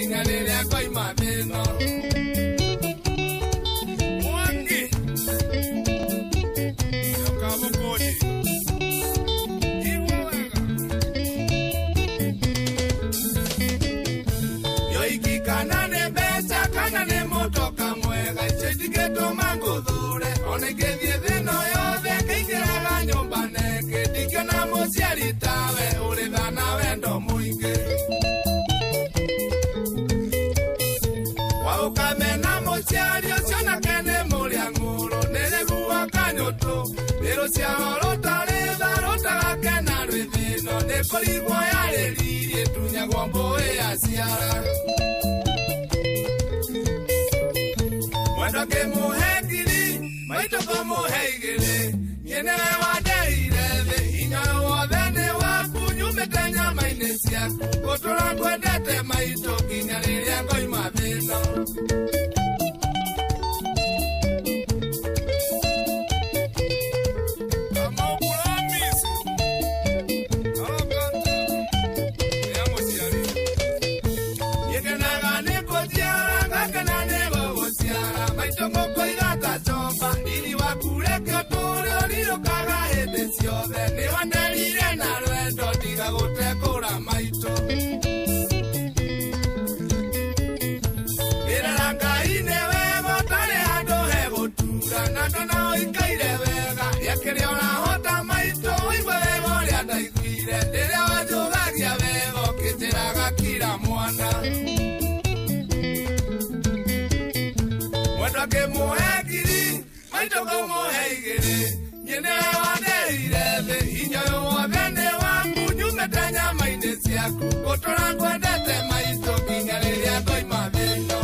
nginya riria ngoima thino mwangi yokamukodi iwo wega yoiki kana ne mbeca kana ne motoka mwega icendigeto manguthure ona ingithie thino yothe ngĩingĩraga nyũmba neke ndingĩona mũciari tawe ũrĩ tha na wendo mũingĩ waũkamena mũciari ũcio nake nĩ mũrĩa ng'ũrũ nĩrĩgua kanyũtũ rĩrũ ciao rũtarĩ tha rũtagakena rwĩ thĩno nĩ kũrigwo yarĩririe tunyagwo mbũĩ yaciara mwendo ngĩmũhe ngiri maitũ kũmũhe igĩrĩ nyenewe wandeire thĩ hinya wothe nĩ waku nyumĩte nyama-inĩ ciaku gũtũra kwendete maitũ nginya rĩrĩa ngoima thĩno nĩ wanderire na rwendo ndiga gũtekũra maitũ wĩrara Ngai nĩ wega ũtarĩ handũ he gũtura na ndona ũikaire wega rĩakĩrĩa ũrahota maitũ ũigue wega ũrĩa ndaiguire rĩrĩa wanjũgagia wega ũkĩnjĩraga kira mwana mwendo ngĩmũhe ngiri maitũ kũmũhe igĩrĩ nyenewe wandeire thĩ hinya wothe nĩ waku nyumĩte nyama-inĩ ciaku gũtũra kwendete maitũ nginya rĩrĩa ngoima thĩno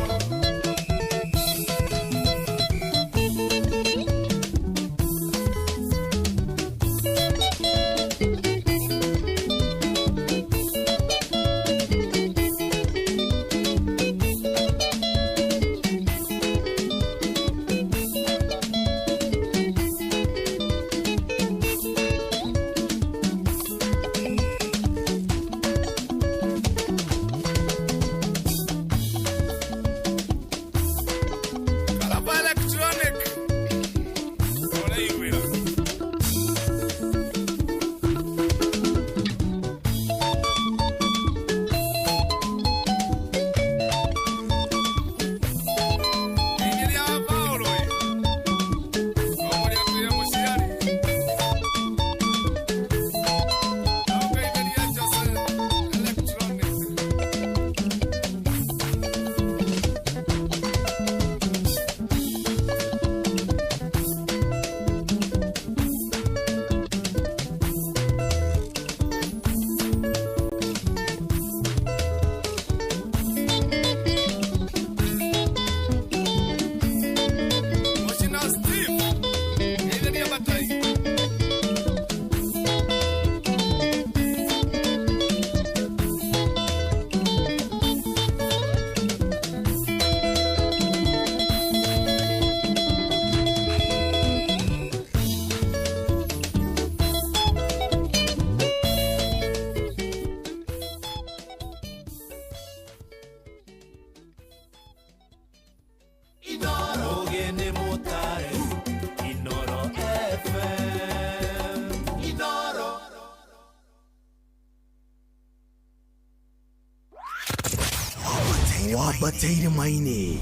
wabateire maini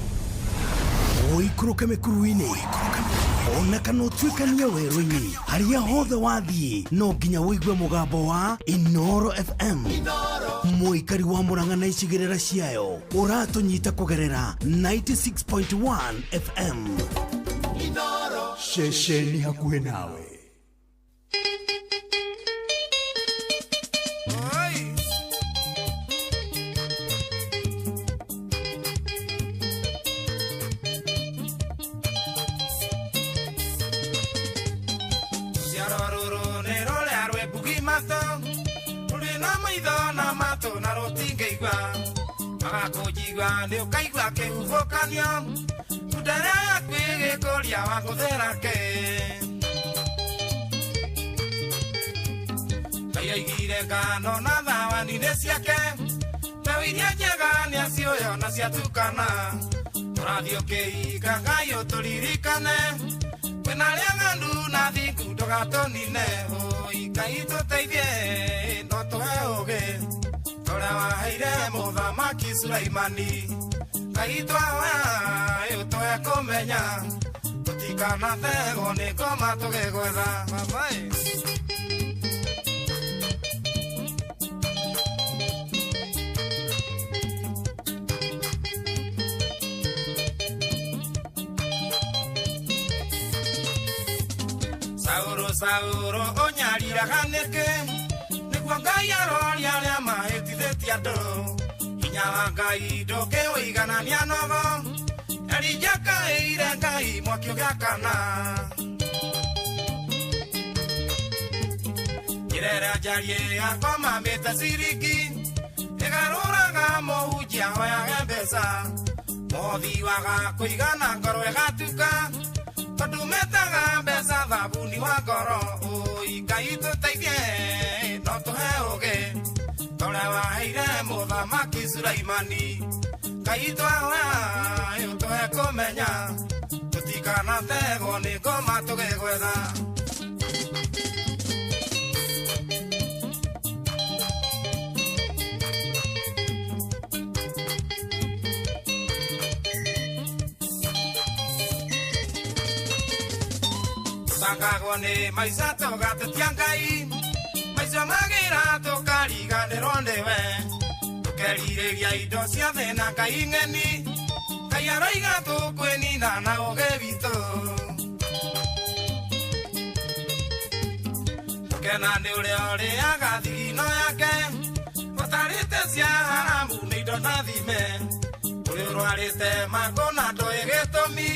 oikũrũke mĩkuru-inĩ ona kana ũtuĩkanie werũ-inĩ harĩa hothe wathiĩ no nginya wĩigue mũgambo wa Inooro FM mũikari wa Mũrang'a na icigĩrĩra ciayo ũratũnyita kũgerera 96.1 FM Inooro ceceni hakuhĩ nawe. Ndio kaigua kĩhuhũkanio ndere kwĩgĩkũria wa gũtherake Ngai aigire ngano na thawani-inĩ ciake mbegũ iria njega nĩacioya ona ciatukana radio keiga ngayo turirikane kwena ria ngandu na thiku ndogatonine Ngai tuteithie no tuheoge toria waheire muthamaki Sulaimani Ngai twahoya tuhe kumenya tutikana thego ni ngoma tugegwetha babai Sauro onyarira haneke niguo Ngai aroria aria mahĩtithĩtie andũ hinya wa Ngai ndũkĩũiganania nogo Elija kaĩire Ngai mwaki ũgĩakana njĩra njarie yakwa mamĩte ciringi ĩgarũraga mũhunjia hoyage mbeca mũhothi waga kũigana ngoro ĩgatuka Tondu metaga mbeca thabuni wa ngoro Ngai tuteithie no tuheoge toria waheire muthamaki Sulaimani Ngai twahoya tuhe kumenya tutikana thego ni ngoma tugegwetha Sangagwo ni maica tugatetia Ngai maica magira tukariganĩrwo nĩwe tukerirĩria indo cia thĩ na Ngai ng'eni Ngai aroiga tũkwĩnina na ũgĩ witũ tukena nĩ ũrĩa ũrĩaga thigino yake ũtarĩte cia haramu nĩ indo na thime ũrĩa ũrwarĩte makũna ndũĩ gĩtũmi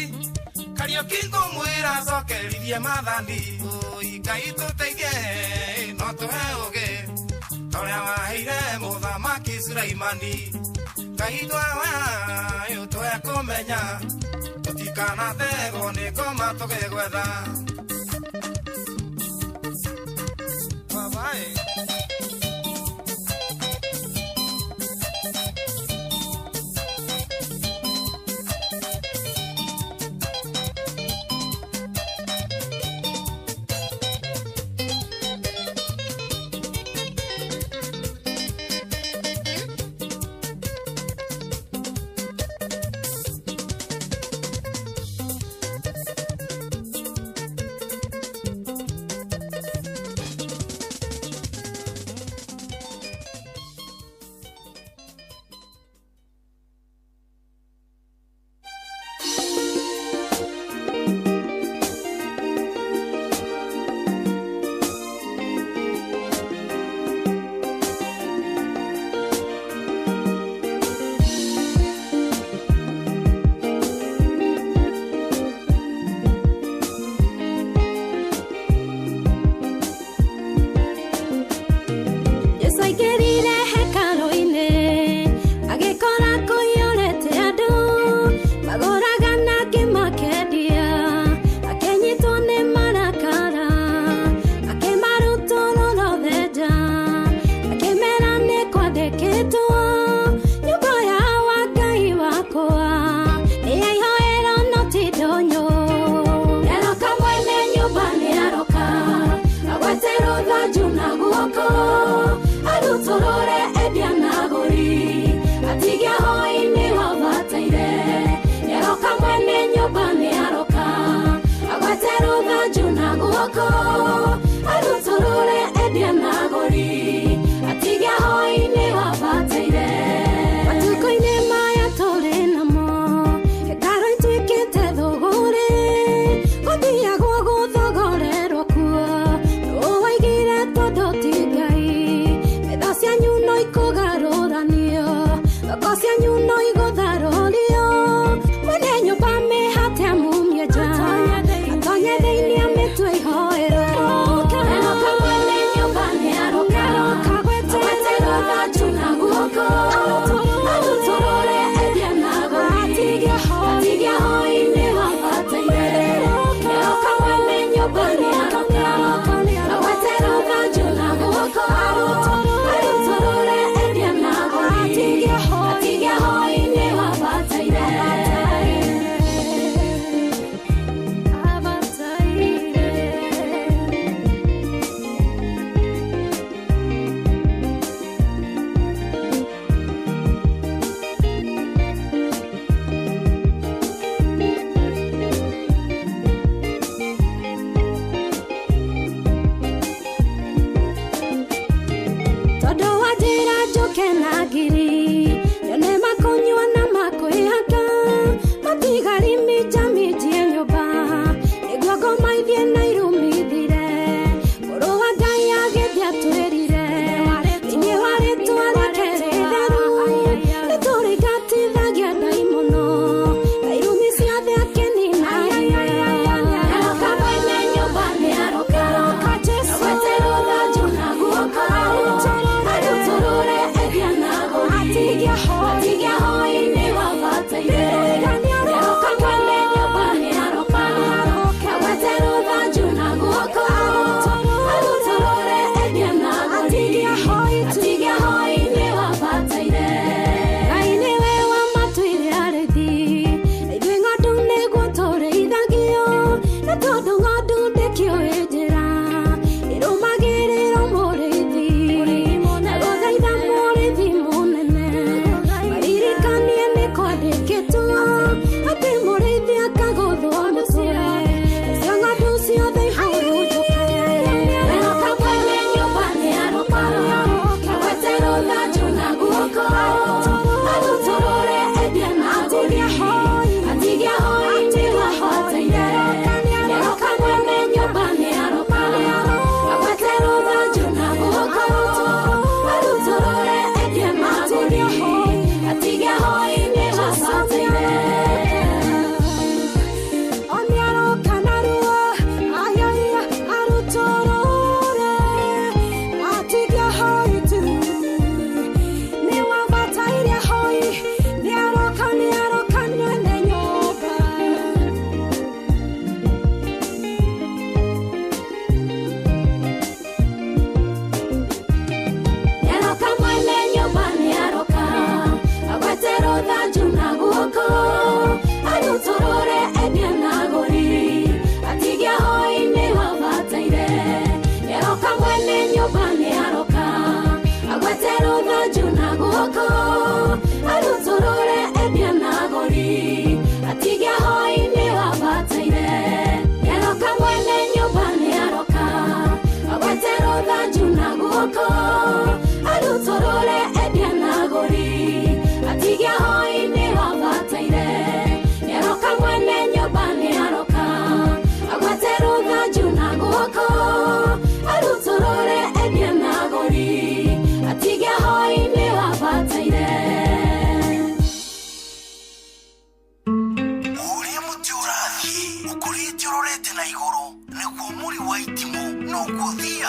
Kariuki ngũmwĩra cokerithie mathani Ngai tũteithie no tũheoge toria waheire muthamaki Sulaimani Ngai twahoya tuhe kumenya tutikana thego ni ngoma tugegwetha Bye-bye Atigia hoi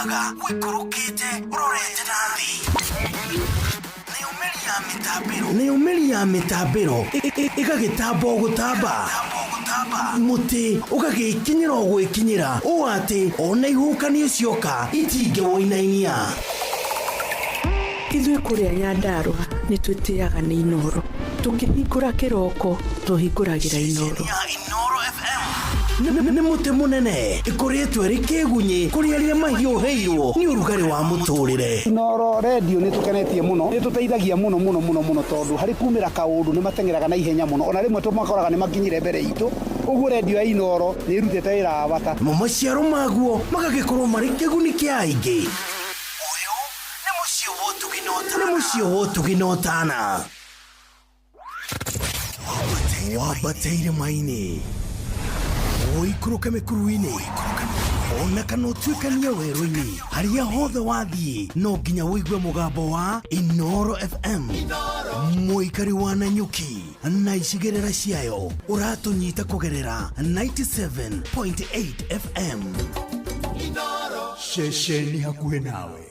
Mugaga wikurukite urorete nathi Nĩ umeri ya mitambiro ĩgagĩtamba gũtamba muti ũgagĩkinyĩra gwĩkinyĩra ũũ atĩ ona ihukanio cioka itingĩwoinainia. Ithuĩ kũrĩa Nyandarua nĩ twĩtĩaga nĩ Inoro. Tũkĩhingũra kĩroko tũhingũragĩra Inoro. Nĩ muti munene ĩkoretwo ĩrĩ kĩgunyi kũrĩ arĩa mahiũhĩirwo nĩ ũrugarĩ wa mũtũrĩre. Inoro radio nĩ tũkenetie mũno, nĩ tũteithagia mũno tondũ harĩ kumĩra kaũndũ nĩ matengeraga na ihenya mũno, ona rĩmwe tũmakoraga nĩ makinyire mbere itũ. Ũguo radio ya Inoro nĩ ĩrutĩte wĩra wa bata. Maciaro maguo magagĩkorwo marĩ kĩguni kĩa aingĩ. Ũyũ nĩ mũciĩ wa Ũtugi na Ũtana. Wambatĩire maini ũikũrũke mĩkuru-inĩ ona kana ũtuĩkanie werũ-inĩ, harĩa hothe wathiĩ no nginya wĩigue mũgambo wa Inoro FM. Mũikari wa Nanyuki na icigĩrĩra ciayo ũratũnyita kũgerera 97.8 FM. Ceceni hakuhĩ nawe.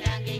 Rangi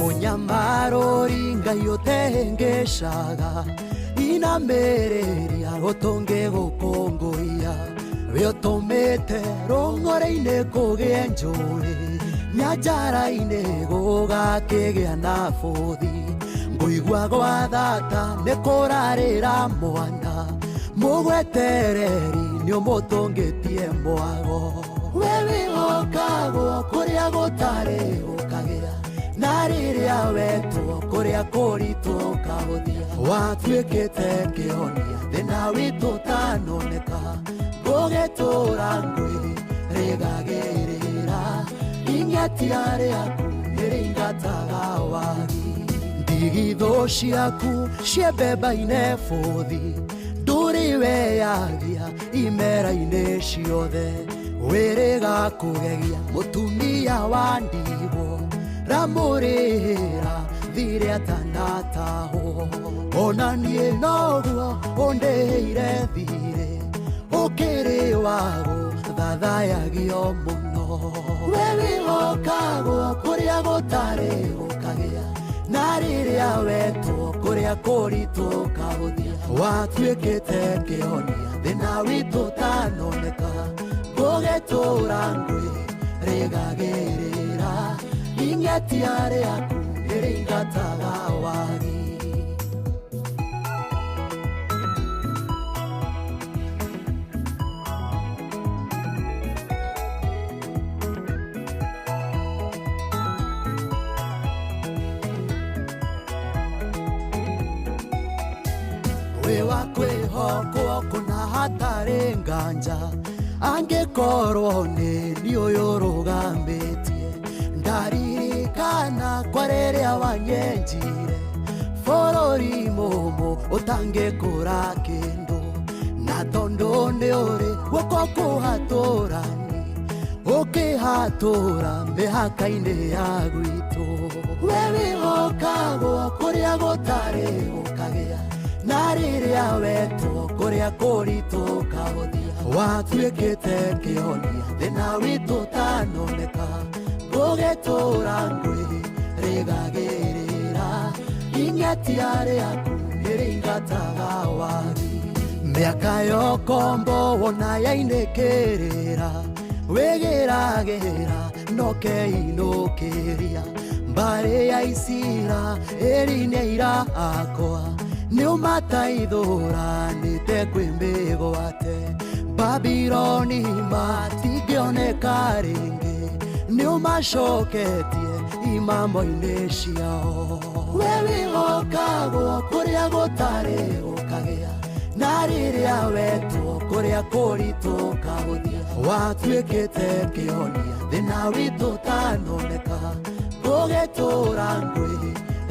Munyamaro ringa yotengeshaga ina mereria gotonge gokongoia Viotomete rongoreine koge njore Nyajaraine goga kege anafothi Nguigwa gwa thata nekorarira mwana Mugwetereri nio motongetie mwago Wewe okago kuria gotare okagira Nariria wetu kuria korito kahodia Watuekete kionia thina witu tanoneka Gogetora ngwiri regagerera Inyatiare aku neringataga wagi Ndigitho ciaku ciebeba inefothi Nduriwe yagia imera-ine ciothe Wĩrĩga kũgegia mũtumia wa ndigwo Ramũrĩra thire atanatahwo Ona niĩ noguo ũndĩire thire Ũkĩrĩ wago thathayagio mũno Wewe okagwo kũrĩa gũtarĩ gũkagĩa Na rĩrĩa wetwo kũrĩa kũritũ kahũthia Watuĩkĩte kĩhonia thĩna witũ tanoneka Gũgĩtũra ngwĩ rĩgagĩrĩra Ing'etia rĩaku nĩrĩingataga wagi Wewa kwĩhokwo kũna hatarĩ nganja Angĩkorwo nĩ niũyũ rũgamĩtie Ndaririkana kwa rĩrĩa wanyenjire Bũrũri mũmũ ũtangĩkũra kĩndũ Na tondũ nĩ ũrĩ guoko kũhatũrani Ũkĩhatũra mĩhaka-inĩ ya gwitũ Wewe okagwo kũrĩa gũtarĩ gũkagĩa Na rĩrĩa wetwo kũrĩa kũritũ kahũthia Watuĩkĩte kĩhonia thĩna witũ tanoneka Gũgĩtũra ngwĩ rĩgagĩrĩra Ing'etia rĩaku nĩrĩingataga wagi Mĩaka yokombo wona yainĩkĩrĩra Wĩgĩragĩra nokeinũkĩria Mbarĩ ya Isira ĩri-inĩ irakwa Nĩũmataithũranĩte kwĩmĩgwate Babironi matingĩoneka rĩngĩ Nĩũmacoketie imamo-inĩ ciao Wewe okagwo kũrĩa gũtarĩ gũkagĩa Na rĩrĩa wetwo kũrĩa kũritũ kahũthia Watuĩkĩte kĩhonia thĩna witũ tanoneka Gũgĩtũra ngwĩ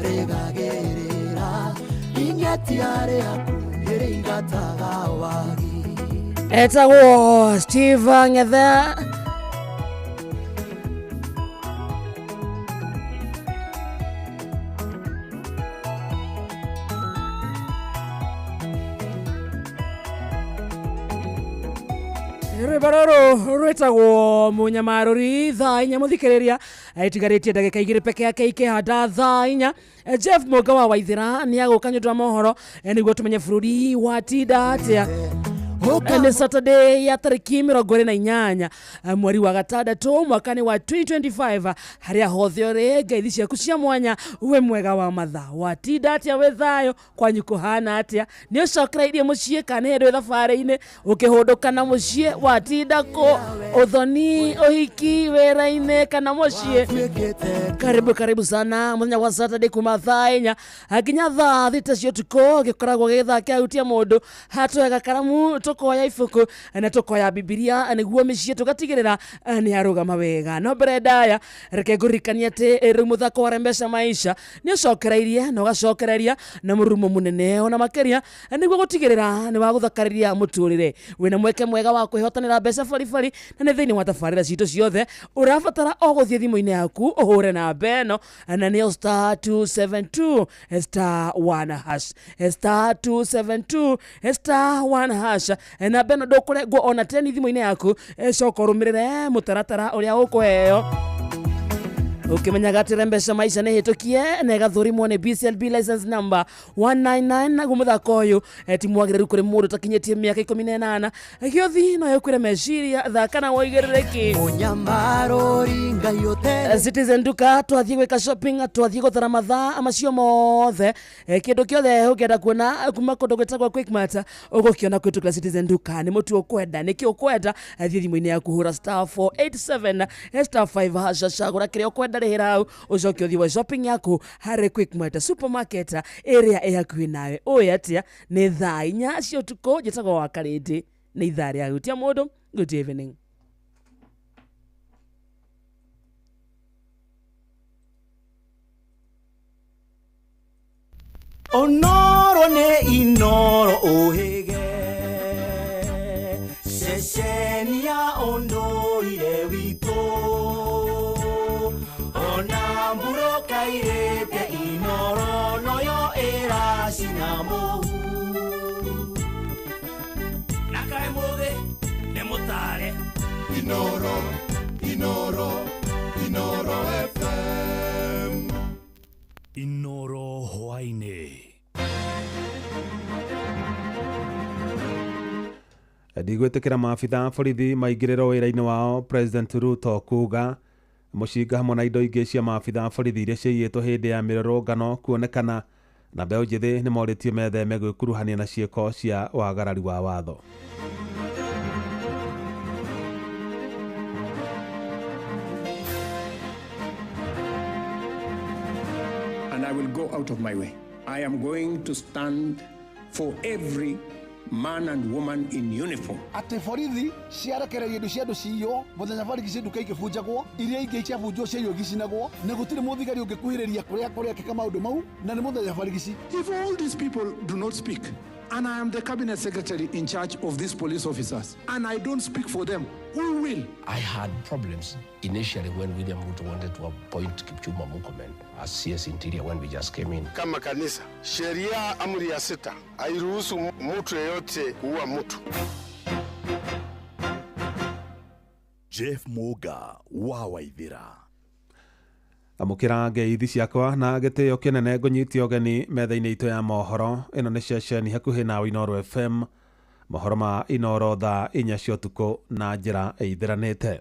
rĩgagĩrĩra Ing'etia rĩaku nĩrĩingataga wagi Etagwo Steve Ng'ethe Rĩbaroro rwĩtagwo Mũnyamarũri thaa inya mũthikĩrĩria itigarĩtie ndagĩka igĩrĩ peke yake ikĩhanda thaa inya Jeff Mũnga wa Waithĩra nĩagũka nĩ ũndũ wa mohoro nĩguo tũmenye bũrũri wa tinda atĩa Nĩ Saturday ya tarĩki 28 mweri wa gatandatũ mwaka-inĩ wa 2025 harĩa hothe ũrĩ ngeithi ciaku cia mwanya we mwega wa mathaa watinda atĩa we thayũ kwanyu kũhana atĩa nĩ ũcokereirie mũciĩ kana hĩndĩ thabarĩ-inĩ ũkĩhũndũka na mũciĩ watinda kũ ũthoni ũhiki wĩra-inĩ kana mũciĩ karibu sana mũthenya wa Saturday kuma thaa 4 nginya thaa 6 cia ũtukũ gĩkoragwo gĩthaa kĩahutia mũndũ hatwega karamu tukoya ibuku na tukoya Bibilia nĩguo mĩciĩ tugatigĩrĩra nĩ arũgama wega no mbere ndaya reke ngũririkanie atĩ rĩu mũthako wa Rembesha Maisha nĩ ũcokereirie na ũgacokereria na mũrumo mũnene ona makĩria nĩguo gũtigĩrĩra nĩ wagũthakarĩria mũtũrĩre wĩna mweke mwega wa kwĩhotanĩra mbeca baribari na nĩ thĩinĩ wa tabarĩra citũ ciothe ũrabatara o gũthiĩ thimũ-inĩ yaku ũhũre na beno na nĩ star 272 star 1 hash star 272 star 1 hash na beno ndũkũrengwo ona teni thimũ-inĩ yaku coka ũrũmĩrĩre mũtaratara ũrĩa ũkũheo ukimenyaga atĩ mbeca maica nĩ hĩtũkie na ĩgathũrimwo nĩ BCLB license number 199 na mũthako ũyũ ti mwagĩrĩru kũrĩ mũndũ ũtakinyĩtie mĩaka 18 gĩothi no yũkwĩre meciria thaka na woigĩrĩrĩki Citizen Duka twathiĩ gwĩka shopping twathiĩ gũthara mathaa macio mothe kĩndũ kĩothe ũngĩenda kuona kuma kũndũ gwĩtagwo Quickmart ũgũkĩona kwĩtũkĩra Citizen Duka nĩ mũtu ũkwenda nĩkĩ ũkwenda thiĩ thimũ-inĩ yaku hũra *487 *5 hasha cagũra kĩrĩa ũkwenda rĩhĩra hau ũcoke ũthiĩ wa shopping yaku harĩ Quickmart supermarket ĩrĩa ĩ hakuhĩ nawe ũĩ atĩa nĩ thaa 4 cia ũtukũ njĩtagwo wa Karĩndĩ nĩ ithaa rĩa hutia mũndũ good evening. Onoro ne inoro ohege Sesenia ondo ile wito Onamburo kairete inoro noyo era sinamo Nakai mode nemotare Inoro, Inoro, Inoro FM. Inoro hwaine. Ndigwĩtĩkĩra maabitha borithi maingĩrĩrwo wĩra-inĩ wao President Ruto kuga mũcinga hamwe na indo ingĩ cia maabitha borithi iria ciaiyĩtwo hĩndĩ ya mĩrũrũngano kuonekana na mbeũ njĩthĩ nĩ morĩtio metheme gwĩkuruhania na ciĩko cia wagarari wa watho. And I will go out of my way. I am going to stand for every man and woman in uniform. Ati borithi ciarekereria indo cia andũ ciyo mũthenya borithi cia nduka ikĩbunjagwo iria ingĩ ciabunjwo ciayo gicinagwo na gũtirĩ mũthigari ũngĩkuhĩrĩria kũrĩa kũrekĩka maũndũ mau na nĩ mũthenya borithi. If all these people do not speak, and I am the cabinet secretary in charge of these police officers, and I don't speak for them, who will? I had problems initially when William Ruto wanted to appoint Kipchumba Murkomen as CS Interior when we just came in. Kama kanisa, sheria amri ya 6 hairuhusu mtu yeyote kuua mtu. Jeff Muga wa Waithira. Amũkĩra ngeithi ciakwa na gĩtĩo kĩnene ngũnyitia ũgeni metha-inĩ itũ ya mohoro ĩno nĩ ceceni hakuhĩ na Inoro FM mohoro ma Inoro thaa 4 cia ũtukũ na njĩra ĩithiranĩte.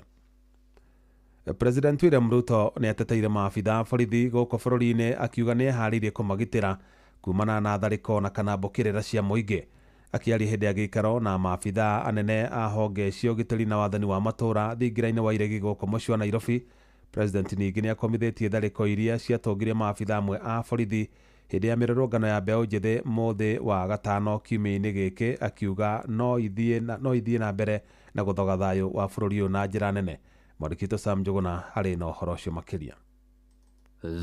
President William Ruto nĩ ateteire maabitha borithi gũkũ bũrũri-inĩ akiuga nĩ eharĩirie kũmagitĩra kumana na tharĩko na kana mbũkĩrĩra cia mũingĩ akĩaria hĩndĩ ya gĩikaro na maabitha anene a honge cia ũgitĩri na wathani wa matũũra thingira-inĩ wa iregi gũkũ mũciĩ wa Nairobi. President ningĩ nĩ akomithĩtie tharĩko iria ciatongirie maabitha amwe a borithi hĩndĩ ya mĩrũrũngano ya mbeũ njĩthĩ mũthĩ wa gatano kiumia-inĩ gĩkĩ akiuga no ithiĩ na mbere na gũthoga thayũ wa bũrũri ũyũ na njĩra nene. Mwandĩki Sam Njuguna harĩ na ũhoro ũcio makĩria.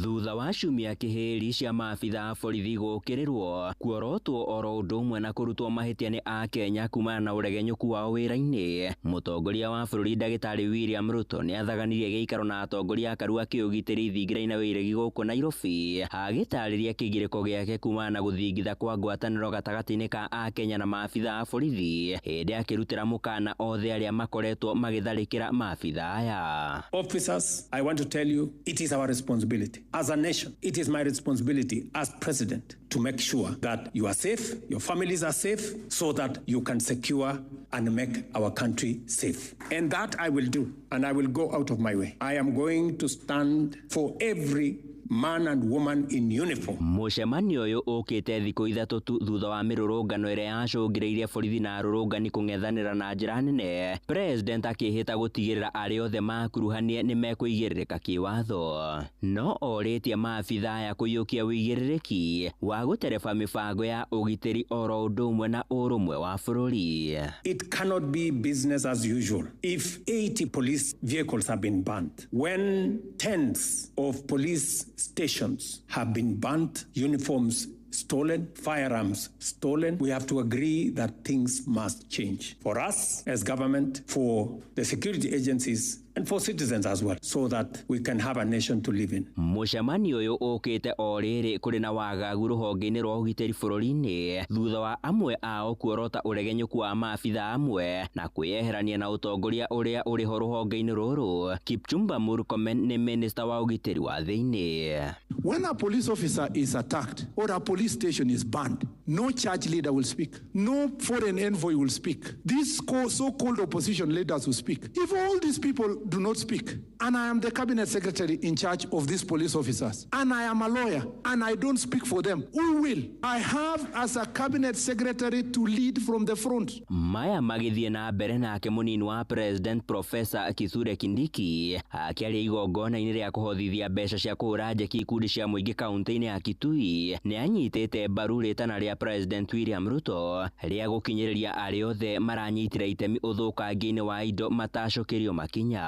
Thutha wa ciumia kĩhĩri cia maabitha borithi gũkĩrĩrwo kuorotwo oro ũndũ ũmwe na kũrutwo mahĩtia nĩ a Kenya kumana na ũregenyũku wao wĩra-inĩ, mũtongoria wa bũrũri ndagĩtarĩ William Ruto nĩ athaganirie gĩikaro na atongoria akaru a kĩũgitĩri thingira-inĩ wa iregi gũkũ Nairobi agĩtarĩria kĩgirĩko gĩake kumana na gũthingitha kwa ngwatanĩro gatagatĩ-inĩ ka a Kenya na maabitha a borithi hĩndĩ akĩrutĩra mũkana othe arĩa makoretwo magĩtharĩkĩra maabitha aya. Officers, I want to tell you, it is our responsibility. As a nation, it is my responsibility as president to make sure that you are safe, your families are safe, so that you can secure and make our country safe. And that I will do, and I will go out of my way. I am going to stand for every man and woman in uniform. Mũcemanio ũyũ ũkĩte thikũ ithatũ tu thutha wa mĩrũrũngano ĩrĩa yacũngĩrĩirie borithi na arũrũngani kũng'ethanĩra na njĩra nene. President akĩhĩta gũtigĩrĩra arĩa othe makuruhanie nĩ mekũigĩrĩrĩka kĩwatho. No orĩtie maabitha aya kũiyũkia wĩigĩrĩrĩki wa gũtereba mĩbango ya ũgitĩri oro ũndũ ũmwe na ũrũmwe wa bũrũri. It cannot be business as usual if 80 police vehicles have been burnt, when tens of police stations have been burnt, uniforms stolen, firearms stolen. We have to agree that things must change. For us as government, for the security agencies and for citizens as well, so that we can have a nation to live in. Mucemanio uyu ukite o riri kuri na wagagu ruhonge-ini rwa ugiteri bururi-ini thutha wa amwe ao kuorota uregenyuku wa maabitha amwe na kwiyeherania na utongoria uria uriho ruhonge-ini ruru. Kipchumba Murkomen ni minister wa ugiteri wa thiini. When a police officer is attacked or a police station is burned, no church leader will speak. No foreign envoy will speak. These so-called opposition leaders will speak. If all these people do not speak, and I am the cabinet secretary in charge of these police officers, and I am a lawyer, and I don't speak for them, who will? I have as a cabinet secretary to lead from the front. Maya magithie na mbere nake munini wa president Professor Kithure Kindiki akiaria igongona-ini ria kuhothithia mbeca cia kuhura njeki ikundi cia muingi kaunti-ini ya Kitui ni anyitite mbaru ritana ria President William Ruto ria gukinyiriria aria othe maranyitira itemi uthukangia-ini wa indo matacokerio makinya.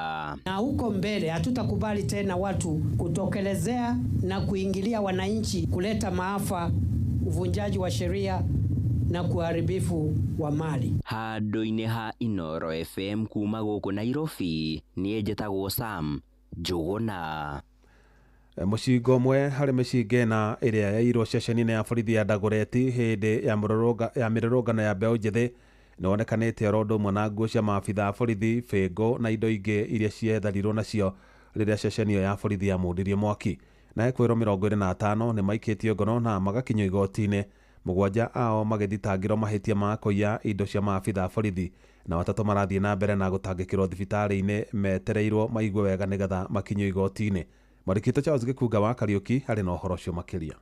Na huko mbele hatutakubali tena watu kutokelezea na kuingilia wananchi, kuleta maafa, uvunjaji wa sheria na kuharibifu wa mali. Handu-ini ha Inoro FM kuma guku Nairobi ni njitagwo Sam Njuguna. Mucingo mwe hari micinge na iria yairwo ceceni-ini ya borithi ya Dagoretti hindi ya mirurungano ya mbeũ njithi nĩwonekanĩte oro ũndũ ũmwe na nguo cia maabitha a borithi, bĩngo na indo ingĩ iria cietharirwo nacio rĩrĩa ceceni ĩyo ya borithi yamũndirie mwaki. Na ekwĩrwo 25 nĩ maikĩtio ngono na magakinywo igoti-inĩ, 7 ao magĩthitangĩrwo mahĩtia ma kũiya indo cia maabitha a borithi na 3 marathiĩ na mbere na gũtangĩkĩrwo thibitarĩ-inĩ metereirwo maigue wega nĩgetha makinywo igoti-inĩ. Marikito Charles Gikuga wa Kariuki harĩ na ũhoro ũcio makĩria.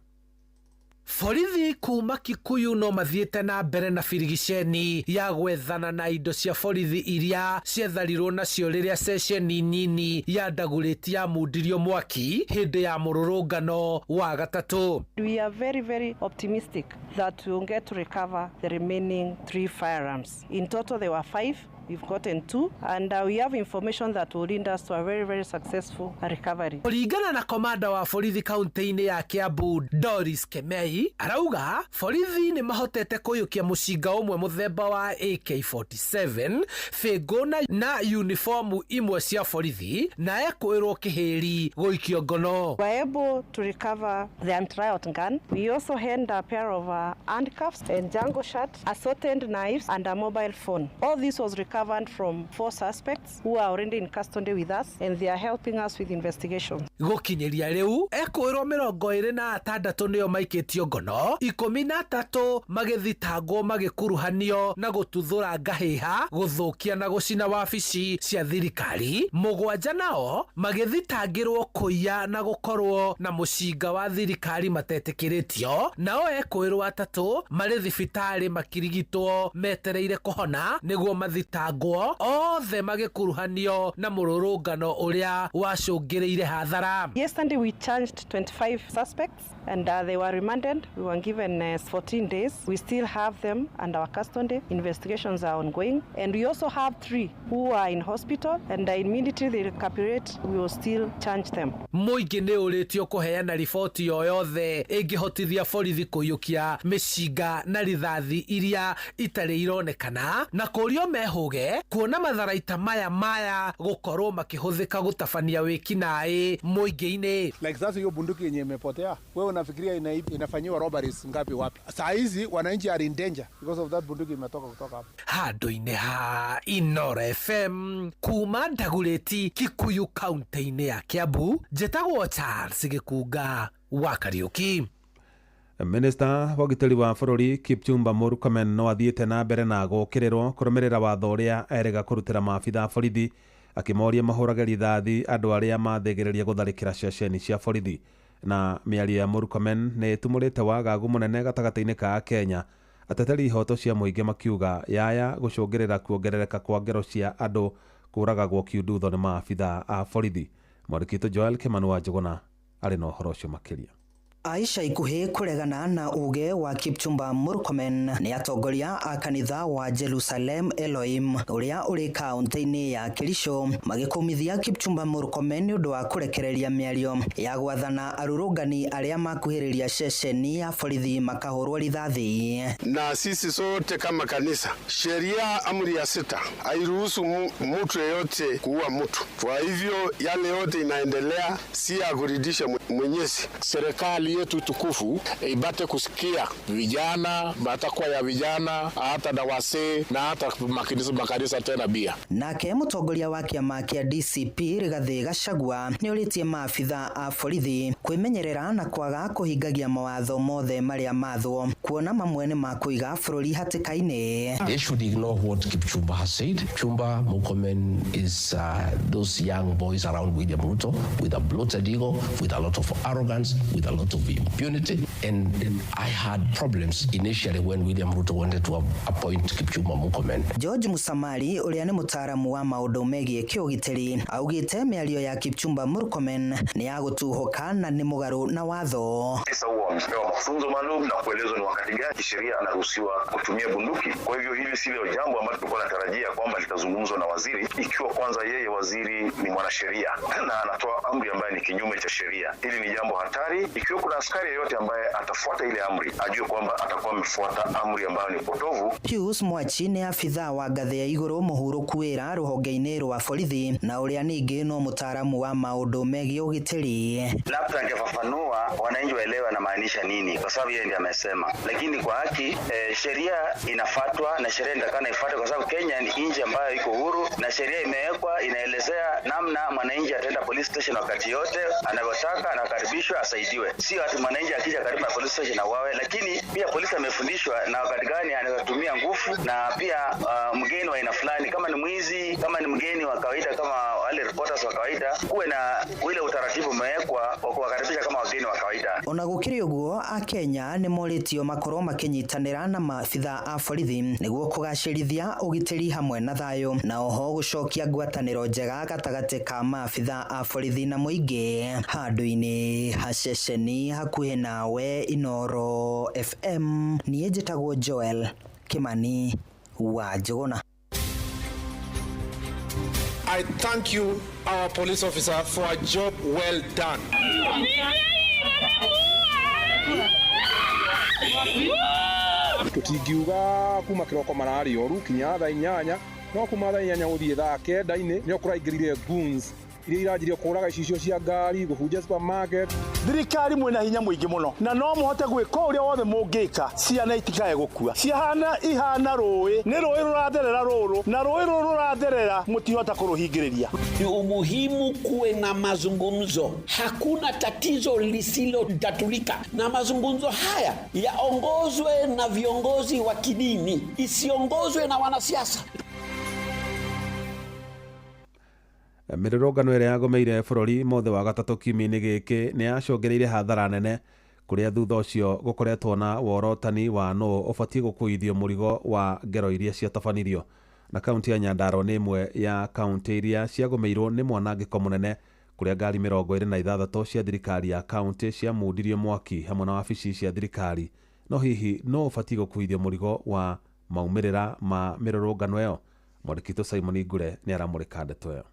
Borithi kuma Kikuyu no mathiĩte na mbere na birigiceni ya gwethana na indo cia borithi iria cietharirwo nacio rĩrĩa ceceni nini ya Dagoretti yamundirio mwaki hĩndĩ ya mũrũrũngano wa gatatũ. We are very, very optimistic that we will get to recover the remaining 3 firearms. In total there were 5. We've gotten 2 and we have information that will lead us to a very, very successful recovery. Kulingana na komanda wa borithi kaunti-ini ya Kiambu Doris Kemei arauga borithi ni mahotete kuyukia mucinga umwe muthemba wa AK47 bĩngo na uniformu imwe cia borithi na ekwirwo kihiri guikio ngono. We were able to recover the anti-riot gun. We also hand a pair of handcuffs and jungle shirt, assorted knives and a mobile phone. All this was recovered from 4 suspects who are already in custody with us and they are helping us with investigations. Gukinyiria riu ekwirwo 26 nio maikitio ngono, 13 magithitangwo magikuruhanio na gututhura ngahiha, guthukia na gucina wabici cia thirikari, 7 nao magithitangirwo kuiya na gukorwo na mucinga wa thirikari matetekiritio, nao ekwirwo 3 mari thibitari makirigitwo metereire kuhona niguo mathitangwo othe magikuruhanio na mũrũrũngano uria wacũngĩrĩire hathara. Yesterday we charged 25 suspects and they were remanded. We were given 14 days. We still have them under our custody. Investigations are ongoing and we also have 3 who are in hospital and immediately they recuperate we will still charge them. Muingi ni uritio kuheana riboti yo yothe ingihotithia borithi kuyukia mĩcinga na rithathi iria itari ironekana na kurio mehuge kuona matharaita maya gukorwo makihuthika gutabania wikinaĩ muingi-ini. Like sasa hiyo bunduki yenye imepotea, wewe unafikiria inafanyiwa robberies ngapi wapi? Saa hizi wananchi are in danger because of that bunduki imetoka kutoka hapo. Handu-ini ha Inoro FM kuma Dagoretti, Kikuyu kaunti-ini ya Kiambu, njĩtagwo Charles Gikuga wa Kariuki. Minister wa ũgitĩri wa bũrũri Kipchumba Murkomen no athiĩte na mbere na gũkĩrĩrwo kũrũmĩrĩra watho ũrĩa erĩga kũrutĩra maabitha a borithi, akĩmoria mahũrage rithathi andũ arĩa mathĩgĩrĩria gũtharĩkĩra ceceni cia borithi. Na mĩario ya Murkomen nĩ ĩtumũrĩte wagagu mũnene gatagatĩ-inĩ ka Kenya, ateteri ihoto cia mũingĩ makiuga yaya gũcũngĩrĩra kuongerereka kwa ngero cia andũ kũragagwo kiundutho nĩ maabitha a borithi. Mwandĩkĩtwo Joel Kimanu wa Njuguna arĩ na ũhoro ũcio makĩria. Aisha ikuhi kuregana na uge wa Kipchumba Murkomen ni atongoria a kanitha wa Jerusalem Elohim uria uri kaunti-ini ya Kericho magikumithia Kipchumba Murkomen ni undu wa kurekereria miario ya gwathana arurungani aria makuhiriria ceceni ya borithi makahurwo rithathi. Na sisi sote kama kanisa, sheria amri ya 6 hairuhusu mtu yeyote kuua mtu. Kwa hivyo yale yote inaendelea si ya kuridhisha Mwenyezi. Serikali yetu tukufu ibate kusikia vijana, matakwa ya vijana, hata na wasee na hata makanisa tena bia. Nake mutongoria wa kiama kia DCP Rigathi Gachagua ni uritie maafitha a borithi kwimenyerera na kwaga kuhingagia mawatho mothe maria mathwo kuona mamwe ni makuiga bururi hatikaine. They should ignore what Kipchumba has said. Kipchumba Murkomen is those young boys around William Ruto with a bloated ego, with a lot of arrogance, with a lot of impunity. And I had problems initially when William Ruto wanted to appoint Kipchumba Murkomen. George Musamali uria ni mutaaramu wa maundu megie kiugitiri augite miario ya Kipchumba Murkomen ni ya gutuhoka na ni mugaru na watho. Sasa huwa amepewa mafunzo maalum na kuelezwa ni wakati gani kisheria anaruhusiwa kutumia bunduki. Kwa hivyo hili si leo jambo ambalo tulikuwa tunatarajia kwamba litazungumzwa na waziri, ikiwa kwanza yeye waziri ni mwanasheria na anatoa amri ambayo ni kinyume cha sheria. Hili ni jambo hatari. Ikiwa kuna askari yeyote ambaye atafuata ile amri, ajue kwamba atakuwa amefuata amri ambayo ni potovu. Pius Mwachi ni afitha wa ngathi ya iguru muhuruku wira ruhonge-ini rwa borithi na uria ningi no mutaaramu wa maundu megie ugitiri. Labda angefafanua wananchi waelewe anamaanisha nini, kwa sababu yeye ndiye amesema. Lakini kwa haki sheria inafuatwa na sheria ndakana ifuate, kwa sababu Kenya ni nchi ambayo iko huru na sheria imewekwa inaelezea namna mwananchi ataenda police station wakati yote anavyotaka, anakaribishwa asaidiwe. Sio ati mwananchi akija karibu na police station awawe, lakini pia polisi amefundishwa na wakati gani anaweza kutumia nguvu, na pia mgeni wa aina fulani kama ni mwizi, kama ni mgeni wa kawaida, kama wale reporters wa kawaida, kuwe na ile utaratibu umewekwa wa kuwakaribisha kama wageni wa kawaida. Ona gukiri uguo a Kenya ni moritio makoro makinyitanira na maafitha a borithi niguo kugacirithia ugitiri hamwe na thayo na oho gucokia ngwataniro njega gatagati ka maafitha a borithi na muingi handu-ini ha ceceni hakuhi nawe Inoro FM. Niĩ njĩtagwo Joel Kimani wa Njuguna. I thank you, our police officer, for a job well done. Tutingiuga kuma kiroko marari oru kinya thaa 8 no kuma thaa 8 guthie thaa 9 nio kuraingirire goons iria irajirie kuraga icicio cia ngari guhunja supermarket. Thirikari mwena hinya muingi muno na no muhote gwika uria wothe mungika ciana itikae gukua. Ciana ihana rui ni rui ruratherera ruru na rui ruru ruratherera mutihota kuruhingiriria. Ni umuhimu kuwe na mazungumzo. Hakuna tatizo lisilotatulika, na mazungumzo haya yaongozwe na viongozi wa kidini, isiongozwe na wanasiasa. Mirurungano iria yagomeire bururi mothe wa gatatu kiumia-ini giki ni yacongereire hathara nene kuria thutha ucio gukoretwo na worotani wa no ubatie gukuithio murigo wa ngero iria ciatabanirio. Na kaunti ya Nyandarua ni imwe ya kaunti iria ciagomeirwo ni mwanangiko munene kuria ngari 26 cia thirikari ya kaunti ciamundirio mwaki hamwe na wabici cia thirikari. No hihi no ubatie gukuithio murigo wa maumirira ma mirurungano iyo? Mwandĩki Simon Igure ni aramurika ndeto iyo.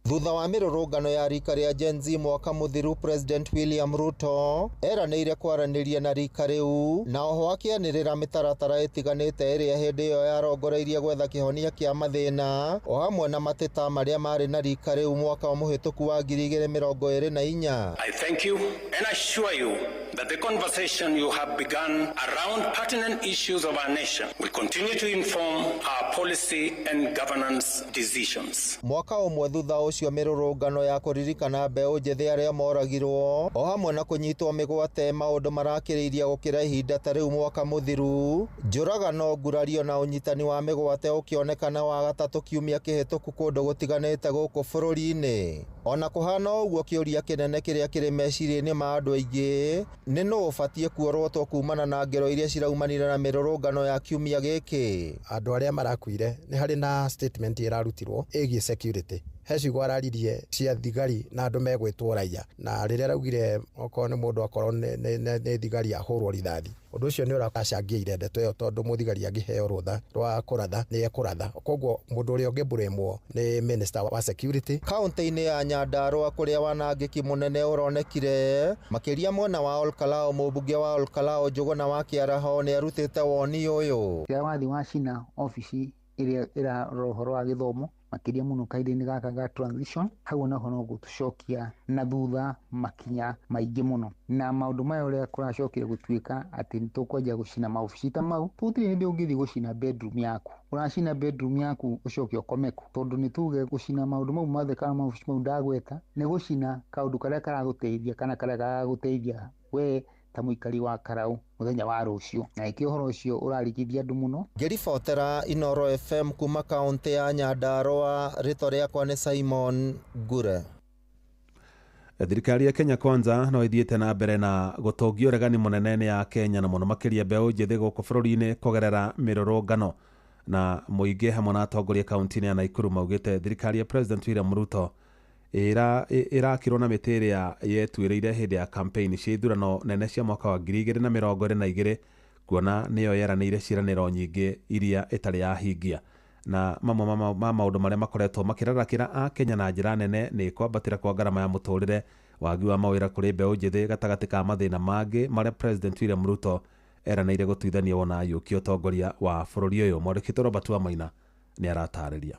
Thutha wa mirurungano ya rika ria Gen Z mwaka muthiru, President William Ruto eranĩire kwaranĩria na rika riu na oho akianĩrĩra mitaratara itiganĩte iria hindi iyo yarongoreirie gwetha kihonia kia mathina o hamwe na mateta maria mari na rika riu mwaka wa muhituku wa 2024. I thank you and assure you that the conversation you have begun around pertinent issues of our nation will continue to inform our policy and governance decisions. Mwaka umwe thutha ucio mirurungano ya kuririkana mbeu njethi aria moragirwo o hamwe na kunyitwo migwate maundu marakiriria gukira ihinda ta riu mwaka muthiru. Njuragano, ngurario na unyitani wa migwate ukionekana wa gatatu kiumia kihituku kundu gutiganite guku bururi-ini. Ona kuhana uguo kiuria kinene kiria kiri meciria-ini ma andu aingi ni no ubatie kuorotwo kumana na ngero iria ciraumanira na mirurungano ya kiumia giki. Andu aria marakuire ni hari na statement irarutirwo igie security he ciugo araririe cia thigari na andu megwitwo raia na riria raugire okorwo ni mundu akorwo ni thigari ahurwo rithathi undu ucio ni uracangĩire ndeto ĩyo tondu muthigari angĩheo rutha rwa kuratha ni ekuratha koguo mundu uria ũngĩburemwo ni minister wa security. Kaunti-inĩ ya Nyandarua kuria wanangĩki munene uronekire makiria mwena wa Olkalao, mũmbunge wa Olkalao Njuguna wa Kĩaraho ni arutĩte woni ũyũ. Kĩa wathi wa cina ofici iria ĩrarora wa gĩthomo makiria muno kahinda-inĩ gaka ga transition hau naho no gũtucokia na thutha makinya maingĩ muno na maũndũ maya ũrĩa kũracokire gũtuĩka atĩ nĩtũkwanjia gũcina maofici ta mau tũtirĩ hĩndĩ ũngĩthiĩ gũcina bedroom yaku ũracina bedroom yaku ũcoke ũkomeku tondũ nĩtuge gũcina maũndũ mau mothe kana maofici mau ndagweta nĩ gũcina kaũndũ karĩa karagũteithia kana karĩa gagũteithia we ta muikari wa Karau muthenya wa rucio na iki uhoro ucio urarigithia andu muno. Ngiribotera Inoro FM kuma kaunti ya Nyandarua, rĩtwa rĩakwa nĩ Simon Ngure. Thirikari ya Kenya Kwanza no ithiĩte na mbere na gũtongia ũregani mũnene ya Kenya na mũno makĩria mbeũ njĩthĩ gũkũ bũrũri-inĩ kũgerera mĩrũrũngano na mũingĩ hamwe na atongoria kaunti-inĩ ya Naikuru maugĩte thirikari ya President William Ruto irakirwo na mĩtĩ ĩrĩa yetuĩrĩire hĩndĩ ya campaign cia ithurano nene cia mwaka wa 2022 kuona nĩyo yeranĩire ciĩranĩro nyingĩ iria ĩtarĩ yahingia na mamwe ma maũndũ marĩa makoretwo makĩrarakĩra a Kenya na njĩra nene nĩ kwambatĩra kwa ngarama ya mũtũrĩre, wagi wa mawĩra kũrĩ mbeũ njĩthĩ gatagatĩ ka mathĩna mangĩ marĩa President William Ruto eranĩire gũtuithania wona yũkia ũtongoria wa bũrũri ũyũ. Mwandĩki Robert Wamaina nĩ aratarĩria.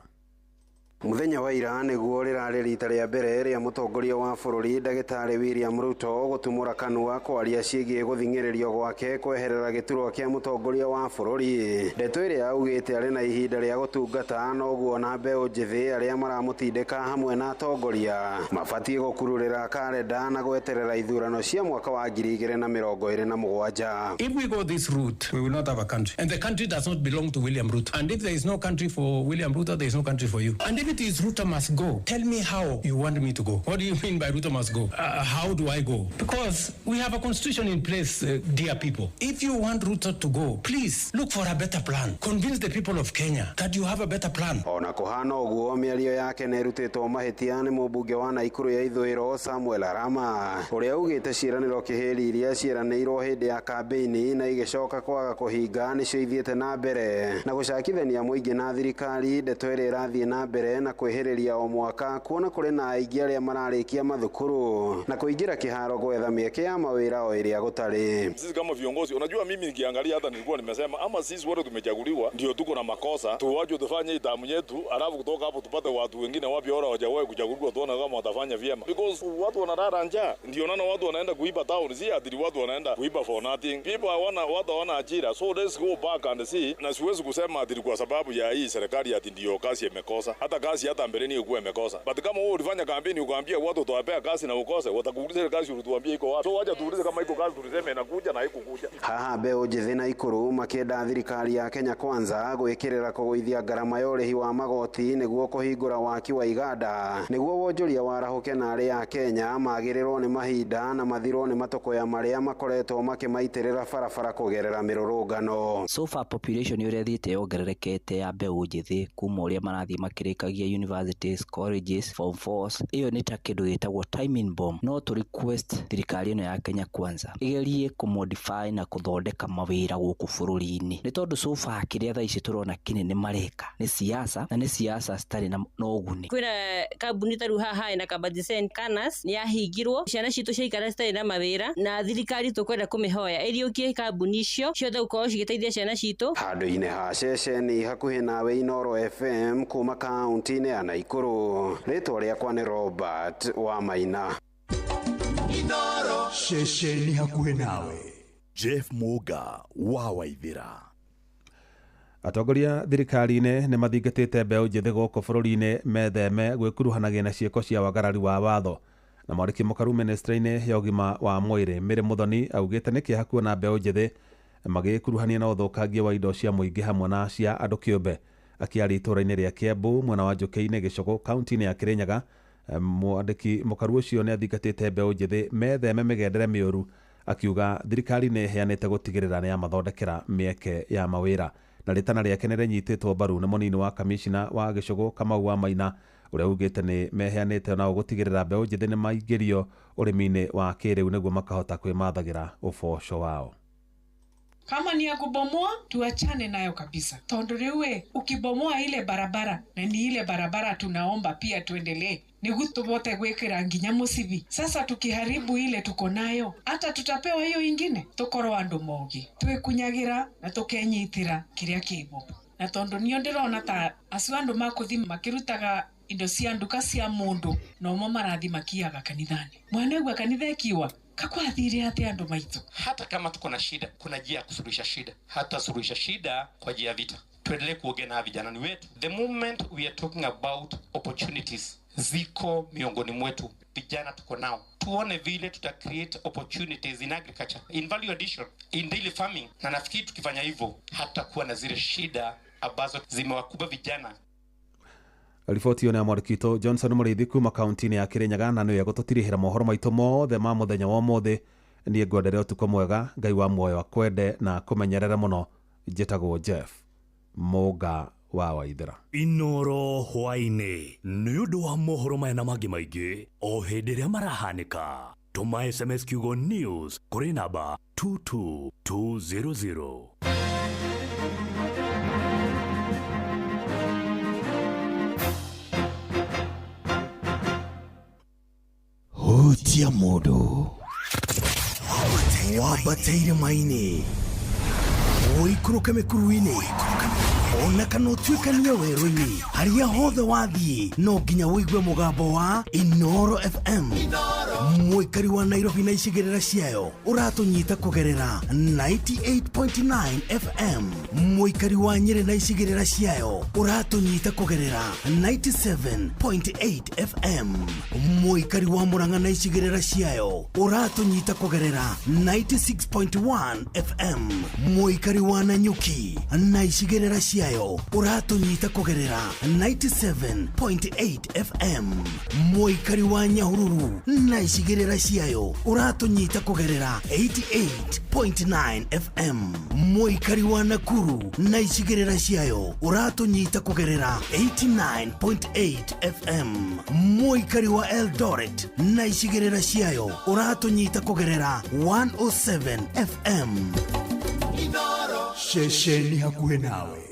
Muthenya wa ira nĩguo rĩrarĩ rita rĩa mbere rĩa mũtongoria wa bũrũri Ndagĩtarĩ William Ruto gũtumũra kanua kwaria ciĩgiĩ gũthing'ĩrĩrio gwake kweherera gĩturwa kĩa mũtongoria wa bũrũri. Ndeto ĩrĩa augĩte arĩ na ihinda rĩa gũtungata noguo na mbeũ njĩthĩ arĩa maramũtindĩka hamwe na atongoria mabatiĩ gũkururĩra karenda na gweterera ithurano cia mwaka wa 2027. If we go this route, we will not have a country. And the country does not belong to William Ruto. And if there is no country for William Ruto, there is no country for you. And if it is Ruto must go, tell me how you want me to go. What do you mean by Ruto must go? How do I go? Because we have a constitution in place, dear people. If you want Ruto to go, please look for a better plan. Convince the people of Kenya that you have a better plan. Ona kuhana ũguo mĩario yake nĩ ĩrutĩtwo mahĩtia nĩ mũmbunge wa Naikuru ya ithũĩro Samuel Arama ũrĩa augĩte ciĩranĩro kĩhĩri iria ciĩranĩirwo hĩndĩ ya kambĩini na igĩcoka kwaga kũhinga nĩcio ithiĩte na mbere na gũcakithania mũingĩ na thirikari. Ndeto ĩrĩa ĩrathiĩ na mbere na kwĩhĩrĩria o mwaka kuona kũrĩ na aingĩ arĩa mararĩkia mathukuru na kũingĩra kĩharo gwetha mĩeke ya mawĩra o ĩrĩa gũtarĩ. Sisi kama viongozi, unajua mimi nikiangalia hata nilikuwa nimesema ama sisi wote tumechaguliwa ndio tuko na makosa, tuwaje tufanye itamu yetu alafu kutoka hapo tupate watu wengine wapya wala hawajawahi kuchaguliwa tuone kama watafanya vyema, because watu wanalala njaa. Ndio nana watu wanaenda kuiba town, si ati watu wanaenda kuiba for nothing. People watu wana ajira, so let's go back and see. Na siwezi kusema ati kwa sababu ya hii serikali ati ndio kazi imekosa, hata kazi hata mbeleni ukuwe imekosa. But kama wewe ulifanya kampeni ukaambia watu utawapea kazi na ukose, watakuuliza ile kazi ulituambia iko wapi? So wacha tuulize kama iko kazi tuliseme inakuja na haikukuja. Haha mbeũ njĩthĩ Naikuru makĩenda thirikari ya Kenya Kwanza gwĩkĩrĩra kũgũithia ngarama ya ũrĩhi wa magoti nĩguo kũhingũra waki wa iganda nĩguo wonjoria warahũke na arĩa a Kenya magĩrĩrwo nĩ mahinda na mathirwo nĩ matũkũya marĩa makoretwo makĩmaitĩrĩra barabara kũgerera mĩrũrũngano. So far population ũrĩa thiĩte yongererekete ya mbeũ njĩthĩ kuma ũrĩa marathiĩ makĩrĩkagia universities, colleges, form 4s. Iyo nĩ ta kĩndũ gĩtagwo timing bomb. No to request thirikari ĩno ya Kenya Kwanza igerie kũmodify na kũthondeka mawĩra gũkũ bũrũri-inĩ. Nĩ tondũ so far kĩrĩa thaa ici tũrona kĩnene mareka nĩ siasa na nĩ siasa citarĩ na ũguni. Kwĩna kambuni ta rĩu haha na Kabadisen Canas nĩ yahingirwo, ciana citũ ciaikara citarĩ na mawĩra na thirikari tũkwenda kũmĩhoya ĩriũkie kambuni icio ciothe gũkorwo cigĩteithia ciana citũ. Handũ-inĩ ha ceceni hakuhĩ nawe Inoro FM kuma kaunti-inĩ ya Naikuru, rĩtwa rĩakwa nĩ Robert Wamaina. Inoro ceceni hakuhĩ nawe. Jeff Muga wa Waithira. Atongoria thirikari-inĩ nĩ mathingatĩte mbeũ njĩthĩ gũkũ bũrũri-inĩ metheme gwĩkuruhanagia na ciĩko cia wagarari wa watho. Na mwandĩki mũkaru ministry-inĩ ya ũgima wa mwĩrĩ Mary Muthoni augĩte nĩ kĩeha kuona mbeũ njĩthĩ magĩkuruhania na ũthũkangia wa indo cia mũingĩ hamwe na cia andũ kĩũmbe. Akiaria itũũra-inĩ rĩa Kiambu mwena wa Njũkĩ-inĩ Gĩcogũ kaunti-inĩ ya Kĩrĩnyaga, mwandĩki mũkaru ũcio nĩ athingatĩte mbeũ njĩthĩ metheme mĩgendere mĩũru, akiuga thirikari nĩ ĩheanĩte gũtigĩrĩra nĩ yamathondekera mĩeke ya mawĩra. Na rĩtana rĩake nĩ rĩnyitĩtwo mbaru nĩ mũnini wa kamishina wa Gĩcogũ Kamau wa Maina uria ugite ni meheanite na gutigirira mbeu njithi ni maingirio urimi-ini wa kiriu niguo makahota kwimathagira uboco wao. Kama ni ya kubomoa tuachane nayo kabisa. Tondu riu ukibomoa ile barabara na ni ile barabara tunaomba pia tuendelee. Ni tubote gwekera nginya musibi. Sasa tukiharibu ile tuko nayo, hata tutapewa hiyo ingine. Tukorwo andu mogi. Twikunyagira na tukenyitira kiria kibo. Na tondu nio ndirona ta acio andu makuthi makirutaga indo cia nduka cia mundu no mo marathi makiaga kanithani. Mwanegwa kanitha ikiwa kakwathire ate andu maitu. Hata kama tuko na shida, kuna njia ya kusuluhisha shida. Hata suluhisha shida kwa njia ya vita. Tuendelee kuongea na vijana wetu. The moment we are talking about opportunities, ziko miongoni mwetu. Vijana tuko nao. Tuone vile tuta create opportunities in agriculture, in value addition, in daily farming. Na nafikiri tukifanya hivyo hata kuwa na zile shida ambazo zimewakuba vijana. Riboti yo ni amwarikito Johnson Muriithi kuma kaunti-ini ya Kirinyaga na niwe gututirihira mohoro maitu mothe ma muthenya wa mothe. Ni ngwendere utuko mwega, Ngai wa muoyo akwende na kumenyerera muno. Njitagwo Jeff Muga wa Waithira. Inoro hwaine ni undu wa mohoro maya na mangi maingi o hindi ria marahanika. Tuma SMS kiugo news kuri namba 22200. Hutia modo wabateire maini oikuruke mekuruini ona kana utuikania werũ-inĩ haria hothe wathiĩ no nginya wĩigue mũgambo wa Inoro FM. Mũikari wa Nairobi na icigĩrĩra ciayo ũratũnyita kũgerera 98.9 FM. Mũikari wa Nyĩrĩ na icigĩrĩra ciayo ũratũnyita kũgerera 97.8 FM. Mũikari wa Murang'a na icigĩrĩra ciayo ũratũnyita kũgerera 96.1 FM. Mũikari wa Nanyuki na icigĩrĩra ciayo uratunyita kugerera 97.8 FM. Mũikari wa Nyahururu na icigĩrĩra ciayo uratunyita kugerera 88.9 FM. Mũikari wa Nakuru na icigĩrĩra ciayo uratunyita kugerera 89.8 FM. Mũikari wa Eldoret na icigĩrĩra ciayo uratunyita kugerera 107 FM. Shesheni hakuhe nawe.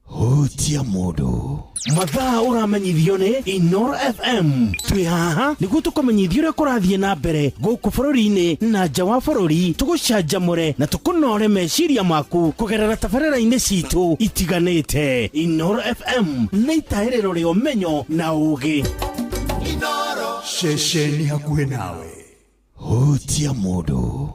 Hutia modo mathaa uramenyithio ni Inoro FM. Twi haha niguo tukumenyithio uria kurathie na mbere guku bururi-ini na nja wa bururi. Tugucanjamure na tukunore meciria maku kugerera tabarĩra-inĩ citu itiganĩte. Inoro FM na itaĩrĩro rĩa ũmenyo na ũũgĩ. Inoro shesheni hakuhe nawe. Hutia modo.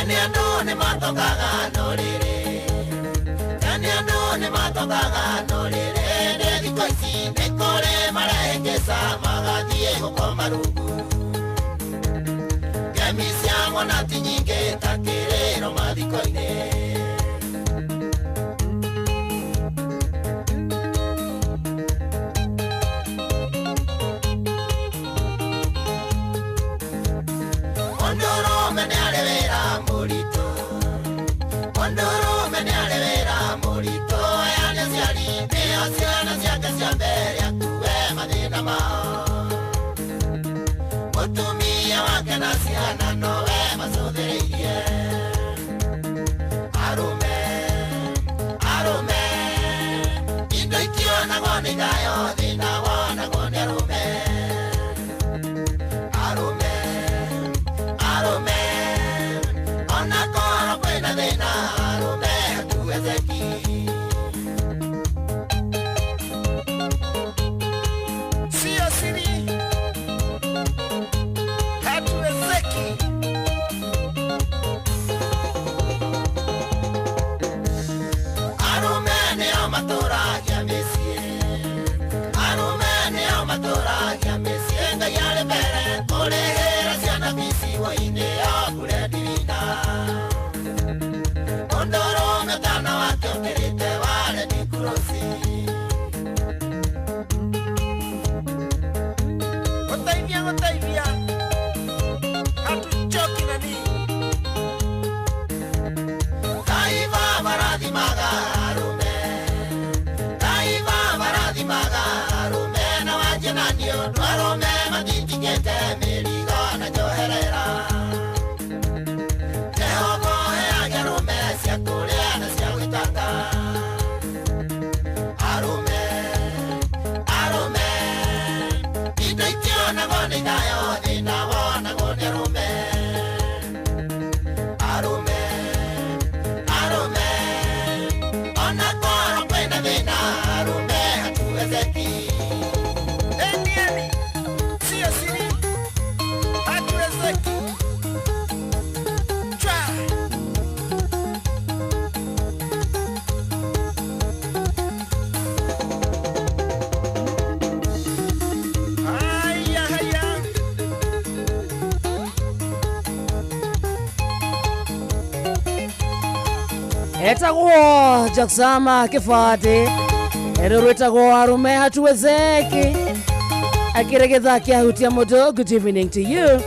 yani andone matokaga norire yani andone matokaga norire dedi koisi nekore marengesa magathie gukoma rungu gemisia mwana tinyinge takiriro mathiko-ine Ondorume niarevera murito Ondorume niarevera murito Yani aciari nio ciana ciake cia mbere akuwe mathina mao Mutumia wake na ciana nowe macuthĩrĩirie Arume Arume Indo itionagwo nĩ thayo thĩna wonagwo nĩ arume Arume Arume ona koro kwĩna thĩna arume hatuwezeki sio siri hatuwezeki arume nĩo matũragia mĩciĩ arume nĩo matũragia mĩciĩ Ngai arĩ mbere kũrĩhĩra ciana mĩciĩ-inĩ ya kũrĩa ndirina Ondorume ũtana wake ũkĩrĩte warĩ nĩ kurosi Gũteithia hatuchoki nani Taiva marathimaga arume Taiva marathimaga arume na wajenanio arume mathitingĩte mĩrigo na njoherera Jehova heaga arume cia kũrĩa na cia gwĩtanga Arume Arume Indo itionagwo nĩ thayo thĩna wonagwo nĩ arume Arume Arume ona koro kwĩna thĩna arume hatuwezeki Enieni sio siri hatuwezeki Try Etagwo Jacksama Kifati Erorwetagwo arume hatuwezeki Akiregetha kiahutia moto. Good evening to you.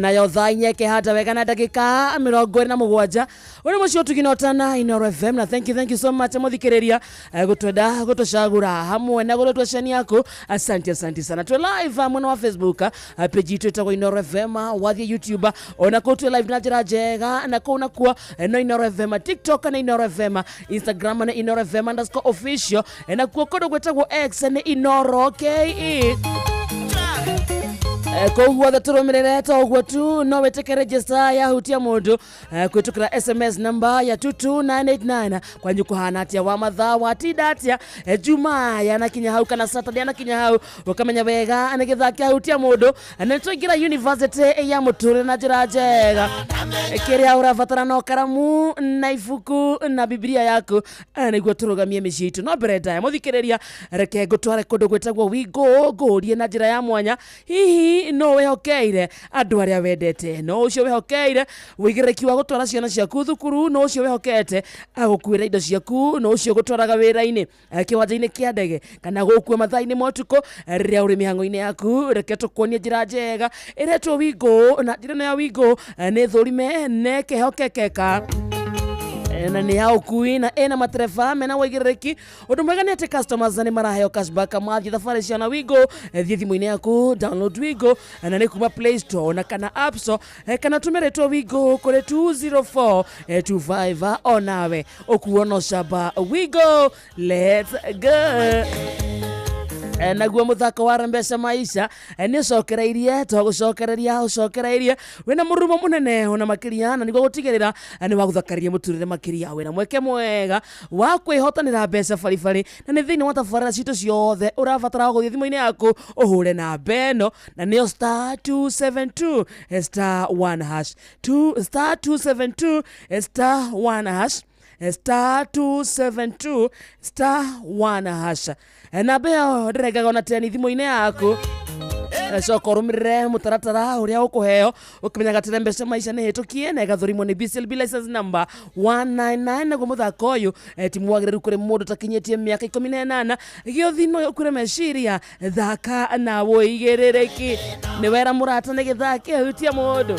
Nayo thaa inyeke hata weka na dakika 27 uri mucio tukinotana Inooro FM na thank you so much muthikiriria gutwenda gutucagura hamwe na gutwa chani yako. Asante sana. Tu live mwana wa Facebook page yetu itagwo Inooro FM, wathi YouTube ona ko tu live na njira njega na ko unakuwa no Inooro FM, TikTok na Inooro FM, Instagram na Inooro FM_official na ko kodo gwetagwo X na Inooro KE. Koguo the turumirire toguo tu no weteke register ya hutia mundu kwitukira SMS number ya 22989 kwanyu kuhana atia wa mathaa wa tidatia Juma yanakinya hau kana Saturday yanakinya hau ukamenya wega anigithaki hutia mundu anetwingira university ya muture na njira njega kiria urabatara no karamu na ibuku na Biblia yaku niguo turugamie micii itu no berenda muthikiriria reke gutware kundu gwetagwo Wigo ngurie na njira ya mwanya hihi no wehokeire andu aria wendete no ucio wehokeire wigireki wa gutwara ciana ciaku thukuru no ucio wehokete agukwira indo ciaku no ucio gutwaraga wira-ini kiwanja-ini kia ndege kana gukue mathaa-ini motuko riria uri mihango-ini yaku reke tukuonie njira njega iretwo Wigo na njira ya Wigo ni thurime ne kehokekeka na ni hao kuina ena matereva mena wigiriki undu mwega ni ati customers ni maraheo cashback mathi thafari cia na Wigo thie thimu-ini yaku download Wigo na ni kuma Play Store na kana App Store kana tumeretwo Wigo kuri 20425 onawe okuona shaba Wigo. Let's go. naguo muthako wa Rembesha Maisha ni cokereirie togucokereria ucokereirie wina murumo munene ona makiria na niguo gutigirira ni waguthakaria muturire makiria wina mweke mwega wa kwihotanira mbeca baribari na ni thiini wa tabarĩra citu ciothe urabatara guthie thimu-ini yaku uhure na beno na nio star 272 star 1 hash star 272 star 1 hash star 272 star 1 hash na beo ndiregaga ona teni thimu-ini yaku coka urumirire mutaratara uria ukuheo ukimenyaga ati Rembesha Maisha ni hitukie na igathurimo ni BCLB license number 199 naguo muthako uyu timu wagiriru kuri mundu takinyitie miaka 18 giothino kure meciria thaka na woigiririki ni wera murata ni githake hutia mundu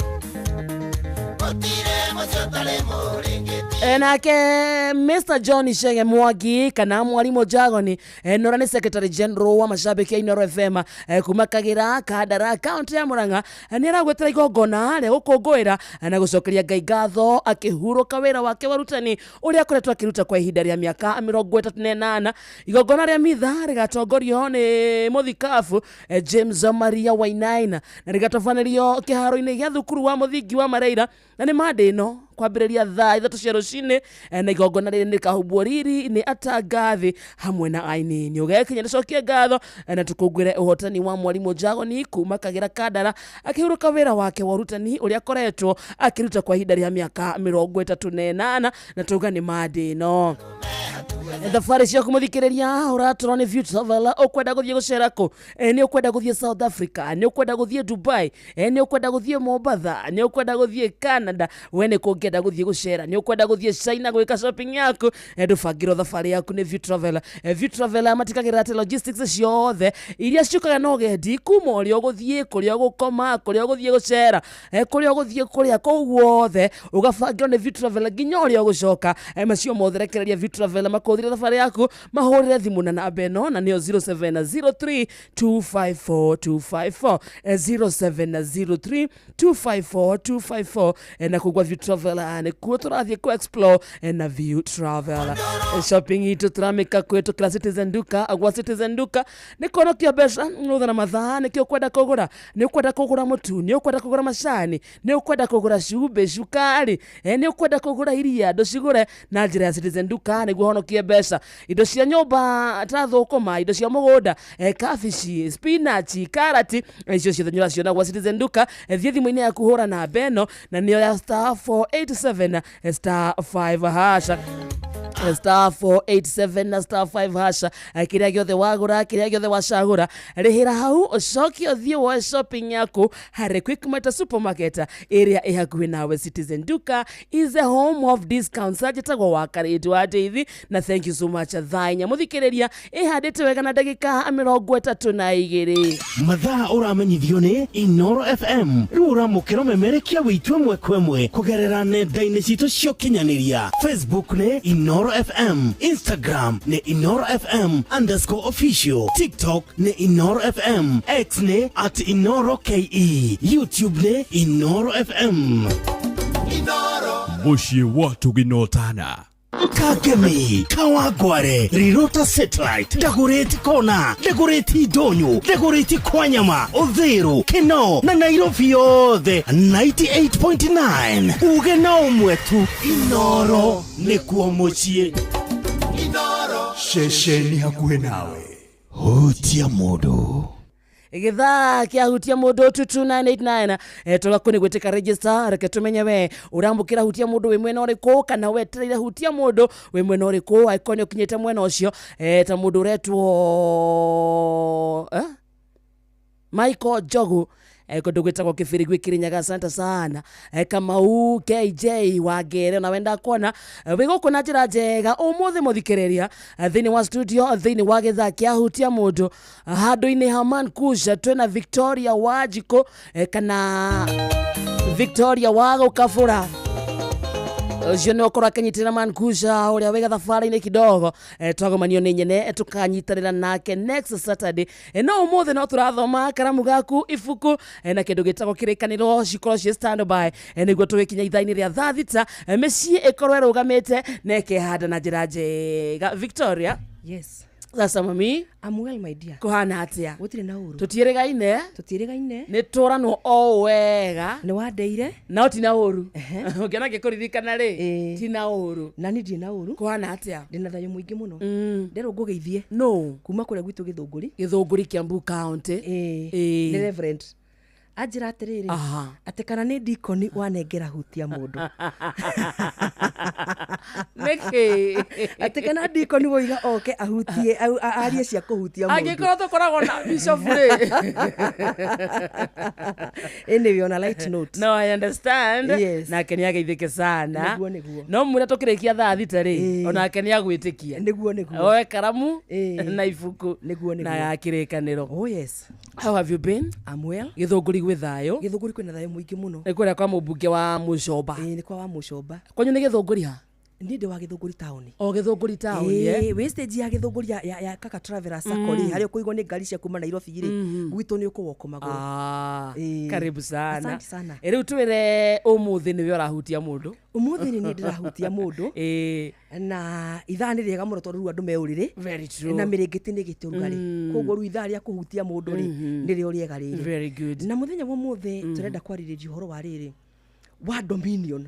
nake Mr. John Shege Mwangi kana mwalimu Jagoni nora ni secretary general wa mashabiki ya Inoro FM kuma Kagira Kandara county ya Murang'a ni aragwetera igongona ria gukungwira na gucokeria Ngai ngatho akihuruka wira wake warutani uria akoretwo akiruta kwa ihinda ria miaka 38 igongona ria mitha rigatongorio ni muthikabu James Maria Wainaina na rigatofanirio kiharo-ini gia thukuru wa muthingi wa Mareira na ni madino kwambĩrĩria thaa 3 cia rũcinĩ na igongona rĩrĩ nĩ kahumbwo riri nĩ atangathi hamwe na ainini ũgekinya nĩcokie ngatho na tũkũngũĩre ũhotani wa mwalimu Jagoni kuma Kagira Kandara akĩhurũka wĩra wake wa ũrutani ũrĩa akoretwo akĩruta kwa ihinda rĩa mĩaka 38 na tuga nĩ madino thabarĩ cia kũmũthikĩrĩria ũratũrwo nĩ View Travel ũkwenda gũthiĩ gũcera kũ nĩ ũkwenda gũthiĩ South Africa nĩ ũkwenda gũthiĩ Dubai nĩ ũkwenda gũthiĩ Mombasa nĩ ũkwenda gũthiĩ Canada we nĩ kũngĩenda gũthiĩ gũcera nĩ ũkwenda gũthiĩ China gwĩka shopping yaku ndũbangĩrwo thabarĩ yaku nĩ View Travel. View Travel matikagĩrĩra atĩ logistics ciothe iria ciũkaga na ũgendi kuma ũrĩa ũgũthiĩ kũrĩa ũgũkoma kũrĩa ũgũthiĩ gũcera kũrĩa ũgũthiĩ kũrĩa kũu guothe ũgabangĩrwo nĩ View Travel nginya ũrĩa ũgũcoka macio mothe rekereria View Travel makũthire thabarĩ yaku mahũrĩre thimũ na namba ĩno na nĩyo 0703254254 0703254254 na kugwa View Travel nĩkuo tũrathiĩ ku explore na View Travel. Shopping itũ tũramĩka kwĩtũkĩra Citizen Duka gwa Citizen Duka nĩ kũhonokia mbeca thutha na mathaa nĩkĩo ũkwenda kũgũra nĩ ũkwenda kũgũra mũtu nĩ ũkwenda kũgũra macani nĩ ũkwenda kũgũra cumbĩ cukari nĩ ũkwenda kũgũra iria ndũcigũre na njĩra ya Citizen Duka nĩguo ũhonokie mbeca indo cia nyũmba ta thũkũma indo cia mũgũnda kabici spinach karati icio ciothe nĩ ũraciona gwa Citizen Duka thiĩ thimũ-inĩ yaku hũra na beno na nĩyo ya star 487 star 5 hash star 487 na star 5 hasha kĩrĩa gĩothe wagũra kĩrĩa gĩothe wacagũra rĩhĩra hau ũcokie ũthiĩ woe shopping yaku harĩ Quickmart supermarket ĩrĩa ĩ hakuhĩ nawe. Citizen Duka is the home of discounts ajĩtagwo wa karĩtu wa Ndeithi na thank you so much thaa inya mũthikĩrĩria ĩhandĩte wega na ndagĩka 32 mathaa ũramenyithio nĩ Inoro FM rĩu ũramũkĩra ũmemerekia wĩitũ ĩmwe kwa ĩmwe kũgerera nenda-inĩ citũ cia ũkinyanĩria. Facebook nĩ Inoro FM, Instagram ni Inoro FM _official, TikTok ni Inoro FM, X ni @InoroKE, YouTube ni Inoro FM. Mushi watu ginotana Kagemi, Kawagware, Rirota Satellite, Dagoretti Kona, Dagoretti Donyo, Dagoretti Kwanyama, Odhero, Keno, na Nairobi yothe 98.9 Ugenao mwetu Inoro nikuo mucie shesheni hakuhe nawe hutia mũndũ githaa kia hutia mũndũ 22989 tũgakũ nĩ gwĩtĩka register reke tũmenye we ũrambũkĩra hutia mũndũ wĩ mwena ũrĩkũ kana wetereire hutia mũndũ wĩ mwena ũrĩkũ angĩkorwo nĩ ũkinyĩte mwena ũcio ta mũndũ ũretwo Michael Jogu kũndũ gwĩtagwo Kĩbĩrĩ gwĩ Kĩrĩnyaga. Asante sana Kamau KJ Wangere na wenda kuona wĩ gũkũ na njĩra njega ũmũthĩ mũthikĩrĩria thĩinĩ wa studio thĩinĩ wa gĩthaa kĩa hutia mũndũ handũ-inĩ ha Mankusha twĩna Victoria Wanjikũ kana Victoria wa gũkabũra ũcio nĩ ũkorwo akĩnyitĩrĩra Mankusha ũrĩa wĩ gathabarĩ-inĩ kidogo twagomanio nĩ nyene tũkanyitanĩra nake next Saturday no ũmũthĩ no tũrathoma karamu gaku ibuku na kĩndũ gĩtagwo kĩrĩkanĩro cikorwo ciĩ standby nĩguo tũgĩkinya ithaa-inĩ rĩa thaa thita mĩciĩ ĩkorwo ĩrũgamĩte na ĩkehanda na njĩra njega. Victoria, yes Sasa mami, I'm well my dear. Kuhana atia? Gutire na uru. Tutieregaine? Tutieregaine. Ni turanwo o wega. Ni wandeire? No ti na uru. Ukiona gikuririkana ri? Ti na uru. Na ni ndie na uru. Kuhana atia? Ndina thayo muingi muno. Ndero ngugeithie. No. Kuma kuria gwitu Githunguri. Githunguri Kiambu County. Ni Reverend. Ajira atiriri. Ate kana ni deacon wanengera hutia mundu. Niki. Ate kana deacon woiga oke ahutie arie cia kuhutia mundu. Agikorwo tukoragwo na bishop ri. Anyway, on a light note. No, I understand. Yes. Na kenia geithike sana. Niguo. No mwira tukirikia thaa thita ri. Ona kenia gwitikia. Niguo. Oe karamu na ibuku. Niguo. Na ya kirikaniro. Oh yes. How have you been? I'm well. Githunguri gwi thayo. Githunguri kwina thayo muingi muno. Ni kuria kwa mubunge wa Mucomba. Ni kwa wa Mucomba. Kwanyu ni Githunguri ha? Ni ndi wa Githunguri town. O Githunguri town ye. We stage ya Githunguri ya Kaka Traveler Circle hari kuigwo ni ngari cia kuma Nairobi ri. Gwitu ni ukuwoko maguru. Karibu sana. Asante sana. Riu twire umuthi ni we urahutia mundu. Umuthi ni ndirahutia mundu. Na ithaa ni riega muno tondu andu meurire. Very true. Na mirengeti ni giturugari. Koguo ru ithaa ria kuhutia mundu ri ni rio riega riri. Very good. Na muthenya wa muthi turenda kwaririria uhoro wa riri. Wa dominion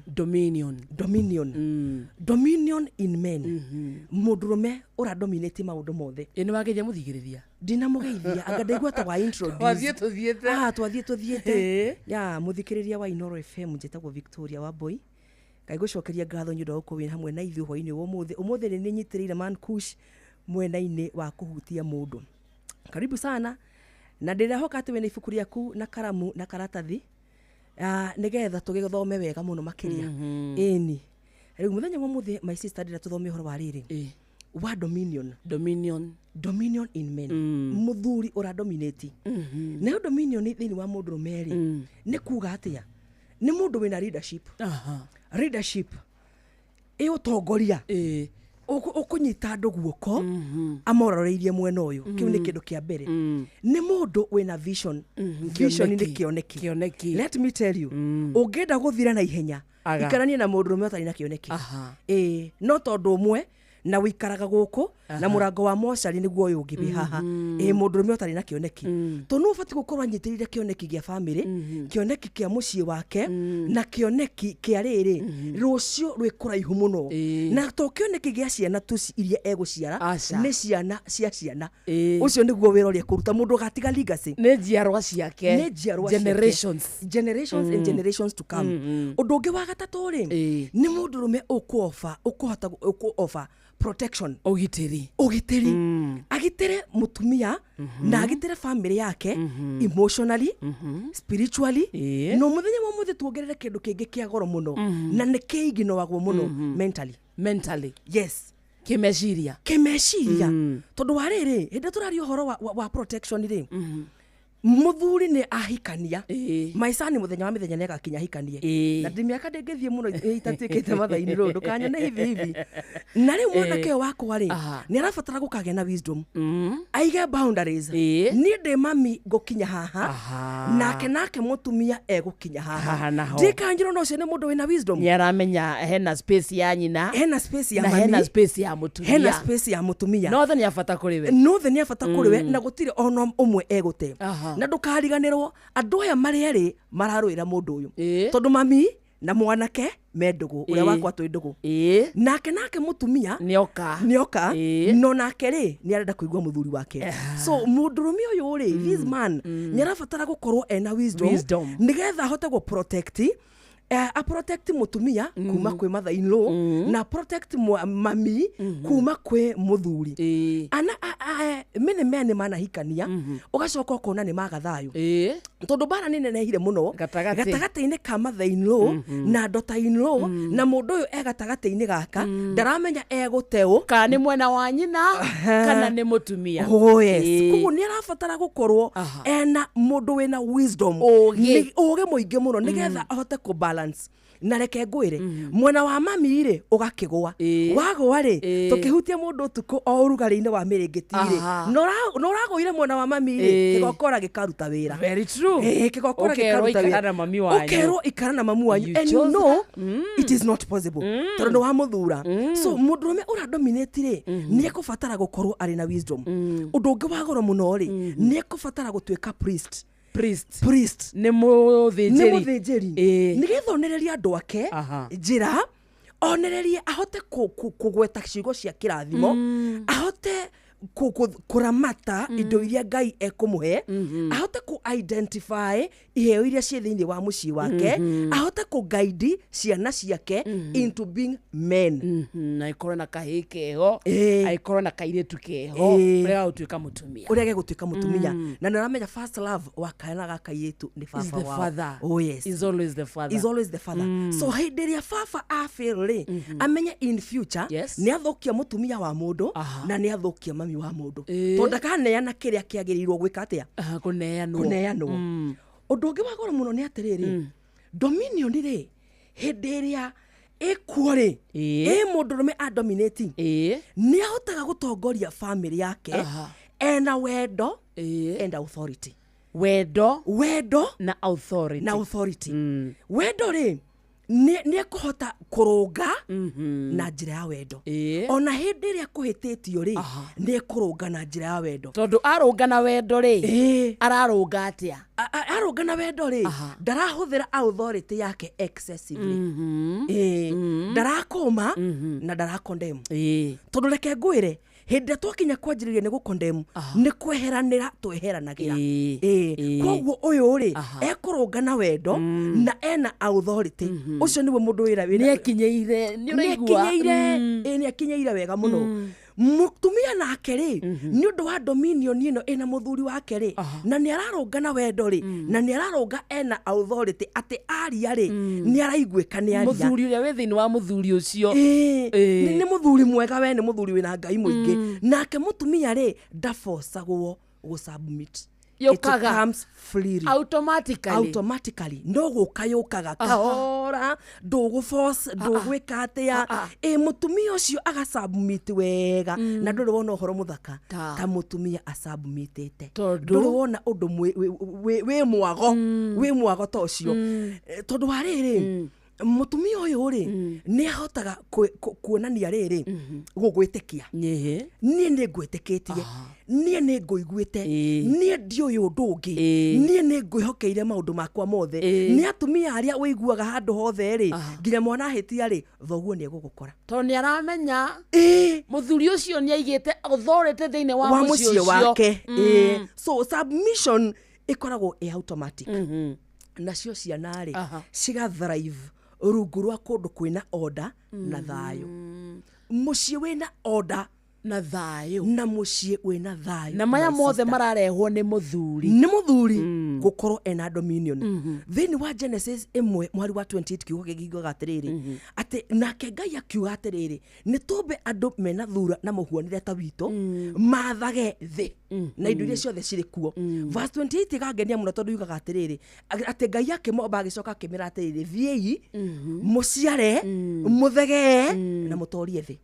in men. Mudurume ura dominate maundu mothe. Eni wageithia muthigiriria. Ndina mugeithia anga ndaigua ta wa introduce. Twathiete. Twathiete. Ya muthikiriria wa Inoro FM njetagwo Victoria Wambui. Ngai gucokeria ngatho nyundo guko wina hamwe na ithu hwaini wo umuthi ni nyitiriire man kush mwena-ini wa kuhutia mundu. Karibu sana. Na ndirahoka ati wena ibuku riaku na karamu na karatathi. Nigetha tugithome wega muno makiria. Eni. Riu muthenya wa muthi my sister ndira tuthome horo wa riri. Wa dominion in men. Muthuri ura dominate. Na dominion thini wa mundu rumeri. Ni kuga atia? Ni mundu wina leadership. Leadership. Utongoria. Ukunyita andu guoko amororeirie mwena uyu. Kiu ni kindu kia mbere. Ni mundu wina vision. Vision ni kioneki. Let me tell you. Ungenda guthira na ihenya. Ikarania na mundu rume utari na kioneki. No tondu umwe na wikaraga guku na murango wa mochari niguo uyu ngibi haha mundu rume utari na kioneki to no fati gukorwa nyitirire kioneki gia family kioneki kia mucii wake na kioneki kia riri rucio rwikuraihu muno na to kioneki gia ciana tuci iria eguciara ni ciana cia ciana ucio niguo wira uria kuruta mundu gatiga legacy ni njiarwa ciake generations and generations to come undu ungi wa gatatu ri ni mundu rume ukuhota protection ugitiri agitire mutumia na agitire family yake emotionally spiritually no muthenya wa muthi tuongerere kindu kingi kia goro muno na ni kiigino wagwo muno mentally yes kimeciria tondu wa riri hinde turario horo wa protection ri muthuri ni ahikania maisani muthenya wa mithenya nega kinya hikanie na ndimiaka ndengithie muno itatikite mathaini ro ndukanya na hivi na ri mwanake wakwa ri ni arabatara gukage na wisdom aige boundaries ni ndi mami gukinya haha nake mutumia egukinya haha ndikanjiro no cio ni mundu wina wisdom ni aramenya hena space ya nyina hena space ya mami hena space ya mutumia no the ni afata kuriwe na gutire ono umwe egute na ndukariganirwo andu aya marieri mararuira mundu uyu tondu mami na mwanake mendugu uria wakwa twi ndugu nake mutumia nioka no nake ri ni arenda kuigwa muthuri wake so mundurumi uyu ri this man ni arabatara gukorwo ena wisdom nigetha ahote go protect a protect mutumia kuma kwi mother in law na protect mami kuma kwi muthuri ana mene mana hikania ugacoka ukona ni magathayo tondu bara ni nenehire muno gatagati-ini ka mother in law na daughter in law na mundu uyu gatagati-ini gaka ndaramenya eguteo kana ni mwena wa nyina kana ni mutumia koguo ni arabatara gukorwo ena mundu wina wisdom ugi muingi muno nigetha ahote ku balance na reke ngwire mwena wa mami ri ugakigwa wagwa ri tukihutia mundu tuko o rugari-ini wa mirengeti ri no ragwire mwena wa mami ri kigokora gikaruta wira you. Kigokora Ukerwo gikaruta ikara na mami wanyu. Ukerwo ikara na mami wanyu. You And you chose know that? it is not possible. Tondu wa muthura. So mundurume ura dominate ri ni ekubatara gukorwo ari na wisdom. Undu ungi wa goro muno ri ni ekubatara gutuika priest. Nĩ mũthĩnjĩri. Nĩgetha onereria andũ ake njĩra, onererie ahote kũgweta ciugo cia kĩrathimo, ahote kuramata indo iria Ngai ekumuhe, ahote ku-identify iheo iria ciĩ thĩinĩ wa mũciĩ wake, ahote ku-guide ciana ciake into being men. Na ikorwo na kahĩĩ keho, aikorwo na kairĩtu keho, ũrĩa gũtuĩka mũtumia. Ũrĩa gũtuĩka mũtumia. Na nĩũramenya first love wa kana ga kairĩtu nĩ baba wao. Father. Oh yes. Is always the father. Is always the father. So hĩndĩ ĩrĩa baba afail amenye in future nĩ athũkia mũtumia wa mũndũ na nĩ athũkia mami wa mũndũ. Tondũ ndakaneana kĩrĩa kĩagĩrĩirwo gwĩka atĩa? Kũneanwo. Ũndũ ũngĩ wa goro mũno nĩ atĩrĩrĩ, dominion rĩ, hĩndĩ ĩrĩa ĩkuo rĩ, mũndũrũme adominating, nĩ ahotaga gũtongoria family yake ena wendo and authority. Wendo na authority. Wendo rĩ, nĩ ekũhota kũrũnga na njĩra ya wendo. Ona hĩndĩ ĩrĩa kũhĩtĩtio rĩ, nĩ ekũrũnga na njĩra ya wendo. Tondũ arũnga na wendo rĩ, ararũnga atĩa? Arũnga na wendo rĩ, ndarahũthĩra authority yake excessively. Ndarakũma na ndarakondem. Tondũ reke ngwĩre, hĩndĩ twakinya kwanjĩrĩria nĩ gũkondemu nĩ kweheranĩra tweheranagĩra. Koguo ũyũ rĩ ekũrũnga na wendo na ena authority. Ũcio nĩwe mũndũ wĩra nĩekinyĩire, nĩekinyĩire wega mũno. Mũtumia nake rĩ, nĩ ũndũ wa dominion ĩno ĩna mũthuri wake rĩ, na nĩ ararũnga na wendo rĩ, na nĩ ararũnga ena authority, atĩ aria rĩ nĩ araiguĩka nĩ aria. Mũthuri ũrĩa wĩ thĩinĩ wa mũthuri ũcio nĩ mũthuri mwega, we nĩ mũthuri wĩna Ngai mũingĩ. Nake mũtumia rĩ ndabocagwo gũsubmit. It comes freely. Automatically. No gũka yũkaga kahora, ndũgũforce, ndũgwĩka atĩa. Mũtumia ũcio agasubmit wega. Na ndũrĩ wona ũhoro mũthaka ta mũtumia asubmitĩte. Ndũrĩ wona ũndũ wĩ mwago ta ũcio. Tondũ wa rĩrĩ, mũtumia ũyũ rĩ nĩ ahotaga kuonania rĩrĩ gũgwĩtĩkia. Niĩ nĩ ngwĩtĩkĩtie, niĩ nĩ ngũiguĩte, niĩ ndiũĩ ũndũ ũngĩ, niĩ nĩ ngwĩhokeire maũndũ makwa mothe. Nĩ atumia arĩa ũiguaga handũ hothe rĩ, nginya mwana ahĩtia rĩ, thoguo nĩ egũgũkora. Tondũ nĩ aramenya mũthuri ũcio nĩ aigĩte authority thĩinĩ wa mũciĩ wake. So submission ĩkoragwo automatic. Nacio ciana rĩ ciga thrive rungu rwa kũndũ kwĩna order na thayũ. Mũciĩ wĩna order na thayũ, na mũciĩ wĩna thayũ, na maya mothe mararehwo nĩ mũthuri. Nĩ mũthuri gũkorwo ena dominion. Thĩinĩ wa Genesis 1 mweri wa 28 kiugo gĩkiugaga atĩrĩrĩ, atĩ nake Ngai akiuga atĩrĩrĩ, nĩ tũmbe andũ mena thura na mũhuanĩre ta witũ, maathage thĩ na indo iria ciothe cirĩ kuo. Verse 28 ĩkangenia mũno tondũ yugaga atĩrĩrĩ, atĩ Ngai akĩmomba agĩcoka akĩmera atĩrĩrĩ, thiĩi mũciare, mũthegee na mũtorie thĩ.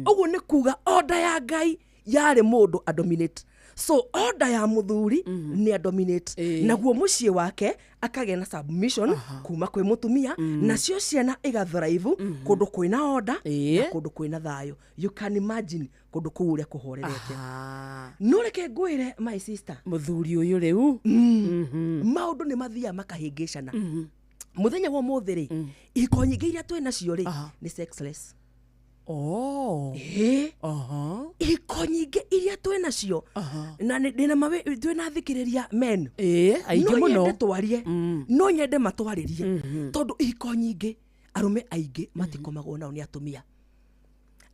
Ũguo nĩ kuga order ya Ngai yarĩ mũndũ adominate. So order ya mũthuri nĩ adominate. Naguo mũciĩ wake akagĩa na submission kuma kwĩ mũtumia, nacio ciana igathrive kũndũ kwĩna order na kũndũ kwĩna thayũ. You can imagine kũndũ kũu ũrĩa kũhorerete. No reke ngwĩre my sister, mũthuri ũyũ rĩu maũndũ nĩ mathiaga makahĩngĩcana. Mũthenya wa ũmũthĩ rĩ, ihiko nyingĩ iria twĩ nacio rĩ nĩ sexless. Ihiko nyingĩ iria twĩ nacio, na ndĩna twĩna thikĩrĩria men, aingĩ mũno, no nyende twarie, no nyende matwarĩrie, tondũ ihiko nyingĩ arũme aingĩ matikomagwo nao nĩ atumia.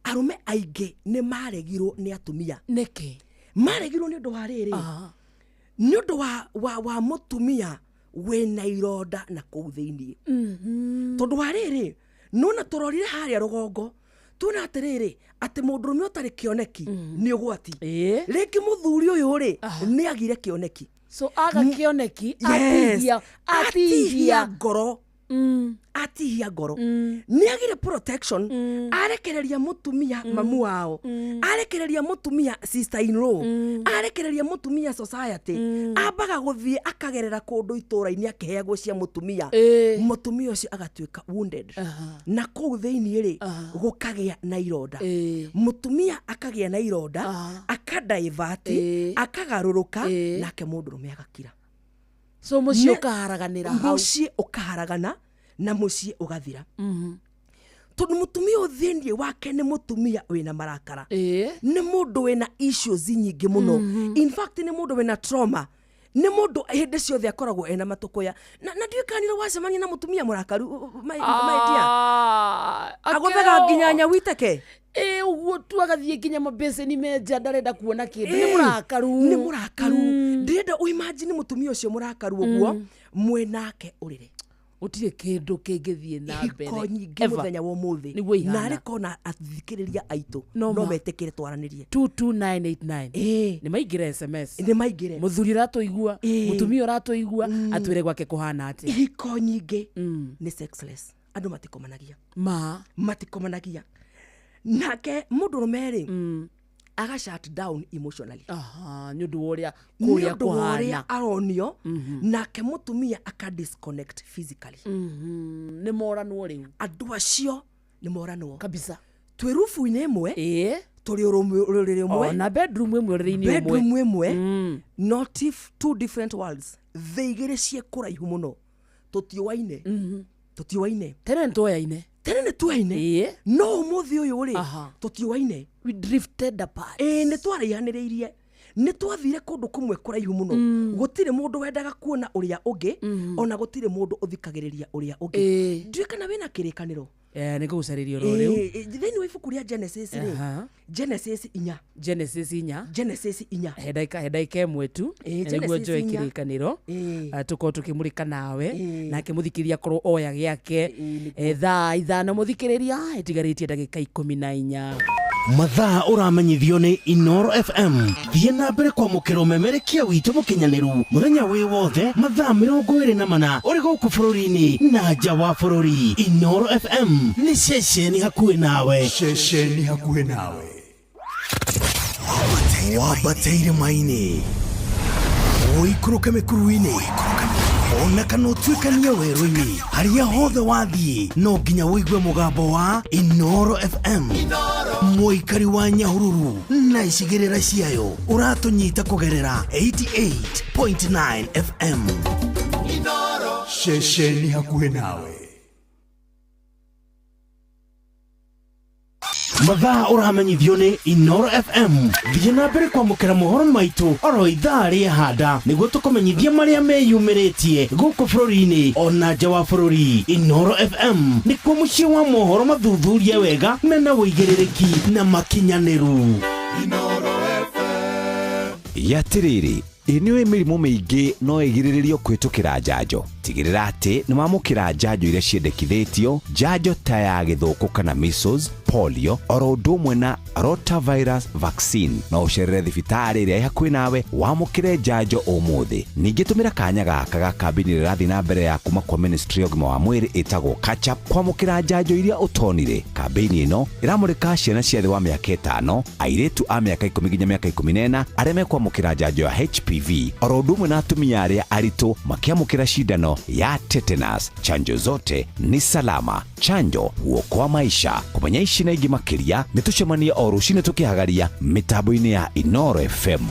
Arũme aingĩ nĩ maregirwo nĩ atumia. Nĩkĩ maregirwo? Nĩ ũndũ wa rĩrĩ, nĩ ũndũ wa mũtumia wĩna ironda na kũu thĩinĩ. Tondũ wa rĩrĩ, nona tũrorire harĩa rũgongo, tuona atĩrĩrĩ, atĩ mũndũrũme ũtarĩ kĩoneki nĩ ũgwati. Rĩngĩ mũthuri ũyũ rĩ nĩ agire kĩoneki, so aga kĩoneki atihia ngoro atihia ngoro nĩ agire protection arekereria mũtumia mamu wao arekereria mũtumia sister in law arekereria mũtumia society ambaga gũthiĩ akagerera kũndũ itũra-inĩ akĩheagwo cia mũtumia mũtumia ũcio agatuĩka wounded na kũu thĩinĩ rĩ gũkagĩa na ironda mũtumia akagĩa na ironda akadivert akagarũrũka nake mũndũrũme agakira so mũciĩ ũkaharaganĩra hau mũciĩ ũkaharagana na mũciĩ ũgathira tondũ mũtumia ũthĩnie wake nĩ mũtumia wĩna marakara nĩ mũndũ wĩna issues nyingĩ mũno in fact nĩ mũndũ wĩna trauma nĩ mũndũ hĩndĩ ciothe akoragwo ena matũkũya na ndiũĩ kana nĩ wacemania na mũtumia mũrakaru maĩtia agũthaga nginya nyawiteke ũguo tu agathiĩ nginya mabeceni menja ndarenda kuona kĩndũ nĩ mũrakaru ndĩrenda ũimagine mũtumia ũcio mũrakaru ũguo mwenake ũrĩre utirĩ kĩndũ kĩngĩthiĩ na mbere iko nyingĩ mũthenya wa ũmũthĩ na arĩko na athikĩrĩria aitũ no metĩkĩre twaranĩrie 22989 nĩ maingĩre SMS nĩ maingĩre mũthuri ratũigua mũtumia ratũigua atwĩre gwake kũhana atĩ iko nyingĩ nĩ sexless andũ matikomanagia nake mũndũrũme rĩ aga shut down emotionally nĩ ũndũ ũrĩa kũrĩa kũhana aronio nake mũtumia aka disconnect physically nĩ moranwo rĩu andũ acio nĩ moranwo kabisa twĩ rufu-inĩ ĩmwe tũrĩ ũrĩrĩ ũmwe na bedroom ĩmwe bedroom ĩmwe not if two different worlds thĩigĩrĩ ciĩ kũraihu mũno tũtiũwaine tene nĩtwoyaine tene nĩtwoyaine no ũmũthĩ ũyũ rĩ tũtiũwaine we drifted apart nĩ twaraihanĩrĩirie nĩ twathire kũndũ kũmwe kũraihu mũno gũtirĩ mũndũ wendaga kuona ũrĩa ũngĩ ona gũtirĩ mũndũ ũthikagĩrĩria ũrĩa ũngĩ ndiũĩ kana wĩna kĩrĩkanĩro nĩ kũgucarĩrio rĩu thĩinĩ wa ibuku rĩa Genesis rĩ Genesis 4 hendaika ĩmwe tu nĩguo njoe kĩrĩkanĩro tũkorwo tũkĩmũrĩka nawe nake mũthikĩrĩria korwo oya gĩake thaa ithano mũthikĩrĩria ĩtigarĩtie ndagĩka 14 mathaa ũramenyithio nĩ Inoro FM thiĩ na mbere kwamũkĩra ũmemerekia witũ mũkinyanĩru mũthenya wĩ wothe mathaa 24 ũrĩ gũkũ bũrũri-inĩ na nja wa bũrũri. Inoro FM nĩ ceceni hakuhĩ nawe wambateire maini ũikũrũke mĩkuru-inĩ ona kana ũtuĩkanie werũ-inĩ harĩa hothe wathiĩ no nginya wĩigue mũgambo wa Inoro FM mũikari wa Nyahururu na icigĩrĩra ciayo ũratũnyita kũgerera 88.9 FM Inoro ceceni hakuhĩ nawe. mathaa ũramenyithio nĩ Inoro FM thiĩ na mbere kwamũkĩra mohoro maitũ oro ithaa rĩa handa nĩguo tũkũmenyithia marĩa meyumĩrĩtie gũkũ bũrũri-inĩ ona nja wa bũrũri. Inoro FM nĩkuo mũciĩ wa mohoro mathuthurie wega mena wũigĩrĩrĩki na makinyanĩru. Inoro FM yatirĩrĩ nĩũĩ mĩrimũ mĩingĩ no ĩgirĩrĩrio kũhĩtũkĩra njanjo. Tigĩrĩra atĩ nĩwamũkĩra njanjo iria ciendekithĩtio, njanjo ta ya gĩthũkũ kana measles, polio, oro ũndũ ũmwe na rotavirus vaccine. No ũcerere thibitarĩ ĩrĩa ĩ hakuhĩ nawe wamũkĩre njanjo ũmũthĩ. Ningĩ tũmĩra kanya gaka ga kambini ĩrĩa ĩrathiĩ na mbere ya kuma kwa Ministry ya Ũgima wa Mwĩrĩ ĩtagwo catch up kwamũkĩra njanjo iria ũtonire. Kambini ĩno ĩramũrĩka ciana cia thĩ wa mĩaka 5, airĩtu a mĩaka 10 nginya mĩaka 14 arĩa mekwamũkĩra njanjo ya HPV, oro ũndũ ũmwe na atumia arĩa aritũ makĩamũkĩra cindano ya tetanus. Chanjo zote ni salama. Chanjo huokoa maisha. Kumenya ici na ingĩ makĩria nĩtũcemanie o rũcinĩ tũkĩhagaria mitambo-inĩ ya Inoro FM.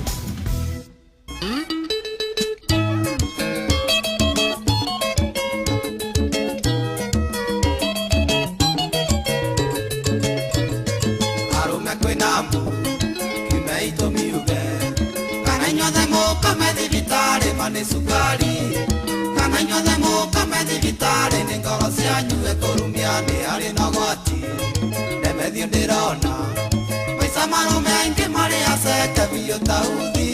Sukari kana nyothe mũka thibitarĩ nĩ ngoro cianyu ĩkũrumia nĩ harĩ na gwati ndemethio ndĩrona maica marume aingĩ marĩ aceke biũ ta uthi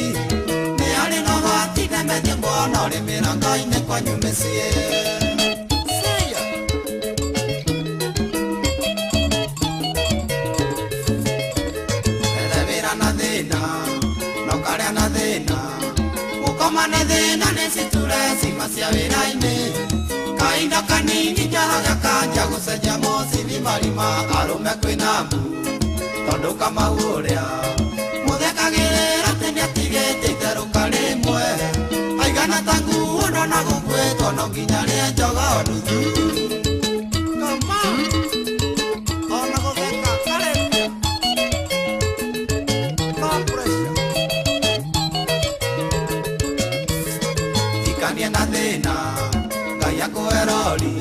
nĩ harĩ na gwati ndemethio ngona ũrĩ mĩrango-inĩ kwanyu mĩciĩ. Wĩra na thĩna no karĩa na thĩna Komane thĩna nĩ citureci macia wĩra-inĩ kainda kanini gakanja gucenjia mũcibi marima arũme kwĩna mbu tondũ Kamau ũrĩa mũthekagĩrĩra atĩ nĩatigĩte itherũka rĩmwe aigana ta nguo ndona gũkuĩtwo no nginya rĩe njogo nuthu. Ona gũtheka karĩkia no pressure ikanie na thĩna Ngai akũhe rori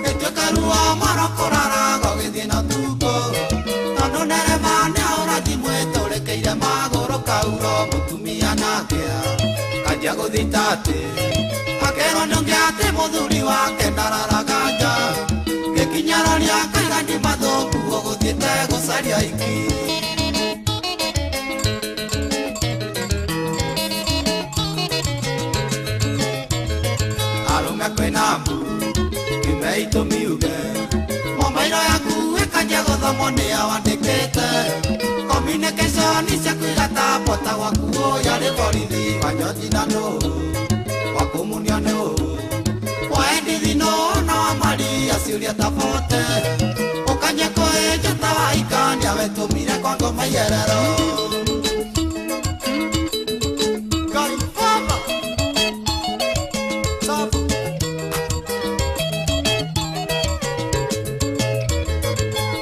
ĩtuĩke ruo marokũraraga ũgĩthiĩ na tuko tondũ ndereba nĩaũrathimwĩtũrĩkĩire magũrũ kauro mũtumia nakĩa kanjia gũthita atĩ akerwo nĩũngĩ atĩ mũthuri wake ndararaganja gĩkinya roria kaigani mathũku ũgũthiĩte gũcaria iki. Arũme kwĩna mbu kiume itũmiuge mobairo yaku ĩkanjia gũthomwo nĩyo wandĩkĩte communication ciaku igatambũta gwaku ũyarĩ borithi wanyoti na nũũ wakũmunio nũũ waendithi nũũ na wamaria ciũria tabote ũkanyia kũhĩnja ta waikania wetũmire kwa ngoma iyerero.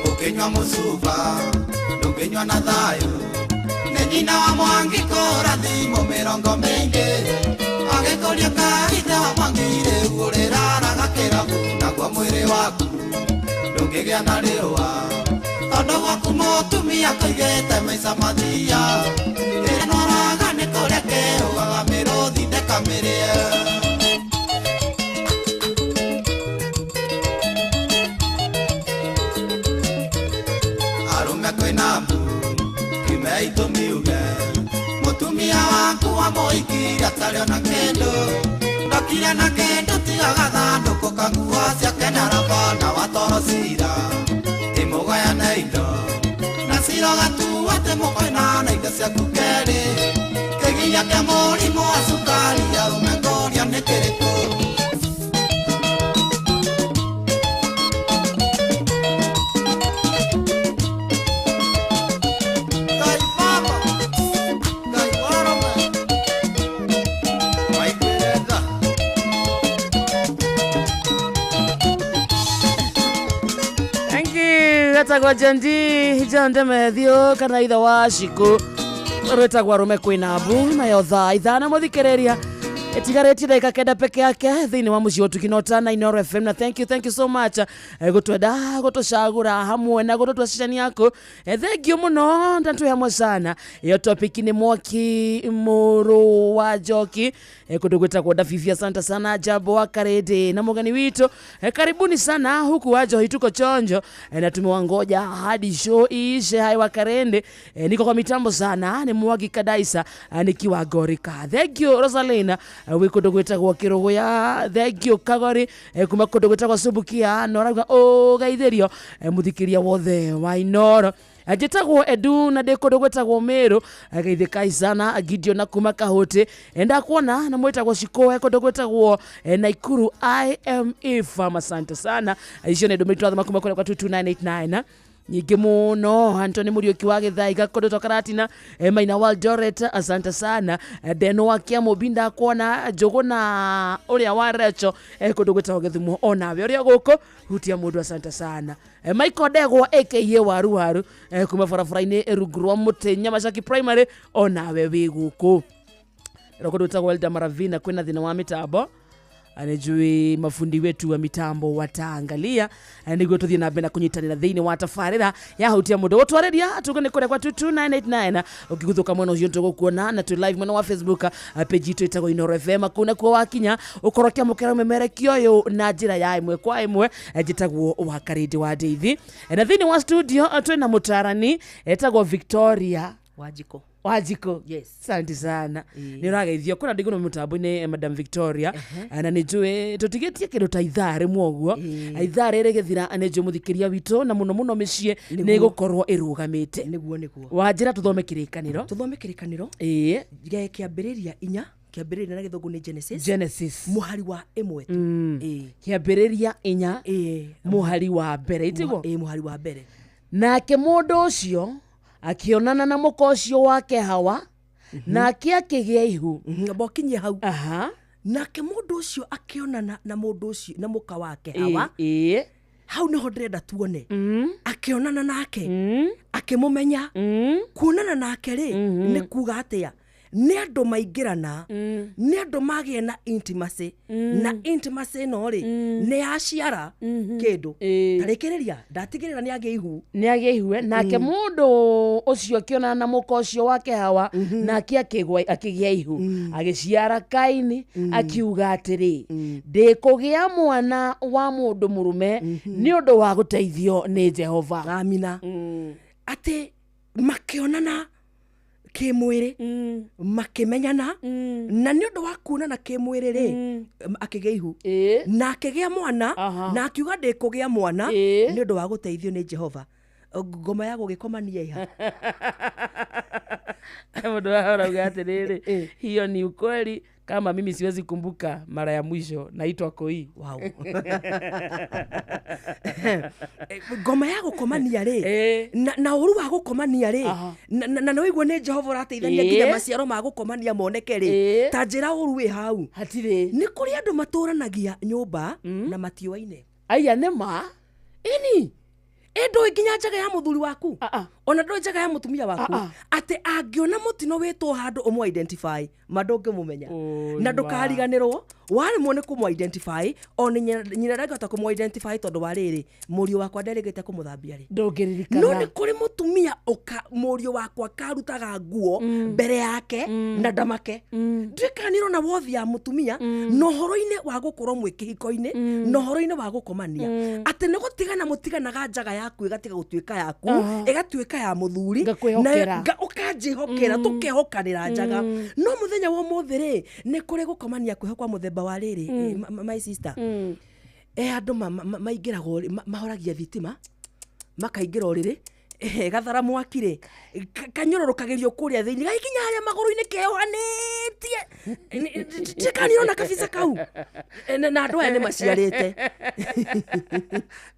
Ũkĩnyua mũcuba ndũngĩnyua na thayũ nĩ nyina wa Mwangi kũrathimo mĩrongo mĩingĩ agĩkũria kaithe wa Mwangi rĩu ũrĩraraga kĩrabu naguo mwĩrĩ waku ndũngĩgĩa na rĩũa tondũ gwaku mũtumia kaigĩte maica mathia ĩrĩa noraga nĩ kũrĩa kĩrũgaga mĩrũthi ndekamĩrĩe. Arũme kwĩna mbu kiume itũmiuge mũtumia waku wa mũhiki atarĩ ona kĩndũ ndokire na kĩndũ tiga gathandũkũ kanguo ciake na raba na watoro cira ĩmũgayane indo na cira gatuo atĩ mũkoina na indo ciaku kerĩ kĩgiria kĩa mũrimũ wa cukari arũme ngoria nĩ kĩrĩkũ. Retagwa Jendi Jonde Methio kana itha wa Shiku retagwa Arũme kwĩna mbu nayo thaa ithana mũthikĩrĩria etigarĩtie ndagĩka kenda peke yake thĩinĩ wa mũciĩ wetu Kinotana Inooro FM na thank you so much gũtwenda gũtũcagũra hamwe na gũtũtua ceceni yaku thengiũ mũno ndatwĩ hamwe sana iyo topic nĩ Mwoki mũrũ wa Njoki kũndũ gwĩtagwo Ndabibi. Asante sana Jambo wa Karĩndĩ na mũgeni witũ karibuni sana huku wa Njohi tuko chonjo na tumewangoja hadi show ishe. Hai wa Karĩndĩ niko kwa mitambo sana ni Mwangi Kadaisa nikiwa Gorika. Thank you Rosalina wĩkũndũ gwĩtagwo Kĩrũgũya. Thank you Kagori kuma kũndũ gwĩtagwo Subukia norauga ũgeithĩrio mũthikĩria wothe wa Inooro. Njĩtagwo Edu na ndĩ kũndũ gwĩtagwo Mĩrũ geithĩkai sana Gideon na kuma Kahũtĩ ndakuona na mwĩtagwo Shikoe kũndũ gwĩtagwo Naikuru IMF. Asante sana icio nĩ ndũmĩrĩri twathoma kuma kũrĩa kwa 22989 nyingĩ mũno. Anthony Mũriũki wa Gĩthaiga kũndũ Tokaratina Maina Waldoret. Asante sana Deno wa Kiamo Binda kuona Njũgũna ũrĩa wa Recho kũndũ gwĩtagwo Gĩthumo onawe ũrĩa gũkũ hutia mũndũ. Asante sana Michael Ndegwa aka Waru kuma barabara-inĩ rungu rwa mũtĩ Nyamacaki Primary onawe wĩ gũkũ. Kũndũ gwĩtagwo Elda Maravina kwĩna thĩna wa mĩtambo anejui mafundi wetu wa mitambo wataangalia niguo tuthie na mbere na kunyitanira thiini wa tafarira ya hutia mundu gutwareria tugone kure kwa 22989 ukiguthuka mwena ucio tugukuona na tu live mwena wa Facebook page itu itago Inooro FM kuna kwa wakinya ukorokia mukera memerekio yo na njira ya imwe kwa imwe jitagwo wa Karĩndĩ wa Ndeithi na thiini wa studio twina mutarani etagwo Victoria Wajiko. Yes. Asante sana. Nĩũrageithio kuna ndiguno mutambo-inĩ Madam Victoria na nĩnjũĩ tũtigĩtie kĩndũ ta ithaa rĩmwe ũguo. Ithaa rĩrĩ gĩthira nĩnjũĩ mũthikĩria witũ na mũno mũno mĩciĩ nĩgũkorwo ĩrũgamĩte. Nĩguo wanjĩra tũthome kĩrĩkanĩro. Tũthome kĩrĩkanĩro. Ĩĩ. Kĩambĩrĩria 4 kiambĩrĩria na gĩthũngũ nĩ Genesis mũhari wa ĩmwe tu kĩambĩrĩria 4 mũhari wa mbere itigo mũhari wa mbere. Nake mũndũ ũcio akĩonana na mũka ũcio wake Hawa nake akĩgĩa ihu. Bokinyie hau nake mũndũ ũcio akĩonana na mũndũ ũcio na mũka wake Hawa hau nĩho ndĩrenda tuone akĩonana nake akĩmũmenya kuonana nake rĩ nĩ kuga atĩa nĩ andũ maingĩrana nĩ andũ magĩe na intimacy na intimacy no rĩ nĩ yaciara kĩndũ tarĩkĩrĩria ndatigĩrĩra nĩ agĩa ihu nake mũndũ ũcio akĩonana na mũka ũcio wake Hawa nake akĩgĩa ihu agĩciara Kaini akiuga atĩrĩ ndĩkũgĩa mwana wa mũndũ mũrũme nĩ ũndũ wa gũteithio nĩ Jehova. Amina. Atĩ makĩonana kĩmwĩrĩ makĩmenyana na nĩ ũndũ wa kuonana kĩmwĩrĩ rĩ akĩgĩa ihu na akĩgĩa mwana na akiuga ndĩkũgĩa mwana nĩ ũndũ wa gũteithio nĩ Jehova. Ngoma ya gũgĩkomania iha mũndũ arauga atĩrĩrĩ hiyo ni ukweli kama mimi siwezi kumbuka mara ya mwisho naitwa Koi. Wow. Ngoma ya gũkomania rĩ na ũru wa gũkomania rĩ na noiguo nĩ Jehova ũrateithania nginya maciaro ma gũkomania moneke rĩ ta njĩra ũru wĩ hau hatirĩ. Nĩ kũrĩ andũ matũranagia nyũmba na matiũaine. Aya nĩma ini ndũĩ nginya njaga ya mũthuri waku ona ndũĩ njaga ya mũtumia waku atĩ angĩona mũtino wĩtwo handũ ũmũ identify mandũngĩmũmenya na ndũkariganĩrwo warĩmwo nĩ kũmũ identify o nyina ndangĩhota kũmũ identify tondũ wa rĩrĩ mũriũ wakwa nderĩgĩte kũmũthambia rĩ ndũngĩririkana. No nĩ kũrĩ mũtumia mũriũ wakwa karutaga nguo mbere yake na ndamake ndĩkanĩrwo na wothi ya mũtumia no horo-inĩ wa gũkorwo mwĩ kĩhiko-inĩ no horo-inĩ wa gũkomania atĩ nĩ gũtigana mũtiganaga njaga yaku ĩgatiga gũtuĩka yaku ĩgatuĩka ya mũthuri na ũkanjĩhokera tũkehokanĩra njaga. No mũthenya wa ũmũthĩ rĩ nĩ kũrĩ gũkomania kwĩho kwa mũthemba wa rĩrĩ my sister andũ maingĩragwo mahoragia thitima makaingĩra ũrĩrĩ gathara mwaki rĩ kanyororokagĩrio kũrĩa thĩinĩ gaikinya harĩa magũrũ-inĩ keohanĩtie tĩkanirona kabisa kau na andũ aya nĩ maciarĩte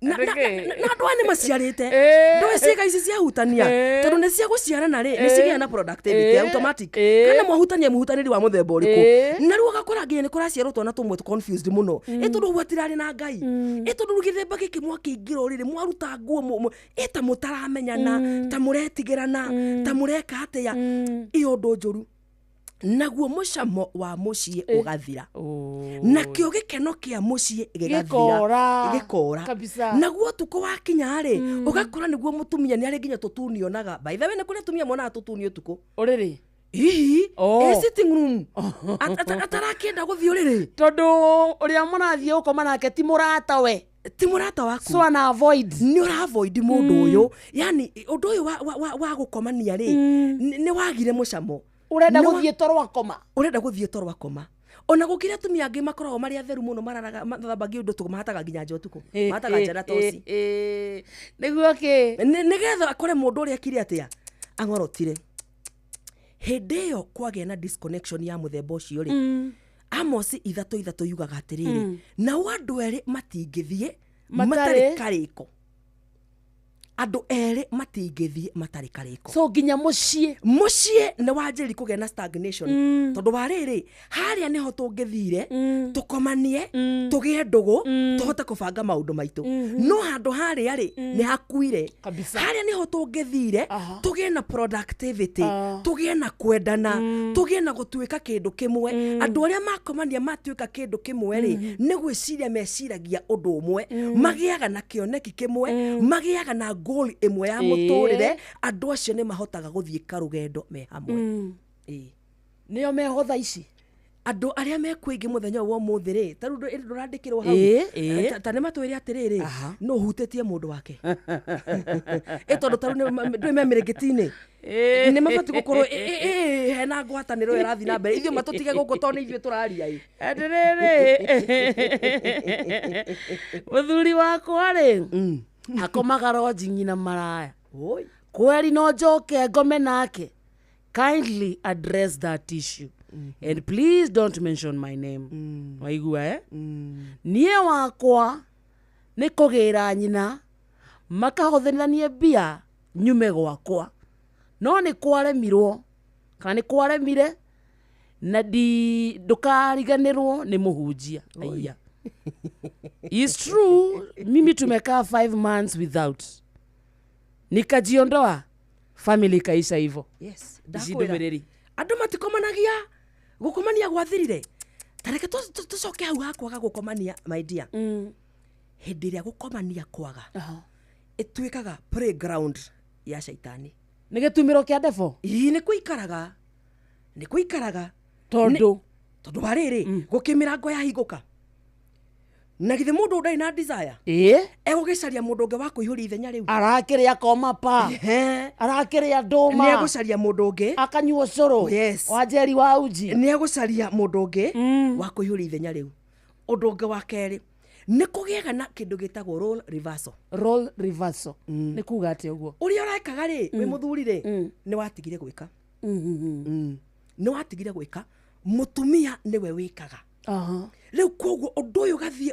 na andũ aya nĩ maciarĩte ndũĩ ciĩga ici ciahutania tondũ nĩ cia gũciarana rĩ nĩ cigĩa na productivity automatic kana mwahutania mũhutanĩri wa mũthemba ũrĩkũ na rĩu ũgakora nginya nĩ kũraciarwo twana tũmwe confused mũno tondũ gwatirarĩ na Ngai tondũ gĩthemba gĩkĩ mwakĩingĩra ũrĩrĩ mwaruta nguo ta mũtaramenya ta mũretigĩrana ta mũreka atĩa iyo ũndũ njũru naguo mũcamo wa mũciĩ ũgathira nakĩo gĩkeno kĩa mũciĩ gĩkora naguo tukũ wakinya rĩ ũgakora nĩguo mũtumia nĩ arĩ nginya tũtunio naga by the way nĩ kũrĩ atumia monaga tũtunio ũtukũ ũrĩrĩ sitting room atarakĩenda gũthiĩ ũrĩrĩ tondũ ũrĩa mũrathiĩ gũkoma nake ti mũrata we ti mũrata waku so ana avoid nĩ ũra avoid mũndũ ũyũ yani ũndũ ũyũ wa gũkomania rĩ nĩ wagire mũcamo ũrenda gũthiĩ toro wakoma ona gũkĩrĩ atumia angĩ makoragwo marĩ atheru mũno mararaga mathambagia ũndũ mahataga nginya nja ũtukũ mahataga njara toci nĩguo kĩ nĩgetha akore mũndũ ũrĩa akire atĩa ang'orotire hĩndĩ ĩyo kwagĩa na disconnection ya mũthemba ũcio rĩ Amos 3:3 yugaga atĩrĩrĩ nao andũ erĩ matingĩthiĩ matarĩ karĩko andũ erĩ matingĩthiĩ matarĩ karĩko so nginya mũciĩ nĩ wanjĩrĩ kũgĩa na stagnation tondũ wa rĩrĩ harĩa nĩho tũngĩthire tũkomanie tũgĩe ndũgũ tũhote kũbanga maũndũ maitũ no handũ harĩa rĩ nĩ hakuire harĩa nĩho tũngĩthire tũgĩe na productivity tũgĩe na kwendana tũgĩe na gũtuĩka kĩndũ kĩmwe andũ arĩa makomania matuĩka kĩndũ kĩmwe rĩ nĩ gwĩciria meciragia ũndũ ũmwe magĩaga na kĩoneki kĩmwe magĩaga na goal ĩmwe ya mũtũrĩre andũ acio nĩ mahotaga gũthiĩ karũgendo me hamwe nĩo meho thaa ici andũ arĩa mekũingĩ mũthenya wa ũmũthĩ rĩ ta rĩu ndũrandĩkĩrwo hau ta nĩ matwĩre atĩrĩrĩ no ũhutĩtie mũndũ wake tondũ ta rĩu ndũĩ me mĩrĩngĩti-inĩ nĩ mabatiĩ gũkorwo hena ngwatanĩro ĩrathiĩ na mbere ithuĩ matũtige gũkũ tondũ nĩ ithuĩ tũraria atĩrĩrĩ mũthuri wakwa rĩ akomaga roji nyina maraya kweri no njoke ngome nake kindly address that issue and please don't mention my name waigua nie wakwa nĩ kũgĩra nyina makahũthĩrania mbia nyume gwakwa no nĩ kwaremirwo kana nĩ kwaremire na ndũkariganĩrwo nĩ mũhunjia aiya it's true mimi tumekaa 5 months without nikajiondoa family kaisha hivyo yes ndakwĩra andũ matikomanagia gũkomania gwathirire tareke tũcoke hau hakwaga gũkomania my dear hĩndĩ ĩrĩa gũkomania kwaga ĩtuĩkaga playground ya shaitani nĩ gĩtumĩro kĩa ndebo nĩ kũikaraga tondũ wa rĩrĩ gũkĩmĩrango yahingũka na githĩ mũndũ ũndarĩ na desire egũgĩcaria mũndũ ũngĩ wa kũihũria ithenya rĩu arakĩrĩa koma pa arakĩrĩa ndũma nĩ egũcaria mũndũ ũngĩ akanyua ũcũrũ wa njeri wa uji nĩ egũcaria mũndũ ũngĩ wa kũihũria ithenya rĩu ũndũ ũngĩ wa kerĩ nĩ kũgĩaga na kĩndũ gĩtagwo role reversal nĩ kuga atĩ ũguo ũrĩa ũrekaga rĩ wĩ mũthuri rĩ nĩ watigire gwĩka mũtumia nĩwe wĩkaga rĩu koguo ũndũ ũyũ gathiĩ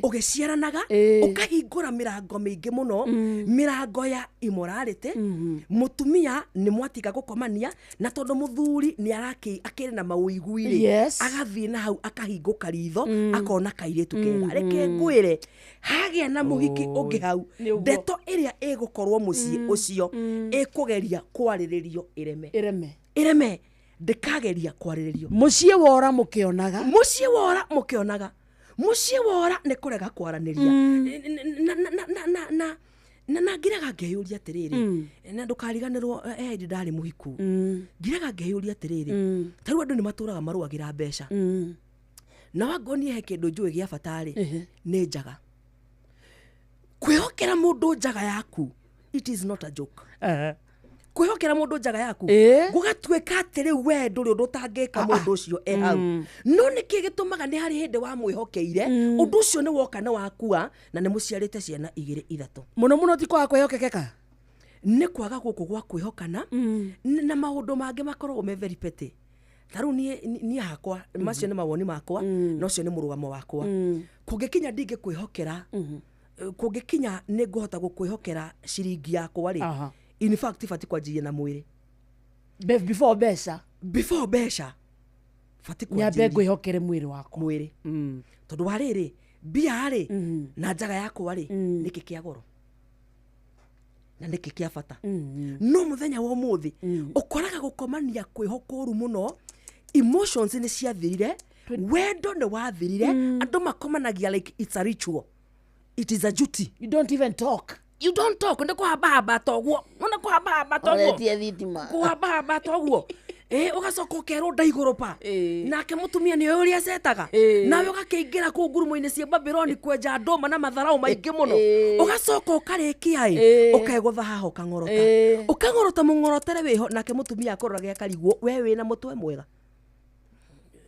ũgĩciaranaga ũkahingũra mĩrango mĩingĩ mũno mĩrango ya immorality mũtumia nĩ mwatiga gũkomania na tondũ mũthuri nĩ akĩrĩ na mawĩigui-rĩ agathiĩ na hau akahingũka ritho akona kairĩtu kega reke ngwĩre hagĩa na mũhiki ũngĩ hau ndeto ĩrĩa ĩgũkorwo mũciĩ ũcio ĩkũgeria kwarĩrĩrio ĩreme ndikageria kwarĩrĩrio mũciĩ wora mũkĩonaga mũciĩ wora nĩ kũrega kwaranĩria na ngiraga ngeyũria atĩrĩrĩ na ndũkariganĩrwo hĩndĩ ndarĩ mũhiku ngiraga ngeyũria atĩrĩrĩ ta rĩu andũ nĩ matũraga marũagĩra mbeca na wangonie he kĩndũ njũĩ gĩa bata rĩ nĩ njaga kwĩhokera mũndũ njaga yaku it is not a joke kwĩhokera mũndũ njaga yaku gũgatuĩka atĩ rĩu we ndũrĩ ũndũ ũtangĩka mũndũ ũcio hau no nĩkĩ gĩtũmaga nĩ harĩ hĩndĩ wamwĩhokeire ũndũ ũcio nĩ woka nĩ wakua na nĩ mũciarĩte ciana 2-3 mũno ti kwaga kwĩhokekeka nĩ kwaga gũkũ gwa kwĩhokana na maũndũ mangĩ makoragwo me very petty tarĩu niĩ hakwa macio nĩ mawoni makwa na ũcio nĩ mũrũgamo wakwa kũngĩkinya ndingĩkwĩhokera kũngĩkinya nĩ ngũhota gũkwĩhokera ciringi yakwa rĩ in fact fati kwanjie na mwĩrĩ before besha fati kwanjie ngwĩhokere mwĩrĩ wakwa tondũ wa rĩrĩ mbia rĩ na njaga yakwa rĩ nĩkĩ kĩa goro na nĩkĩ kĩa bata no mũthenya wa ũmũthĩ ũkoraga gũkomania kwĩhokoru mũno emotions nĩ ciathirire wendo nĩ wathirire andũ makomanagia like it's a ritual it is a duty you don't even talk nĩ kwamba toguo ũretie thitima kwamba toguo ũgacoka ũkerwo ndaigũrũ pa nake mũtumia nĩ ũrĩa acetaga nawe ũgakĩingĩra kũu ngurumo-inĩ cia Babyloni kwenja ndũma na matharau maingĩ mũno ũgacoka ũkarĩkia ũkegũtha haha ũkang'orota mũng'orotere wĩho nake mũtumia akũroraga akarigwo we wĩna mũtwe mwega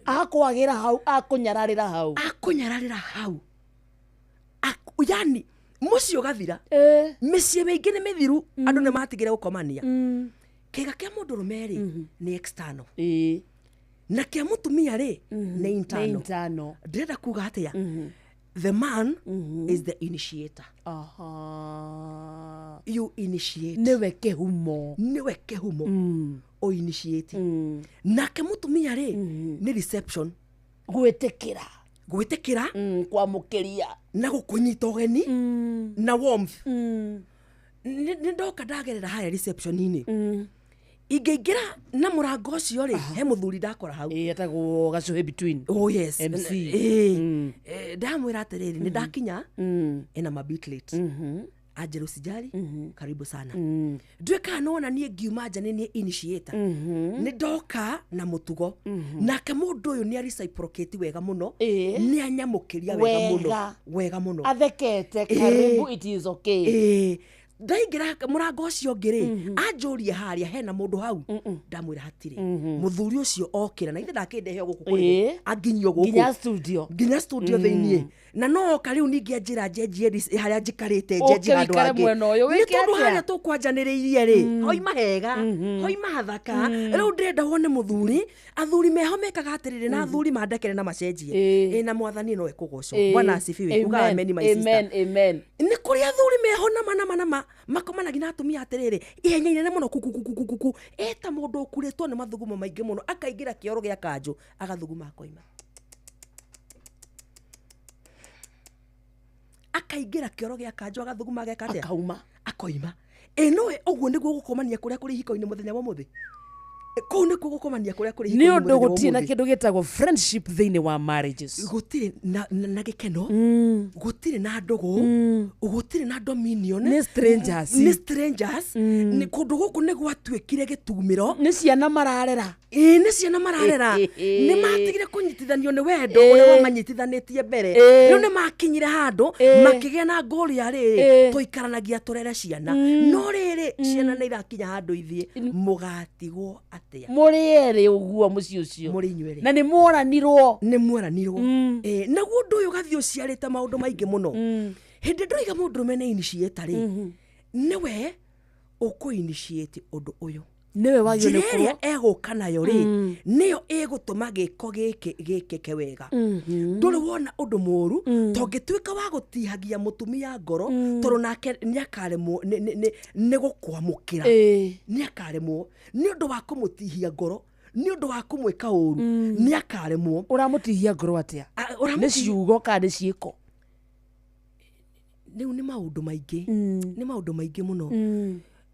akwagĩra hau akũnyararĩra hau yani mũciĩ ũgathira mĩciĩ mĩingĩ nĩ mĩthiru andũ nĩ matigire gũkomania kĩga kĩa mũndũ rũme-rĩ nĩ external na kĩa mũtumia rĩ nĩ internal ndĩrenda kuga atĩa the man is the initiator you initiate nĩwe kĩhumo o initiate nake mũtumia rĩ nĩ reception gwĩtĩkĩra kwamũkĩria na gũkũnyita ũgeni na warmth nĩ ndoka ndagerera haya reception-inĩ ingĩingĩra na mũrango ũcio rĩ he mũthuri ndakora hau etagwo gacũhĩ between yes MC ndamwĩra atĩrĩrĩ nĩ ndakinya ena mabit late Angelo Sijari karibu sana nduĩka nona niĩ ngiuma nja nĩ initiator nĩ ndoka na mũtugo nake mũndũ ũyũ nĩ reciprocate wega mũno nĩ anyamũkĩria wega mũno athekete karibu it is okay ndaingira murango ucio ngiri anjuria haria hena mundu hau ndamwira hatiri muthuri ucio okira na ithe ndakindehe guku kuri anginyio guku nginya studio theinie na no ka riu ningi anjira jeje haria njikarite jeje handu hangi ni tondu haria tukwanjaniriirie ri hoima hega hoima hathaka riu ndenda wone muthuri athuri meho mekaga atiriri na athuri mandekere na macenjie na mwathani no ekugocwo bwana asifiwe uga amen my sister amen ni kuri athuri meho na mana makomanagia na atumia atiriri ihenya inene muno kuku eta mundu ukuritwo ni mathugumo maingi muno akaingira kioro gia kanju agathuguma akoima akaingira kioro gia kanju agathuguma ageka akoima noe oguo niguo gukomania kuria kuri hiko-ini muthenya wa muthi ko ne kugukomania kuria kuri hiko-ini ni undu gutie na kindu gitagwo friendship thiini wa marriages gutire na gikeno gutire na ndugu gutire na dominion ni strangers ni kundu guku ni gwatuikire gitumiro ni ciana mararera ni ciana mararera ni matigire kunyitithanio ni wendo uria wamanyitithanitie mbere riu ni makinyire handu makigia na ngori ya riri tuikaranagia turere ciana no riri ciana ni irakinya handu ithie mugatigwo atia muriere uguo muci ucio muri inyuere na ni mworanirwo naguo undu uyu gathio ciarite maundu maingi muno hindi ndoiga mundu mene initiate ri niwe uku-initiate undu uyu niwe wagio ni kuo eguka nayo ri niyo igutuma giko gikeke wega nduri wona undu moru tongituika wa gutihagia mutumia ngoro toru nake niakaremwo ni gukwamukira niakaremwo ni undu wa kumutihia ngoro ni undu wa kumwika uru niakaremwo uramutihia ngoro atia ni ciugo kana ciiko ni maundu maingi muno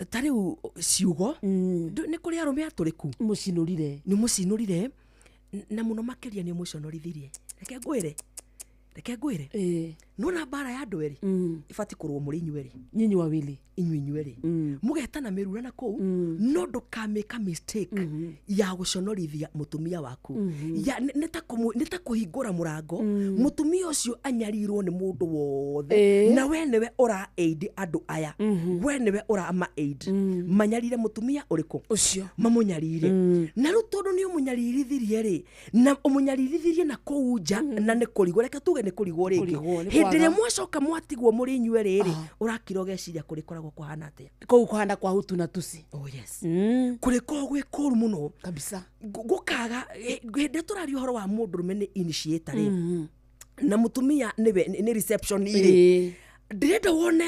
tariu ciugo ni kuri arume aturiku mucinurire na muno makiria ni muconorithirie reke ngwire nona bara ya andu eri ibati kurwo muri inyueri nyinyi wawili inyueri mugetana mirura na kou no ndukameka mistake ya guconorithia mutumia waku ya nita kuhingura murango mutumia ucio anyarirwo ni mundu wothe na we niwe ura aid andu aya we niwe ura ma aid manyarire mutumia uriku ucio mamunyarire na ru tondu ni umunyaririthiriye ri na umunyaririthiriye na kou nja na ni kurigo reka tuge ni kurigo ringi hindire mwacoka mwatigwo muri inyueri ri urakira ugeciria kuri koragwo kuhana atia kou kuhana kwa hutu na tusi yes kuri ko gwe kuru muno kabisa gukaga hinde turari uhoro wa mundu rumene initiator ri na mutumia ni reception iri ndirenda wone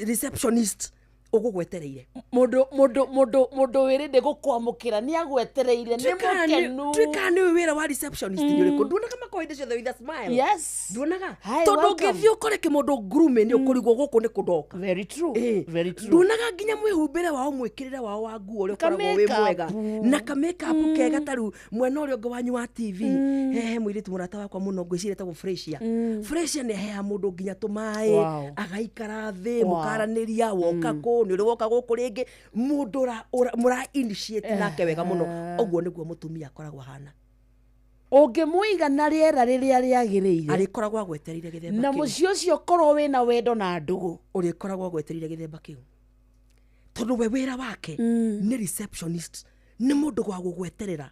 receptionist ugugwetereire mundu wirinde gukwamukira ni agwetereire ni mukenu twikani wira wa receptionist ni uriku ndunaga makoinde ciothe with a smile yes ndunaga tondu ngithio kore kimundu grooming ni ukurigwo guku ni kudoka very true ndunaga nginya mwihumbire wao mwikirire wao wa nguo uri koragwo wi mwega na ka makeup kega taru mwena uri wanyu wa TV mwiritu murata wakwa muno ngwicire ta Freshia ni hea mundu nginya tumai agaikara thi mukaraniria woka ni uri woka guku ringi mundu mura initiate nake wega muno oguo niguo mutumia akoragwo hana ungimuiga na riera riria riagiriire arikoragwo agwetereire githemba na mucio cio korwo wina wendo na ndugu urikoragwo agwetereire githemba kiu tondu we wira wake ni receptionist ni mundu gwa gugweterera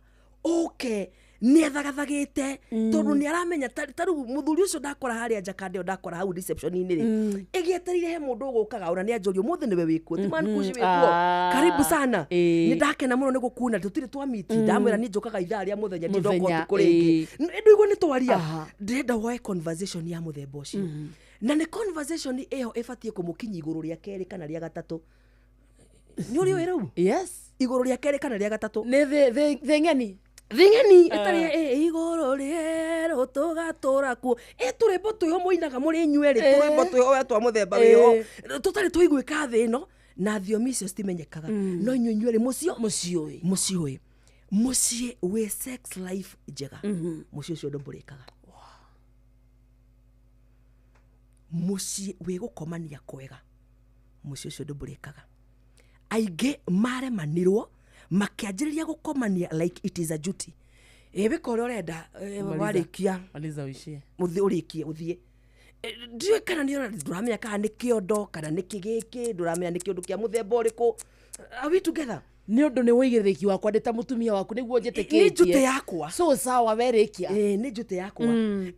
ni ethagathagite tondu ni aramenya taru muthuri ucio ndakora haria jakande ndakora hau reception-ini ri igieterire he mundu gukaga ona ni anjorio muthe niwe wikuo ti man kushi wikuo karibu sana ni ndakena muno ni gukuna tutire twa meet ndamwira ni njukaga itharia muthenya ndindoko tukuringi nduigwo ni twaria ndenda woe conversation ya muthemba ucio na ni conversation iyo ibatie kumukinya iguru ria keri kana ria gatatu ni uri weru yes iguru ria keri kana ria gatatu ni thengeni etari igoro rieru tugatura ku turembo twiho muinaga muri inyueri turembo twiho we twa muthemba wiho tutari tuigwika thi no na thiomi icio citimenyekaga no inyueri mucio we sex life njega mucio ucio ndumburikaga mucio we gukomania kwega mucio ucio ndumburikaga aige maremanirwo makianjiriria gukomania like it is a duty bikore urenda warikia aliza uishie muthi urikie uthie ndiwe kana nĩ ona ndũramenya kana nĩ kĩondo kana nĩ kĩgĩkĩ ndũramenya nĩ kĩondo kĩa mũthemba ũrĩkũ. Are we together? Nĩ ũndũ nĩ wĩigĩrĩki wakwa ndĩ ta mũtumia waku nĩguo njĩtĩkĩtie. Nĩ njũtĩ yakwa. So sawa werĩkia. Nĩ njũtĩ yakwa.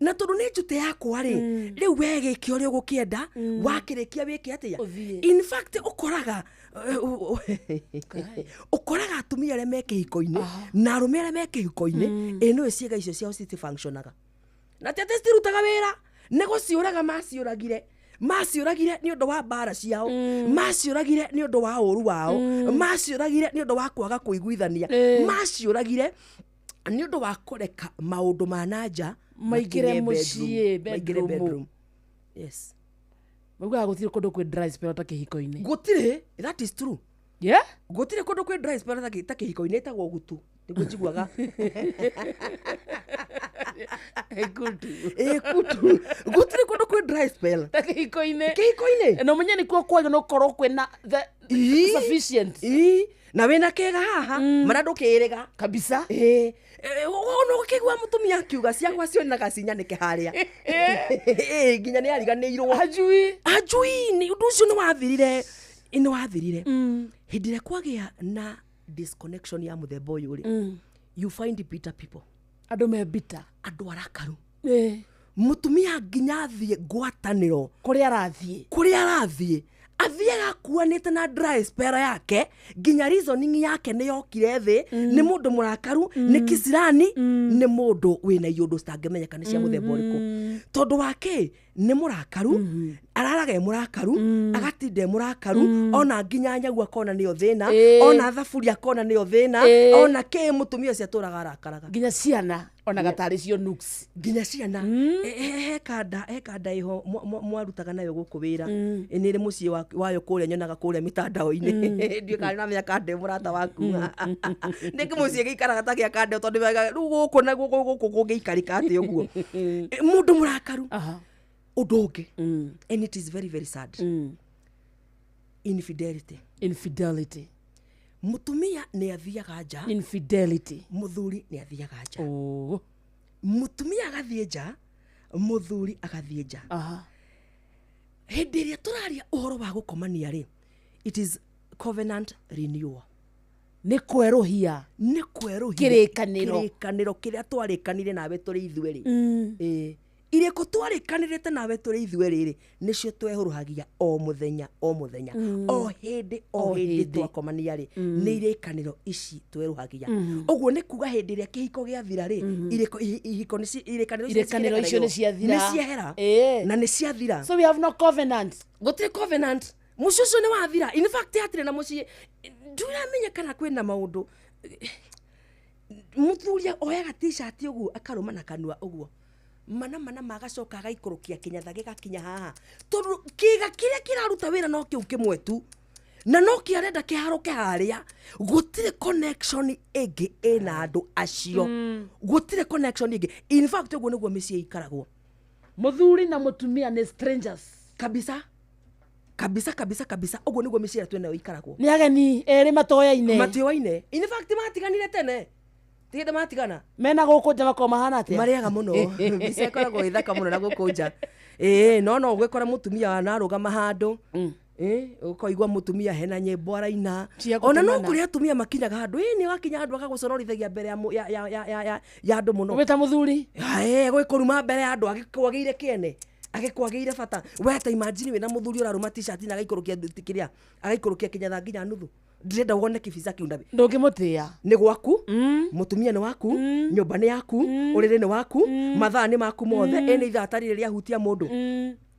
Na tondũ nĩ njũtĩ yakwa rĩ, rĩu wegĩke ũrĩa ũgũkĩenda, wakĩrĩkia wĩke atĩa. In fact ũkoraga atumia arĩa me kĩhiko-inĩ na arũme arĩa me kĩhiko-inĩ nĩwe ciĩga icio ciao citifunctionaga. Na tete citirutaga wĩra, nĩ gũciũraga maciũragire nĩ ũndũ wa mbara ciao, maciũragire nĩ ũndũ wa ũru wao, maciũragire nĩ ũndũ wa kwaga kũiguithania, maciũragire nĩ ũndũ wa kũreka maũndũ ma nanja maingĩre mũciĩ bedroom. Yes. Maugaga gũtirĩ kũndũ kwĩ dry spell ta kĩhiko-inĩ. Gũtirĩ, that is true. Yeah? Gũtirĩ kũndũ kwĩ dry spell ta kĩhiko-inĩ ĩtagwo gutu. Nĩguo njiguaga. Gũtirĩ kũndũ kwĩ dry spell ta kĩhiko-inĩ. Na ũmenye nĩkuo kwagĩrĩirwo no gũkorwo kwĩna sufficient. Na wĩna kĩga haha marĩa ndũkĩrĩga kabisa. Ona ũkĩigua mũtumia akiuga ciakwa cionaga cinyanĩke harĩa. Nginya nĩ ariganĩirwo. Ajui nĩ ũndũ ũcio nĩ wathirire. Hĩndĩ ĩrĩa kwagĩa na disconnection ya mũthemba ũyũ rĩ, you find bitter people. Andũ me bitter. Andũ arakaru. Mũtumia nginya athiĩ ngwatanĩro kũrĩa arathiĩ athiaga kuanĩte na dry spell yake, nginya reasoning yake nĩ yokire thĩ, nĩ mũndũ mũrakaru, nĩ kisirani, nĩ mũndũ wĩna iũndũ citangĩmenyeka nĩ cia mũthemba ũrĩkũ. Tondũ wake nĩ mũrakaru, araraga mũrakaru, agatinda mũrakaru, ona nginya nyagu akona nĩyo thĩna, ona thaburi akona nĩyo thĩna, ona kĩ mũtumia ũcio atũraga arakaraga. Nginya ciana ona gatarĩ cio nuks. Nginya ciana hekanda iho mwarutaga nayo gũkũ wĩra, nĩ rĩ mũciĩ wayo kũrĩa nyonaga kũrĩa mĩtandao-inĩ. Ndiĩ kana na menya kande mũrata waku. Nĩkĩ mũciĩ gĩikaraga ta gĩa kande tondũ rĩu gũkũ na gũkũ gũgĩikarĩka atĩ ũguo. Mũndũ mũrakaru. Ũndũ ũngĩ, and it is very very sad. Infidelity. Mũtumia nĩ athiaga nja. Infidelity. Mũthuri nĩ athiaga nja. Mũtumia agathiĩ nja, mũthuri agathiĩ nja. Hĩndĩ ĩrĩa tũraria ũhoro wa gũkomania rĩ, it is covenant renewal. Nĩ kwerũhia kĩrĩkanĩro kĩrĩa twarĩkanire nawe tũrĩ ithuerĩ. Irĩko twarĩkanĩrĩte nawe tũrĩ ithuerĩ nĩcio twehũrũhagia o mũthenya o hĩndĩ twakomania rĩ, nĩ irĩkanĩro ici twerũhagia. Ũguo nĩ kuga hĩndĩ ĩrĩa kĩhiko gĩathira rĩ, irĩkanĩro icio nĩ ciehera na nĩ ciathira. So we have no covenant. Gũtirĩ covenant. Mũciĩ ũcio nĩ wathira. In fact hatirĩ na mũciĩ. Ndũramenya kana kwĩna maũndũ. Mũthuri oyaga t-shirt ũguo akarũma na kanua ũguo. Mana magacoka agaikũrũkia kĩnyatha gĩgakinya haha. Tondũ kĩga kĩrĩa kĩraruta wĩra no kĩu kĩmwe tu. Na no kĩarenda kĩharũke harĩa. Gũtirĩ connection ĩngĩ ĩna andũ acio. Gũtirĩ connection ĩngĩ. In fact ũguo nĩguo mĩciĩ ikaragwo. Mũthuri na mũtumia nĩ strangers. Kabisa. Ũguo nĩguo mĩciĩ ĩrĩa twĩnayo ikaragwo. Nĩ ageni erĩ matoyaine. In fact matiganire tene. Tigende matigana. Mena gũkũ nja makoma hana atĩa. Marĩaga mũno. Mbica ĩkoragwo ĩthaka mũno na gũkũ nja. No ũgĩkora mũtumia anarũgama handũ. Ũkaigua mũtumia hena nyĩmbo araina. Ona no kũrĩ atumia makinyaga handũ. Nĩ wakinya handũ agagũconorithagia mbere ya andũ mũno. Wĩta mũthuri. Gwĩkũruma mbere ya andũ agĩkwagĩire kĩene. Agĩkwagĩire bata. Weta imagine wĩna mũthuri ũrarũma t-shirt na agaikũrũkia kĩnyatha nginya nuthu. Ndĩrenda wone kĩbica kĩu ndabe. Ndũngĩmũtĩa. Nĩ gwaku, mũtumia nĩ waku, nyũmba nĩ yaku, ũrĩrĩ nĩ waku, mathaa nĩ maku mothe, ene ithaa tarĩ rĩrĩa hutia mũndũ.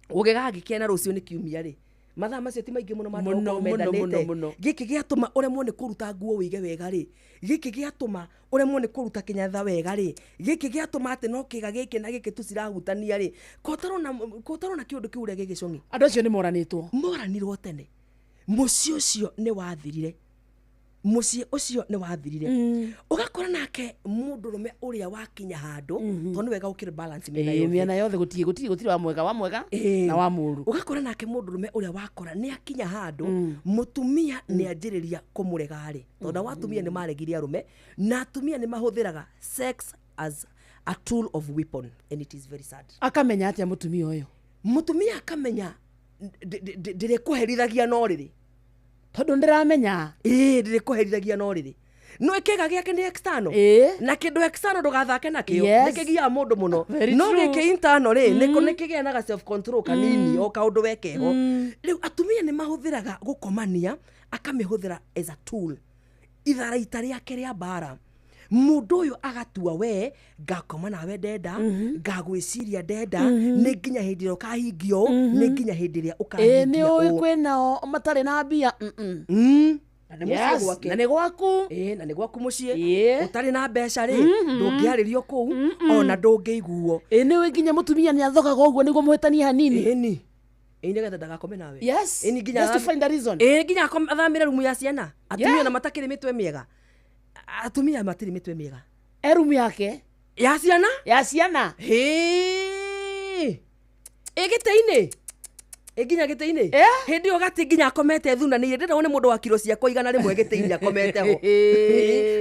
Ũgĩgagĩkena rũciũ nĩ kiumia rĩ. Mathaa macio ti maingĩ mũno mendanĩte. Gĩkĩ gĩatũma ũremwo nĩ kũruta nguo wĩige wega rĩ. Gĩkĩ gĩatũma ũremwo nĩ kũruta kĩnyatha wega rĩ. Gĩkĩ gĩatũma atĩ no kĩga gĩkĩ na gĩkĩ tu cirahutania rĩ. Kotarona kĩũndũ kĩu ũrĩa gĩgĩcong'i. Andũ acio nĩ moranĩtwo. Moranirwo tene. Mũciĩ ũcio nĩ wathirire. Ũgakora nake mũndũrũme ũrĩa wakinya handũ, tondũ nĩ wega gũkĩrĩ balance mĩena yothe gũtirĩ wa mwega na wa mũũru. Ũgakora nake mũndũrũme ũrĩa wakora nĩ akinya handũ, mũtumia nĩ anjĩrĩria kũmũrega rĩ, tondũ atumia nĩ maregire arũme, na atumia nĩ mahũthĩraga sex as a tool of weapon, and it is very sad. Akamenya atĩa mũtumia ũyũ? mutumia akamenya ndirikuherithagia no riri tondu ndiramenya ndirikuherithagia no riri no ikega giake ni external na kindu external ndugathake nakio nikigia mundu muno no giki internal nikigianaga self control kanini o kaundu wekeho riu atumia ni mahuthiraga gukomania akamihuthira as a tool itharaita riake ria bara mundu uyu agatua we ngakoma nawe ndenda ngagwiciria ndenda ni nginya hindi ro kahingio ni nginya hindi ria ukahingio ni uyu kwinao matari na mbia na ni gwaku na ni gwaku mucii utari na mbeca ri ndungiaririo kuu ona ndungiiguo ni we nginya mutumia ni athogaga uguo niguo muhitania hanini ni nigetha ndagakome nawe nginya just to find a reason nginya athamire rumu ya ciana atumia na matakiri mitwe miega atumia matiri mitwe miega rumu yake ya ciana igite-ini nginya gite-ini hindi ugati nginya akomete thuna ni ndira one mundu wa kilo ciakwa igana rimwe gite-ini akomete ho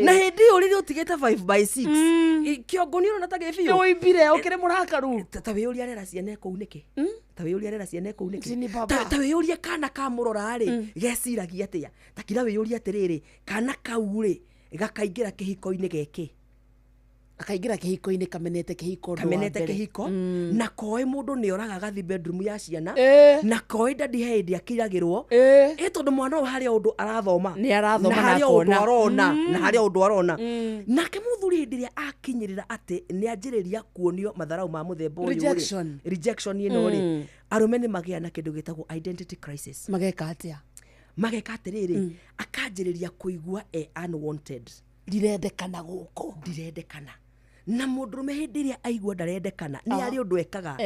na hindi uriri utigite 5/6 kiongo ni urona tage biyo uimbire ukire murakaru ta wiyuria rera ciana ku niki ta wiyuria rera ciana ku niki ta wiyuria kana ka murora ri geciragia atia ta kira wiyuria atiriri kana kau ri gakaingira kihiko-ini geki akaingira kihiko-ini kamenete kihiko na koe mundu ni oraga gathi bedroom ya ciana na koe ndadi hendi akiragirwo tondu mwana o haria undu arathoma na haria undu arona na haria undu arona nake muthuri hindi ria akinyirira ati ni anjiriria kuonio matharau ma muthemba uyu rejection ino ri arume ni magia na kindu gitagwo identity crisis mageka atiriri akanjiriria kuigua unwanted ndirendekana guku na mundurume hindi ria aigua ndarendekana ni ari undu ekaga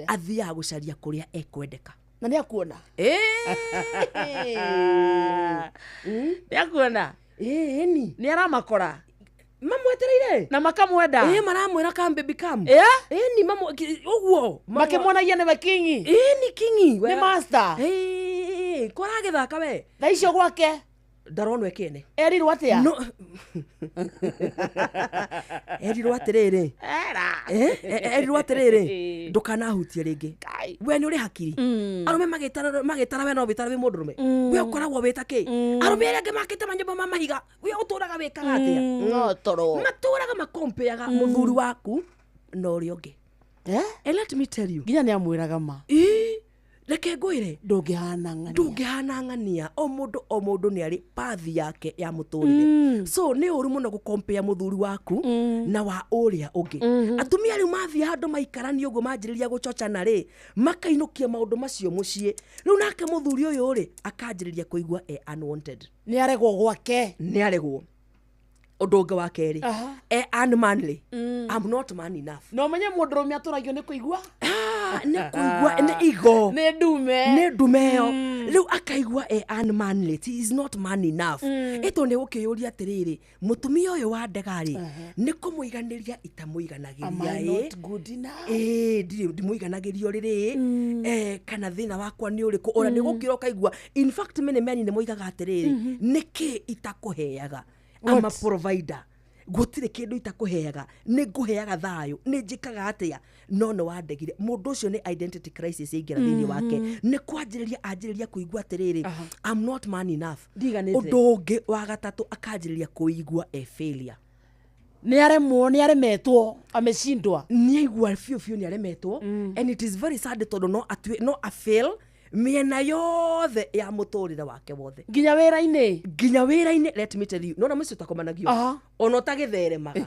athiaga gucaria kuria ekwendeka na ni akuona ni aramakora mamwetereire na makamwenda maramwira kam baby kam ni mamo uguo makimwonagia ni kingi ni kingi ni master koragithaka we thaicio gwake ndaronwe kene erirwo atia erirwo atiriri erirwo atiriri ndukanahutie ringi we ni uri hakiri arume magitara we no bitara we mundurume we ukoragwo wita ki arume ringi makite manyumba ma mahiga we uturaga wikaga atia no toro maturaga makompeaga muthuri waku no uri ungi let me tell you nginya ni amwiraga ma reke ngwire ndungihanang'ania o mundu ni ari pathi yake ya muturire so ni uru muno gukompea muthuri waku na wa uria ungi atumia riu mathia handu maikarani uguo manjiriria gucochana ri makainukia maundu macio mucii riu nake muthuri uyu ri akanjiriria kuigua unwanted ni aregwo gwake ni aregwo undu ungi wa keri unmanly I'm not man enough no menye mundurume aturagio ni kuigua ni kuigua ni igo ni ndume yo riu akaigua unmanly he is not man enough ito ni ukiyuria atiriri mutumia uyu wa ndegari ni kumuiganiria itamuiganagiria ndimuiganagirio riri kana thina wakwa ni uriku ora ni gukira ukaigua in fact mene meni ni muigaga atiriri niki itakuheaga ama provider gutire kindu itakuheaga ni nguheaga thayo ni njikaga atia no wandegire mundu ucio ni identity crisis ingira thini wake ni kwanjiriria kuigua atiriri I'm not man enough undu ungi wa gatatu akanjiriria kuigua failure ni aremetwo ameshindwa ni aigua fiu ni aremetwo and it is very sad tondu no a fail miena yothe ya muturire wake wothe nginya wira-ini let me tell you no na mwicio takomanagio ono tagitheremaga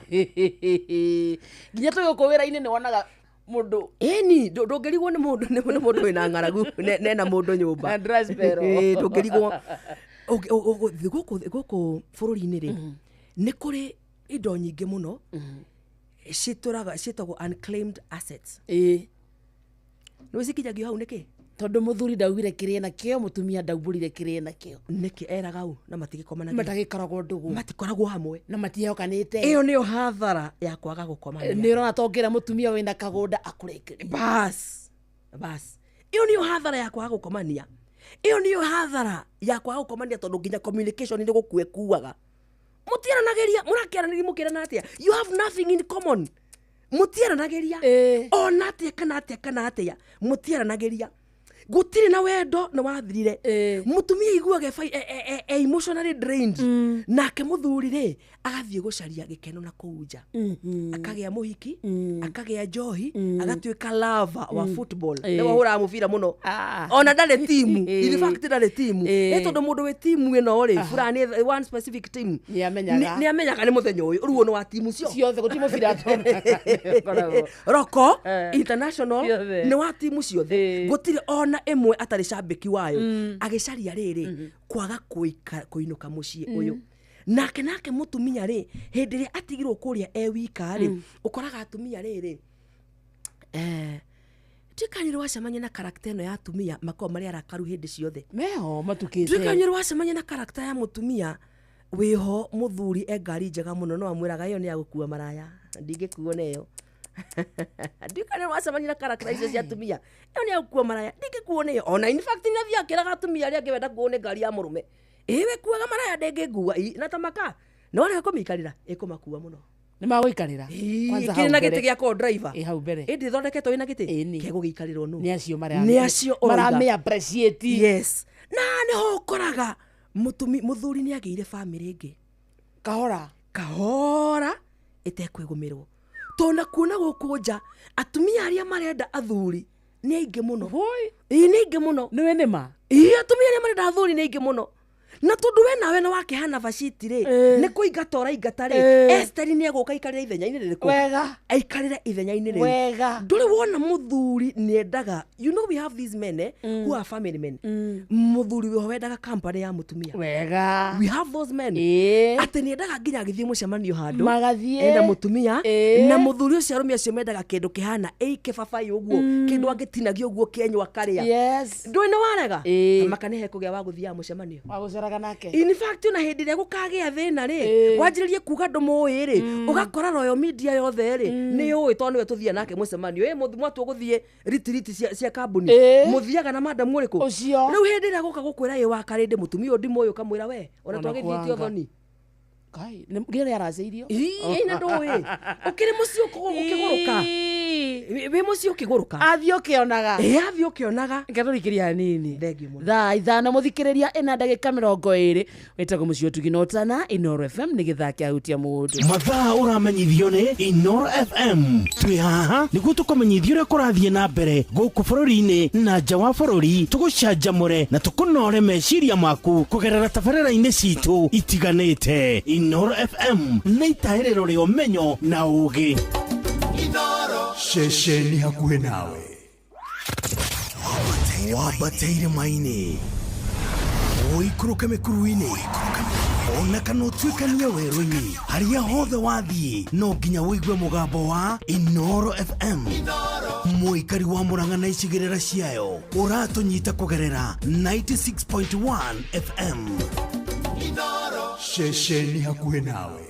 nginya tuguko wira-ini ni wonaga mundu ni ndungirigwo ni mundu wina ng'aragu nena mundu nyumba ndungirigwo guku bururi-ini ri ni kuri indo nyingi muno citagwo unclaimed assets no cikinyagio hau niki tondu muthuri ndaugire kiri nakio mutumia ndaumburire kiri nakio niki eraga u na matigikomanagia matagikoragwo ndugu matikoragwo hamwe na matihokanite iyo niyo hathara ya kwaga gukomania ni urona tongira mutumia wina kagunda akurekeri bas iyo niyo hathara ya kwaga gukomania iyo niyo hathara ya kwaga gukomania tondu nginya communication ni gukuaga mutiranagĩria mũrakĩaranĩria mũkĩrana atĩa you have nothing in common mutiaranageria ona atia kana atia mutiaranageria gutire na wendo na wathirire mutumia iguage emotionally drained nake muthuri ri agathie gucaria gikeno na kuunja akagea muhiki akagea njohi agatuika lava wa football ni wahura mubira muno ona ndare timu in fact ndare timu tondu mundu we timu ino ri fulani one specific team ni amenyaga ni muthenya uyu ruo no wa timu ciothe gutimo bira roko international ni wa timu ciothe gutire ona emwe atari shambiki wayo agicaria riri kwaga kuinuka mucii uyu nake mutumia ri hindi ri atigirwo kuria wika ri ukoraga atumia riri tikanirwo wacemanya na karakter ino ya atumia mako mari arakaru hindi ciothe meho matukite tikanirwo wacemanya na karakter ya mutumia wiho muthuri engari njega muno no amwiraga iyo ni ya gukua maraya ndingikuo neyo ndikanirwo wacemanya na karakter icio cia atumia iyo ni ya gukua maraya ndingikuo neyo ona in fact nathia akiraga atumia ri angewenda kuo ni ngari ya murume iwe kuaga maraya ndengingua na tamaka no rega kumikarira ikumakua muno ni magwikarira kwanza hau na giti gia ko driver hau mbere indi thondeketwo ina giti kego giikariro nu ni acio marame appreciate yes na ni ho koraga muthuri ni ageire family ingi kahora itekwegumirwo tona kuona gukunja atumia aria marenda athuri ni aingi muno ni aingi muno ni we nima atumia aria marenda athuri ni aingi muno na tondu we nawe no wakihana vaciti ri ni kuingatora ingatari Esteri ni aguka ikarira ithenya-ini ririku wega aikarira ithenya-ini ri wega nduri wona muthuri ni endaga you know we have these men who are family men muthuri we wendaga company ya mutumia wega we have those men ati ni endaga nginya agithie mucemanio handu magathie enda mutumia na muthuri ucio arumia acio mendaga kindu kihana kebabai uguo kindu angitinagio uguo kenywa karia yes ndui ni warega makane kugia wa guthia mucemanio nake in fact una hindi ria gukagia thina ri wanjiririe kuga ndumuyi ri ugakora royo media yothe ri ni uyi tondu we tuthia nake mucemanio mwatu guthie ritiriti cia kambuni muthiaga na madam uriku riu hindi ria guka gukwira ye wakarinde mutumia ndimuyu kamwira we ona twagithitio thoni kai ngire araceirio ina ndui ukiri mucio ukiguruka we mucio ukiguruka athio kionaga athio kionaga ngaturikiria nini thaa ithano muthikiriria ina ndagika 20 wetagwo mucio tuginotana Inoro FM ni githaki ahutia mundu mathaa uramenyithio ni Inoro FM twi haha niguo tukomenyithio ria kurathie na mbere guku bururi-ini na nja wa bururi tugucanjamure na tukunore meciria maku kugerera tabarĩra-inĩ citu itiganĩte Inoro FM nĩ itaĩrĩro rĩa ũmenyo na ũũgĩ ceceni hakuhĩ nawe wambateire maini ũikũrũke mĩkuru-inĩ ona kana ũtuĩkanie werũ-inĩ harĩa hothe wathiĩ no nginya wĩigue mũgambo wa Inoro FM mũikari wa Mũrang'a na icigĩrĩra ciayo ũratũnyita kũgerera 96.1 FM ceceni hakuhĩ nawe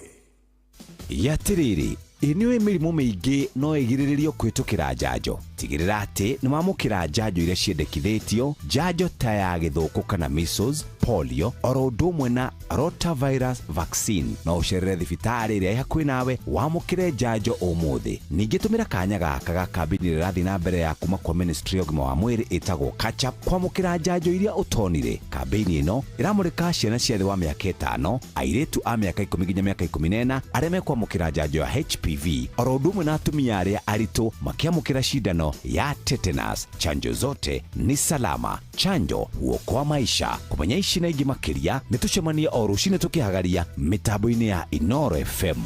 yatiriri iniwe mĩrimũ mĩingĩ no ĩgirĩrĩrio kwĩtũkĩra njanjo tigĩrĩra atĩ nĩ wamũkĩra njanjo iria ciendekithĩtio njanjo ta ya gĩthũkũ kana measles polio oro ũndũ ũmwe na rotavirus vaccine no ũcerere thibitarĩ ĩrĩa ĩ hakuhĩ nawe wamũkĩre njanjo ũmũthĩ ningĩ tũmĩra kanya gaka ga kambini ĩrĩa ĩrathiĩ na mbere ya kuma kwa ministry ya ũgima wa mwĩrĩ ĩtagwo catch up kwamũkĩra njanjo iria ũtonire kambini ĩno ĩramũrĩka ciana cia thĩ wa mĩaka 5 airĩtu a mĩaka 10 nginya mĩaka 14 arĩa mekwamũkĩra njanjo ya HPV oro ũndũ ũmwe na atumia arĩa aritũ makĩamũkĩra cindano ya tetanus. Chanjo zote ni salama, chanjo huokoa maisha. Kumenya ici na ingĩ makĩria nĩ tũcemanie o rũciinĩ tũkĩhagaria mĩtambo-inĩ ya Inoro FM.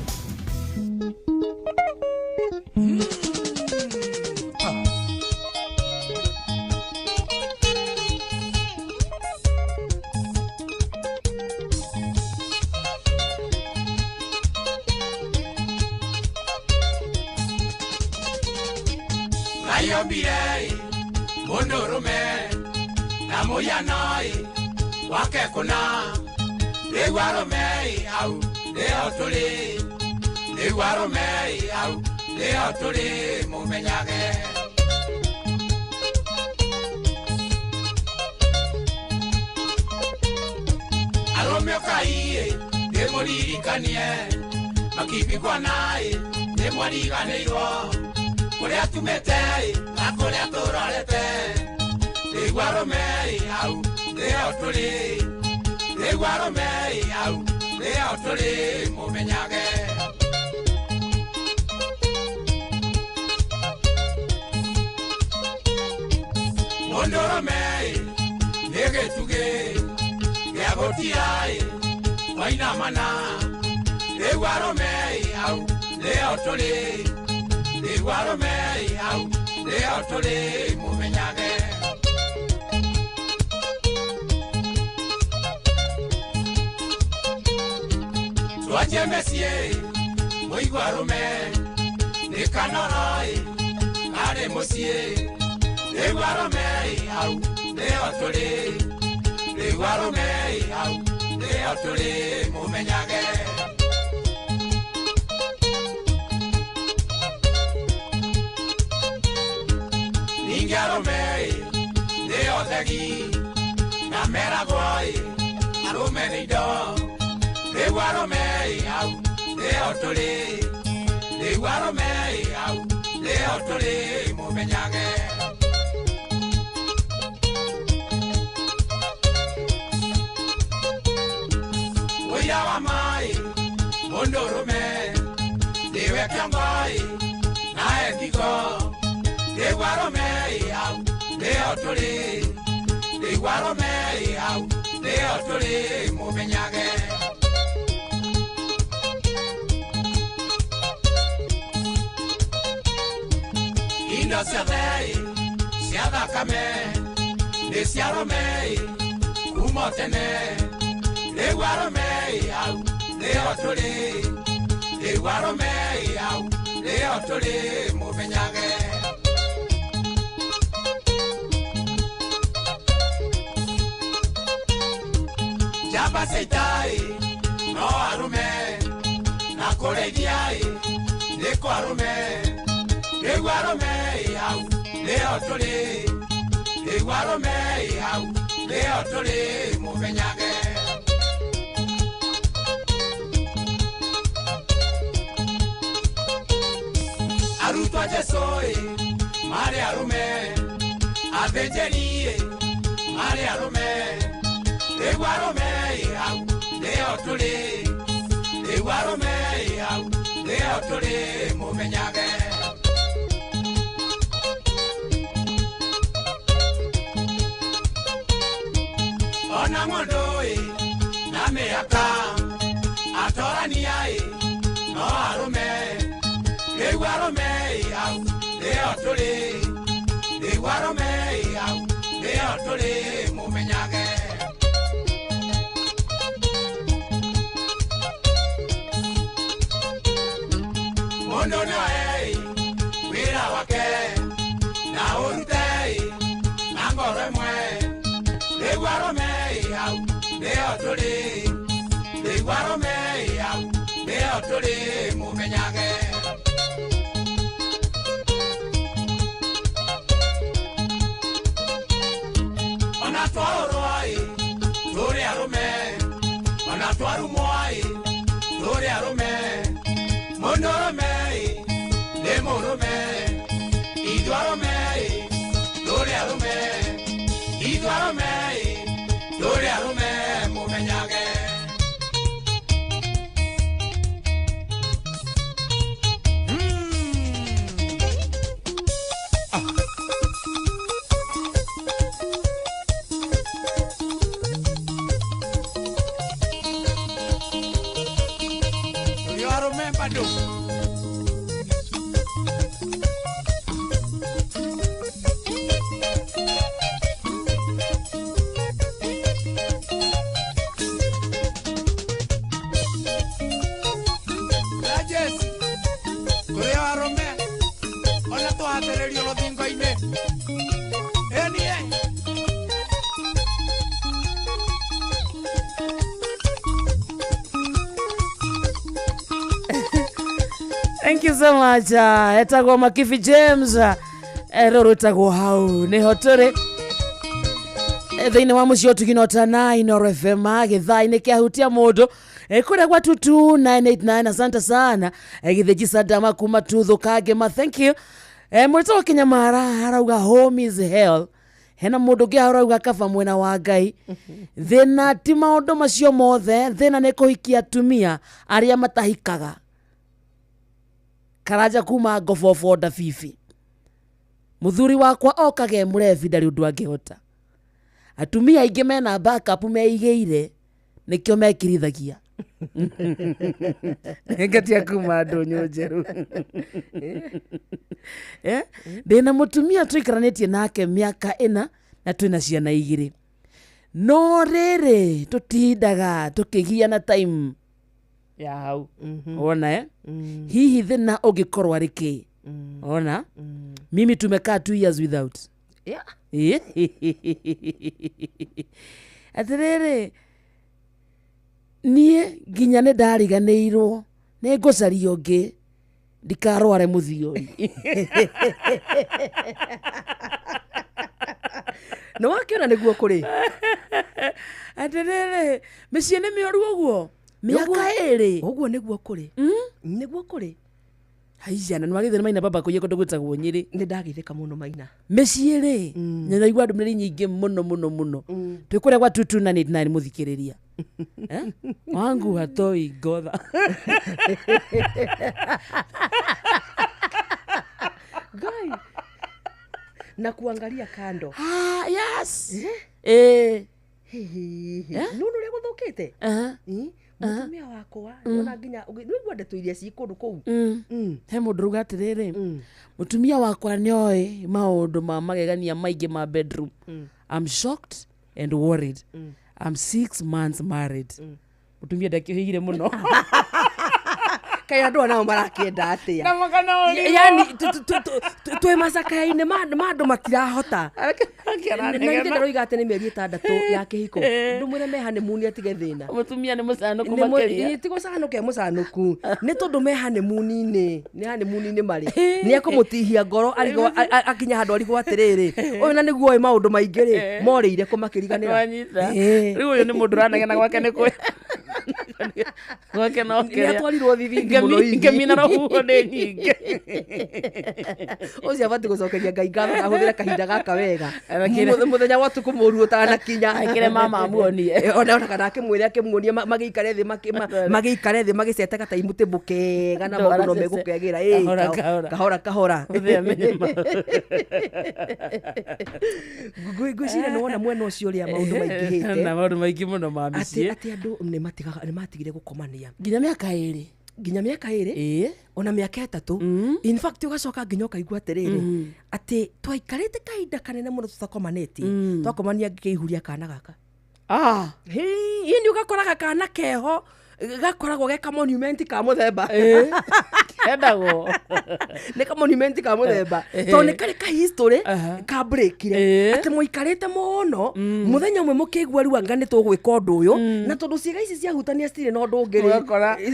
Ayobirei, mundurume, na muyanai, wake kuna, lewaromei au leotuli, lewaromei au leotuli mumenyage. Aromeo kai, lemuririkanie, makipigwa nai, nimwariganĩirwo kũrĩa tumĩte na kũrĩa tũrorete rĩu arũme hau nĩho tũrĩ rĩu arũme hau nĩho tũrĩ mũmenyage mũndũrũme nĩ gĩtugĩ gĩa gũtiaĩ wainamana rĩu arũme hau nĩho tũrĩ rĩu arũme hau nĩho tũrĩ mũmenyage twanjie mĩciĩ mũigua arũme nĩ kanoroi harĩ mũciĩ rĩu arũme hau nĩho tũrĩ rĩu arũme hau nĩho tũrĩ mũmenyage ningĩ arũme nĩho thegi na meragwo arũme nĩ indo rĩu arũme hau nĩho tũrĩ rĩu arũme hau nĩho tũrĩ mũmenyage ũira wa maĩ mũndũrũme nĩwe kĩongoi nawe thigo rĩu arũme hau nĩho tũrĩ rĩu arũme hau nĩho tũrĩ mũmenyage indo ciothe cia thakame nĩ cia arũme kuma tene rĩu arũme hau nĩho tũrĩ rĩu arũme hau nĩho tũrĩ mũmenyage njamba cia ita no arũme na kũrĩithia nĩ kwa arũme rĩu arũme hau nĩho tũrĩ rĩu arũme hau nĩho tũrĩ mũmenyage arutwo a Jesũ marĩ arũme athĩnjĩri marĩ arũme rĩu arũme hau nĩho tũrĩ rĩu arũme hau nĩho tũrĩ mũmenyage ona mũndũ na mĩaka atorania no arũme rĩu arũme hau nĩho tũrĩ rĩu arũme hau nĩho tũrĩ mũmenyage mũndũ nĩoe wĩra wake na ũrute na ngoro ĩmwe rĩu arũme hau nĩho tũrĩ rĩu arũme hau nĩho tũrĩ mũmenyage ona twaũrwo tũrĩ arũme ona twarumwo tũrĩ arũme mũndũ arũme nĩ mũrũme ithuĩ arũme tũrĩ arũme ithuĩ arũme tũrĩ arũme mũmenyage tũrĩ arũme bado Thank you so much. Etagwo Makifi James. Roro etagwo hau niho tũrĩ thĩinĩ wa mũciĩ ũtuginota na Inooro FM gĩthaa-inĩ kĩa hutia mũndũ Kuria kwa tutu 989 asante sana. Githeji Sadama kuma tuthu kagema thank you. Mwito Kenya mara harauga home is hell. Hena mundu ngi harauga kaba mwena wa Ngai. Thina ti maundu macio mothe, thina ni kuhikia atumia aria matahikaga. Karaja kuma ngobofo nda bibi. Muthuri wakwa okage murevi ndari undu angihota. Atumia aingi mena backup meigeire nikio mekirithagia. Ngatia kuma ndonyo njeru. Ndina mutumia tuikaranitie nake miaka 4 na twina ciana 2. No riri tutindaga tukigiana time ya hau. Ona hihi thina ungikorwa riki. Ona mimi tumekaa 2 years without. Atiriri nie ginya ne ndariganirwo ne ngocaria ungi ndikarware muthioi. No wakiona niguo kuri atiriri micii ni mioru uguo miaka 2 uguo niguo kuri niguo kuri haijana nwagithira maina baba kuye kundu gwitagwo Nyeri ni ndagithika muno maina micii ri nyina igwa ndumiri nyingi muno twikuria kwa 2299 muthikiriria wangu hatoi godha Guy na kuangalia kando. Yes. Nunu ria guthukite. Mutumia wakwa ona nginya nigua ndeto iria ci kundu kou. He mundu ruga atiriri mutumia wakwa nioi maundu ma magegania maingi ma bedroom. I'm shocked and worried. I'm 6 months married. Mutumia ndakihigire muno. Kai andu anao marakienda atia na makana yani twe macakaini mandu matirahota na ngenda roiga ati ni mieri 6 ya kihiko ndumure me honeymoon atige thina mutumia ni mucanuku makeria ni tigo canuke mucanuku ni tondu me honeymoon ni mari ni akumutihia ngoro arigo akinya handu arigo atiriri uyu na niguo oi maundu maingi ri moreire kumakiriganira riu uyu ni mundu ranegena gwake ni kwe gwake no keria ni atwarirwo thithi ngemina rohuo ni nyingi ucio abati gucokeria Ngai ngatho ahuthira kahinda gaka wega muthenya wa tuku muru utanakinya akire mama amuonie ona kana akimwire akimuonie magiikare thi magicetega ta imuti bukega na maundu no megukegira kahora gwicira ni wona mwena ucio ria maundu maingihite na maundu maingi muno ma micii ati andu ni matigire gukomania nginya miaka 2 ona miaka 3 in fact ugacoka nginya ukaigua atiriri ati twaikarite kahinda kanene muno tutakomanĩtie twakomania ngĩihuria kana gaka ini ugakoraga kana keho gakoragwo ge ka monument ka muthemba kendagwo ne ka monument ka muthemba to ne kare ka history ka breakire ati muikarite muno muthenya umwe mukigwa riu anga ni tugwika undu uyu na tondu ciiga ici cia hutania stire no ndungiri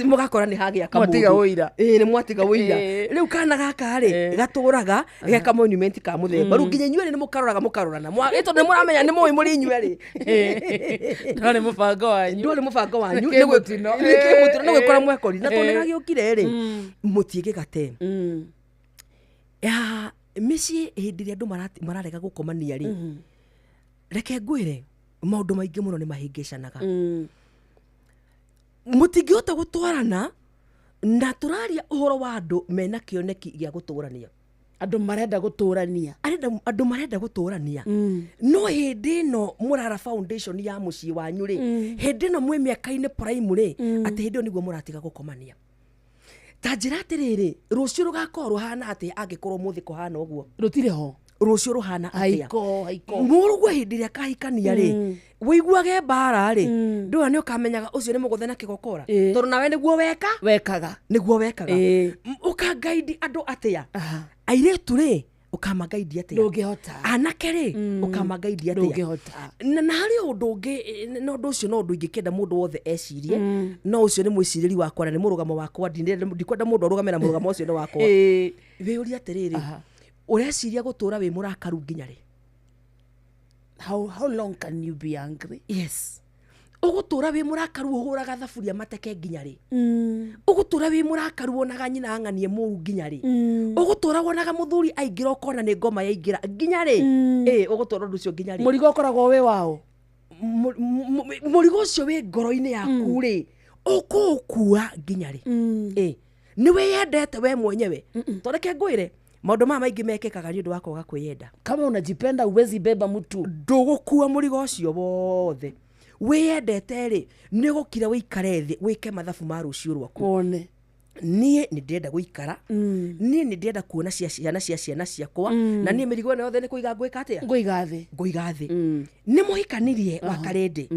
mugakora ni hagia ka mwatiga uira ni mwatiga uira riu kana gaka ri gaturaga ge ka monument ka muthemba riu nginya inyuĩ ni mukarorana ito ni muramenya ni muĩ muri inyuĩ ndari mubango wanyu ni gwitino nikimutiro no gwikora mwekori na tonega giukire ri mutiige gate ya micii hindi ria andu mararega gukomania ri reke ngwire maundu maingi muno ni mahingicanaga mutingihota gutwarana na turaria uhoro wa andu mena kioneki gia guturania andu marenda guturania no hindi no murara foundation ya mucii wanyu ri hindi no mwe miaka-ini prime ri ati hindi niguo muratiga gukomania ta njira atiriri rucio rugakorwo ruhana ati angikorwo muthi kuhana uguo rutire ho rucio ruhana atia haiko murugo hindi ria kahikania ri wiguage mbara ri ndua ni ukamenyaga ucio ni muguthe na kigokora tondu nawe niguo wekaga ukangaidi andu atia airetu ri ukamagaidi atia ndungihota anake ri ukamagaidi atia ndungihota na hari undu ungi no undu ucio no undu ingikenda mundu wothe ecirie no ucio ni mwiciriri wakwa na ni murugamo wakwa ndikwenda mundu arugame na murugamo ucio ni wakwa we uri atiriri ureciria gutura wi murakaru nginya ri how long can you be angry? Yes. ugutura wi murakaru uhuraga thaburia mateke nginya ri ugutura wi murakaru onaga nyina ang'anie muru nginya ri ugutura wonaga muthuri aingira ukona ni ngoma yaingira nginya ri ugutura undu ucio nginya ri murigo ukoragwo wi wao murigo ucio wi ngoro-ini yaku ri ukukua nginya ri ni wiyendete we mwenyewe toreke ngwire maundu maya maingi mekikaga ni undu wa kwaga kwiyenda. Kama unajipenda uwezi beba mtu, ndugukua murigo ucio wothe. Wiyendete ri ni gukira wikare thi wike mathabu ma rucio rwaku one nie ni ndenda guikara nie ni ndenda kuona ciana ciakwa na nie mirigo ene yothe ni kuiga ngwika atia nguiga thi ni muhikanirie wa karende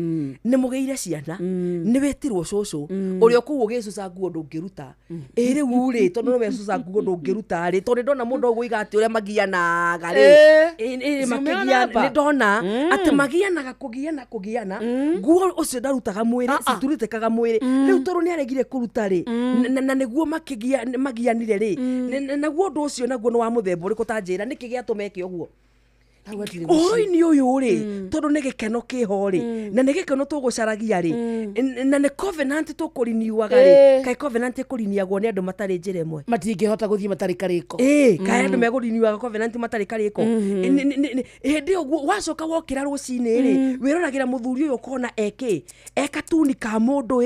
ni mugeire ciana ni wetirwo cucu uria kuo gicuca nguo ndungiruta iri uri tondu no wecuca nguo ndungiruta ri tondu ndona mundu guiga ati uria magianaga ri makigia ni ndona ati magianaga kugiana nguo ucio ndarutaga mwiri citurutikaga mwiri riu toru ni aregire kuruta ri na niguo magianire ri naguo ndu ucio naguo ni wa muthemba uriku tanjira niki giatumeke uguo uhoro-ini uyu ri tondu ni gikeno kiho ri na ni gikeno tugucaragia ri na ni covenant tukuriniuaga ri kai covenant ikuriniagwo ni andu matari njira imwe matingihota guthii matari kariko kai andu meguriniuaga covenant matari kariko hindi uguo wacoka wokira rucini ri wiroragira muthuri uyu ukona eka tuni ka mundu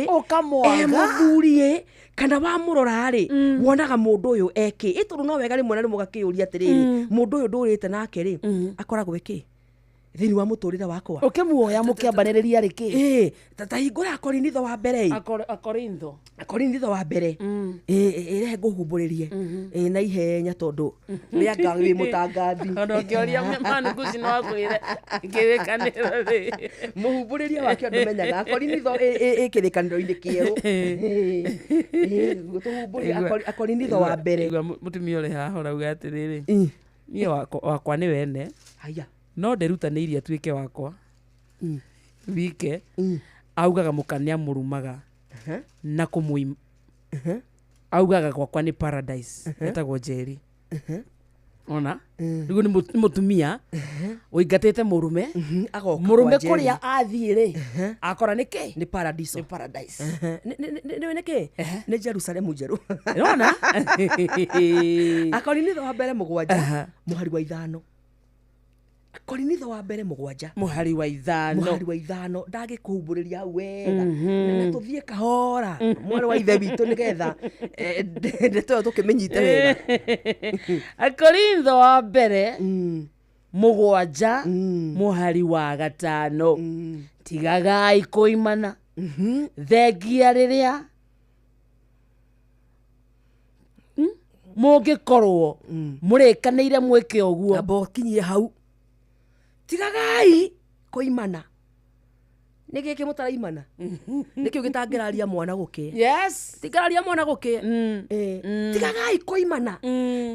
muthuri kana wa murora ri wonaga mundu uyu itondu no wega rimwe na rimwe gakiuria atiriri mundu uyu ndurite nake ri akoragwo wiki thini wa muturire wakwa ukimuoya mukiambaniriria riki tatahingura Korintho wa mbere Korintho wa mbere ire nguhumburirie na ihenya tondu rianga wi mutangathi ndo ngioria manu kuci no akwire ngiwikanira ri muhumburirie wake andu menyaga Korintho ikirikaniro-ini kieru gutuhumburia Korintho wa mbere mutumia uri haha urauga atiriri nie wakwa ni wene haya no nderutanĩirie atuĩke wakwa wike augaga mũkania mũrumaga na kũmũima augaga gwakwa nĩ paradise etagwo Njeri ona rĩu nĩ mũtumia ũingatĩte mũrume kũrĩa athiĩ rĩ akora nĩkĩ nĩ paradise nĩkĩ nĩ Jerusalemu njerũ ona Korintho wa mbere 7 mũhari wa 5 Korintho wa mbere 7 mũhari wa 5 ndagikuhumburiria hau wega na tuthie kahora mwana wa ithe witũ nigetha ndeto tukimenyite wega Korintho wa mbere 7 mũhari wa 5 tigagai kuimana thengia rĩrĩa mũngĩkorwo mũrĩkanĩire mwĩke ũguo amba ũkinyie hau tigagai kuimana niki kimutaraimana niki ugitangiraria mwana gukie tingiraria mwana gukie tigagai kuimana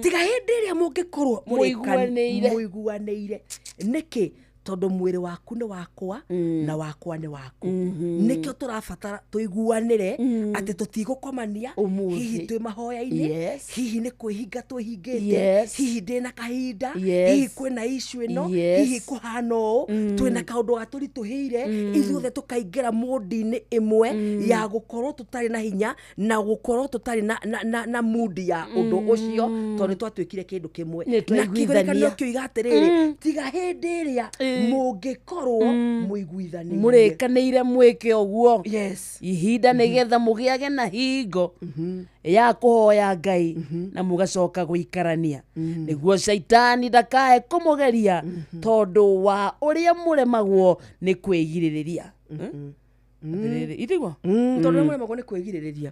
tiga hindi iria mungikorwo muiguaneire niki tondu mwiri waku ni wakwa na wakwa ni waku nikio turabatara tuiguanire ati tutigukomania hihi twi mahoya-ini hihi ni kwihinga twihingite hihi ndina kahinda hihi kwina issue ino hihi kuhana uu twina kaundu gaturituhire ithuothe tukaingira mudi-ini imwe ya gukorwo tutari na hinya na gukorwo tutari na mudi ya undu ucio tondu twatuikire kindu kimwe na kigorekanio kio igatiriri tiga hindi iria mungikorwo muiguithanire murikanĩire mwĩke ũguo ihinda nĩgetha mũgĩage na hingo ya kuhoya Ngai na mugacoka guikarania niguo shaitani ndakae kumugeria tondu wa uria muremagwo ni kwigiririria itigwa tondu muremagwo ni kwigiririria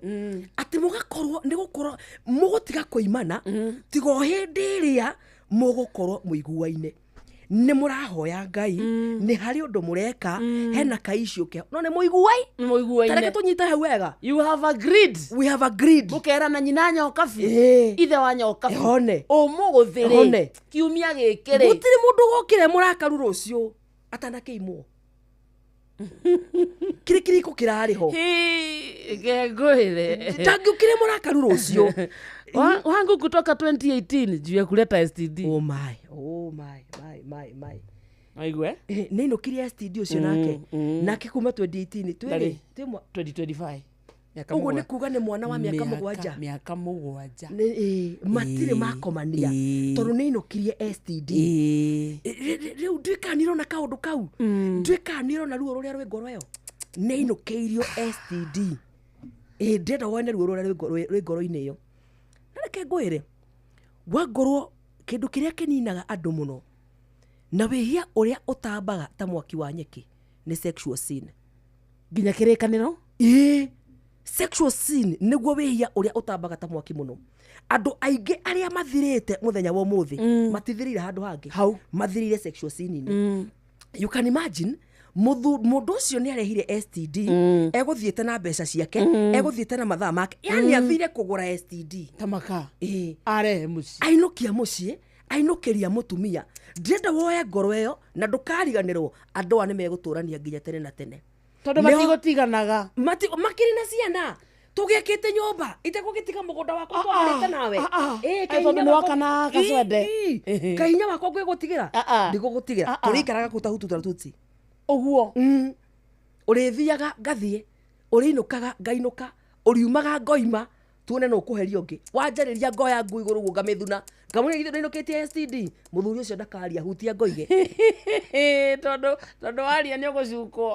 ati mugakorwo ni gukorwo mugutiga kuimana tigo hindi iria mugukorwo muiguaine ni murahoya Ngai ni hari undu mureka hena kaicio kia no ni muiguai tareke tunyite he wega you have agreed we have agreed mukera na nyina nyoka bi ithe wa nyoka bi hone umuguthiri kiumia gikiri gutiri mundu gukire murakaru rucio atana kiimwo kirikiriko kirariho gegwire tangiukire murakaru rucio wangu kutoka 2018 juu ya kuleta STD oh my Aigwe. Nä inå kirie STD å cio nake kuma 2018 2025 å guo nä kuga nä mwana wa mä aka må gwanja matirä makomania tondå nä inå kirie STD rä u nduä kana nä rona kaå ndå kau nduä kana nä rona ruo rå rä a rwä ngoro ä yo nä inå kä irio STD ndenda wone ruo rå rä a rwä ngoro-inä ä yo na reke ngwä re wangorwo kä ndå kä rä a kä ninaga andå må no na wĩhia ũrĩa ũtambaga ta mwaki wa nyeki nĩ sexual sin nginya kĩrĩkanĩro sexual sin nĩguo wĩhia ũrĩa ũtambaga ta mwaki mũno. Andũ aingĩ arĩa mathirĩte mũthenya wa ũmũthĩ matithirĩire handũ hangĩ hau mathirĩire sexual sin-inĩ. You can imagine mũndũ ũcio nĩ arehire STD egũthiĩte na mbeca ciake egũthiĩte na mathaa make yani athire kũgũra STD ta maka arehe mũciĩ ainũkia mũciĩ ainũkĩria mũtumia ndĩrenda woe ngoro ĩyo na ndũkariganĩrwo andũ aya nĩ megũtũrania nginya tene na tene tondũ matigũtiganaga makĩrĩ na ciana tũgĩakĩte nyũmba itegũgĩtiga mũgũnda wakwa twakorete nawe tondũ nĩ wakana gacwende kahinya wakwa ngwĩgũtigĩra ndigũgũtigĩra tũrĩikaraga kũu ta Hutu na Tutsi ũguo ũrĩthiaga ngathiĩ ũrĩinũkaga ngainũka ũriumaga ngoima tuone no ũkũheria ũngĩ wanjarĩria ngoya ngũ igũrũ guo ngamĩthuna ngamũria githĩ ndĩinũkĩtie STD mũthuri ũcio ndakaria hutia ngoige tondũ waria nĩ ũgũcukwo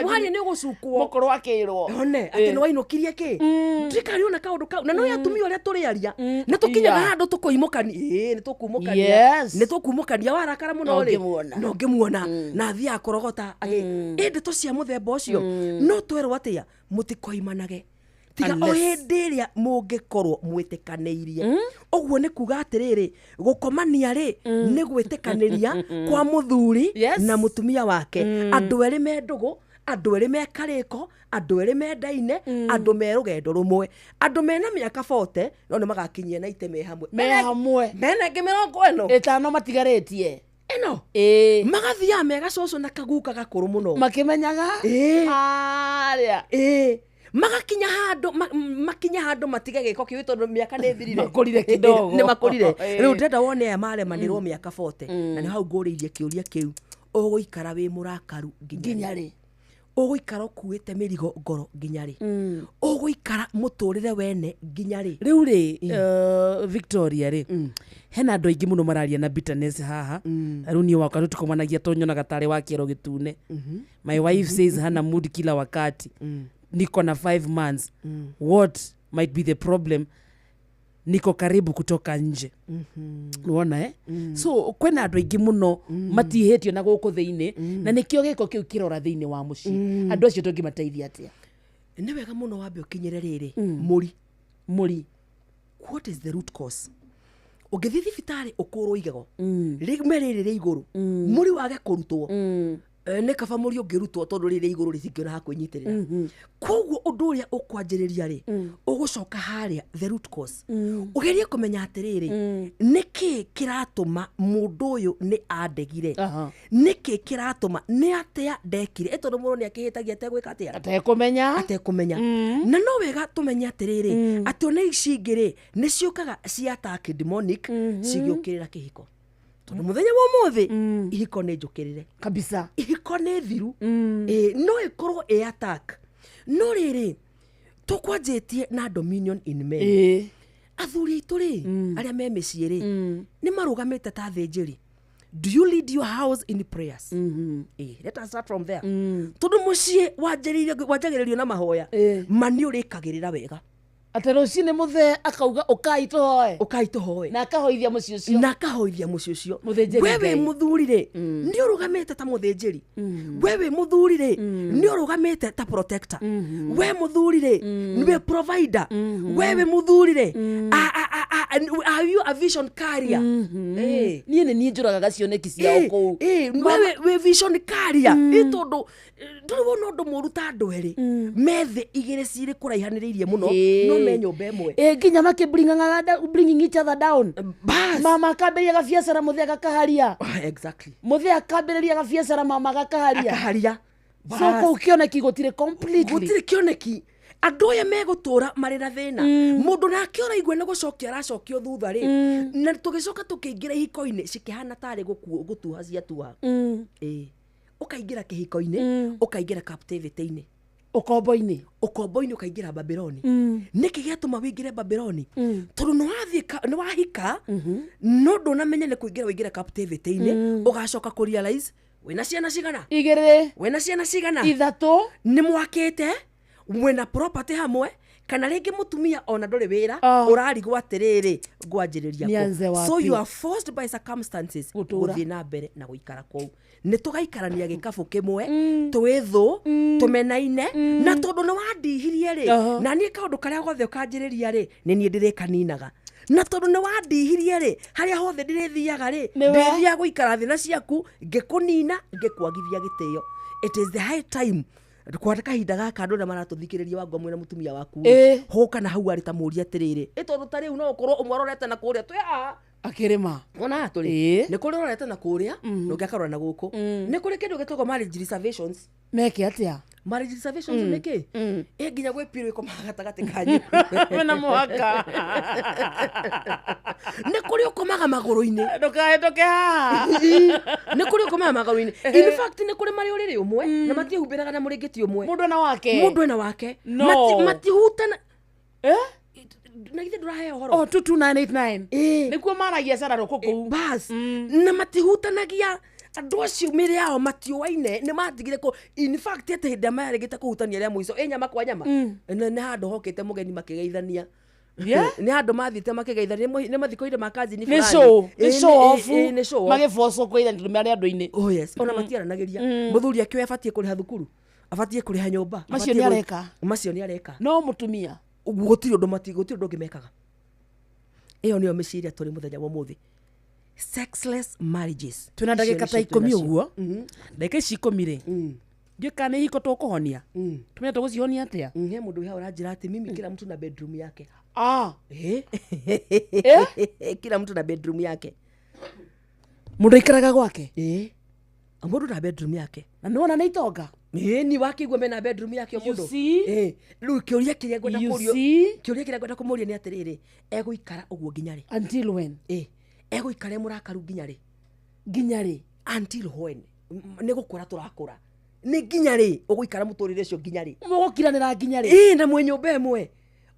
waria nĩ ũgũcukwo mũkorwo akĩrwo one atĩ nĩ wainũkirie kĩ ndikari ona kaũndũ kau na no atumia ũrĩa tũrĩaria na tũkinyaga handũ tũkoimũkania nĩ tũkumũkania warakara mũno rĩ no ngĩmuona na athiaga kũrogota ndeto cia mũthemba ũcio no twerwo atĩa mũtikoimanage tiga o hĩndĩ ĩrĩa mũngĩkorwo mwĩtĩkanĩirie ũguo nĩ kuga atĩrĩrĩ gũkomania rĩ nĩ gwĩtĩkanĩria kwa mũthuri na mũtumia wake andũ erĩ me ndũgũ andũ erĩ me karĩko andũ erĩ mendaine andũ me rũgendo rũmwe andũ mena mĩaka 40 no nĩ magakinyia na ite me hamwe mena ngĩ 50 ĩtano matigarĩtie eno magathiaga megacũcũ na kaguka gakũrũ mũno makĩmenyaga harĩa makinya handũ matige gĩko kĩu tondũ mĩaka nĩ thirire makũrire kidogo nĩ makũrire rĩu ndenda wone aya maremanĩrwo mĩaka 40 na nĩ hau ngũrĩirie kĩũria kĩu ũgũikara wĩ mũrakaru nginya rĩ ũgũikara ũkuĩte mĩrigo ngoro nginya rĩ ũgũikara mũtũrĩre wene nginya rĩ rĩu rĩ Victoria rĩ hena andũ aingĩ mũno mararia na bitterness haha rĩu niĩ wakwa tũtikomanagia tonyonaga tarĩ wa kĩero gĩtune my wife says hana mood kila wakati niko na 5 months what might be the problem niko karibu kutoka nje unaona so kwena andũ aingĩ mũno matihĩtio na gũkũ thĩinĩ na nĩkĩo gĩko kĩu kĩrora thĩinĩ wa mũciĩ andũ acio tũngĩmateithia atĩa nĩ wega mũno wambe ũkinyĩre rĩrĩ mũri what is the root cause ũngĩthiĩ thibitarĩ ũkũrwo igego rĩume rĩrĩ rĩ igũrũ mũri wage kũrutwo nĩ kaba mũri ũngĩrutwo tondũ rĩrĩ igũrũ rĩtingĩona ha kwĩnyitĩrĩra koguo ũndũ ũrĩa ũkwanjĩrĩria rĩ ũgũcoka harĩa the root cause ũgerie kũmenya atĩrĩrĩ nĩkĩ kĩratũma mũndũ ũyũ nĩ andegire nĩkĩ kĩratũma nĩ atĩa ndekire tondũ mũndũ nĩ akĩhĩtagia ategwĩka atĩa atekũmenya na no wega tũmenye atĩrĩrĩ atĩ ona ici ingĩ rĩ nĩ ciũkaga cia attack demonic cigĩũkĩrĩra kĩhiko tondũ mũthenya wa ũmũthĩ ihiko nĩ njũkĩrĩre kabisa ihiko nĩ thiru no ĩkorwo ĩ attack no rĩrĩ tũkwanjĩtie na dominion in men athuri aitũ rĩ arĩa me mĩciĩ rĩ nĩ marũgamĩte ta thĩnjĩri do you lead your house in prayers let us start from there tondũ mũciĩ wanjagĩrĩrio na mahoya mani ũrĩkagĩrĩra wega atĩ rũcinĩ mũthee akauga ũkai tũhoe na akahoithia mũciĩ ũcio we wĩ mũthuri rĩ nĩ ũrũgamĩte ta mũthĩnjĩri we wĩ mũthuri rĩ nĩ ũrũgamĩte ta protector we mũthuri rĩ nĩ provider we wĩ mũthuri rĩ are you a vision carrier niĩ nĩ niĩ njũragaga cioneki ciao kũu we wĩ vision carrier tondũ ndũrĩ wona ũndũ mũru ta andũ erĩ methĩ igĩrĩ cirĩ kũraihanĩrĩirie mũno no me nyũmba ĩmwe nginya bringing each other down mama akambĩrĩria gabiacara mũthee agakaharia mũthee akambĩrĩria gabiacara mama agakaharia so kũu kĩoneki gũtirĩ completely gũtirĩ kĩoneki andå aya megåtå marä na thä na må ndå nake å raigua nä gå cokia aracokio thutha rä na tå gä coka tå kä ingä ra ihiko-inä cikä tarä gå tuha ciatuha å kaingä ra kä hiko-inä å kaingä ra captivity-inä ukombo-inĩ å kaingä ra Babyloni nä kä gä atå ma wä ingä re Babyloni tondå nä wahika no ndå namenya nä kå ingä ra wä ingä re captivity-inä å gacoka kå realize wĩna ciana cigana igĩrĩ wĩna ciana cigana ithatũ nĩ mwakĩte mwĩna property hamwe kana rĩngĩ mũtumia ona ndũrĩ wĩra ũrarigwo atĩrĩrĩ ngwanjĩrĩria kũ so you are forced by circumstances gũthiĩ na mbere na gũikara kũu nĩ tũgaikarania gĩkabũ kĩmwe twĩ thũ tũmenaine na tondũ nĩ wandihirie rĩ na niĩ kaũndũ karĩa gothe ũkanjĩrĩria rĩ nĩ niĩ ndĩrĩkaninaga na tondũ nĩ wandihirie rĩ harĩa hothe ndĩrĩthiaga rĩ ndĩthiaga gũikara thĩ na ciaku ngĩkũnina ngĩkwagithia gĩtĩo it is the high time kwa kahinda gaka andũ na maratũthikĩrĩria Wangũ mwĩna mũtumia waku hoka na hau arĩ ta mũria atĩrĩrĩ tondũ ta rĩu no ũkorwo ũmwe arorete na kũrĩa twĩ akĩrĩma ona tũrĩ nĩ kũrĩ ũrorete na kũrĩa na ũngĩ akarora na gũkũ nĩ kũrĩ kĩndũ gĩtagwo marriage reservations meke atĩa marriage reservations nĩ kĩ nginya gwĩ piro ĩkomaga gatagatĩ kanyu mena mũhaka nĩ kũrĩ ũkomaga magũrũ-inĩ ndũkahĩtũke haha nĩ kũrĩ ũkomaga magũrũ-inĩ in fact nĩ kũrĩ marĩ ũrĩrĩ ũmwe na matihumbĩraga na mũrĩngĩti ũmwe mũndũ ena wake matihutana na githĩ ndũraheo ũhoro 22989 nĩkuo maragia cararũ kũu bas na matihutanagia andũ acio mĩrĩ yao matiũaine nĩ matigire kũ in fact ete hĩndĩ ĩrĩa marĩgĩte kũhutania rĩa mũico nyama kwa nyama nĩ handũ hokĩte mũgeni makĩgeithania nĩ handũ mathiĩte makĩgeithania nĩ mathiko-inĩ ma kazini nĩ show magĩbocwo kũgeithania tondũ marĩ andũ-inĩ oh yes ona matiaranagĩria mũthuri akĩoya abatiĩ kũrĩha thukuru abatiĩ kũrĩha nyũmba macio nĩ areka no mũtumia gũtirĩ ũndũ ũngĩ mekaga ĩyo nĩyo mĩciĩ ĩrĩa tũrĩ mũthenya wa ũmũthĩ sexless marriages twĩna ndagĩka ta 10 ũguo ndagĩka ici 10 rĩ ndiũĩ kana nĩ ihiko tũkũhonia tũmenya tũgũcihonia atĩa he mũndũ ũrĩa ũranjĩra atĩ mimi kila mtu na bedroom yake kila mtu na bedroom yake mũndũ aikaraga gwake mũndũ na bedroom yake na nĩwona nĩ itonga ni wakĩigua mena bedroom yake mũndũ rĩu kĩũria kĩrĩa ngwenda kũmũria nĩ atĩrĩrĩ egũikara ũguo nginya rĩ until when egũikara mũrakaru nginya rĩ until when nĩ gũkũra tũrakũra nĩ nginya rĩ ũgũikara mũtũrĩre ũcio nginya rĩ mũgũkiranĩra nginya rĩ na mwĩ nyũmba ĩmwe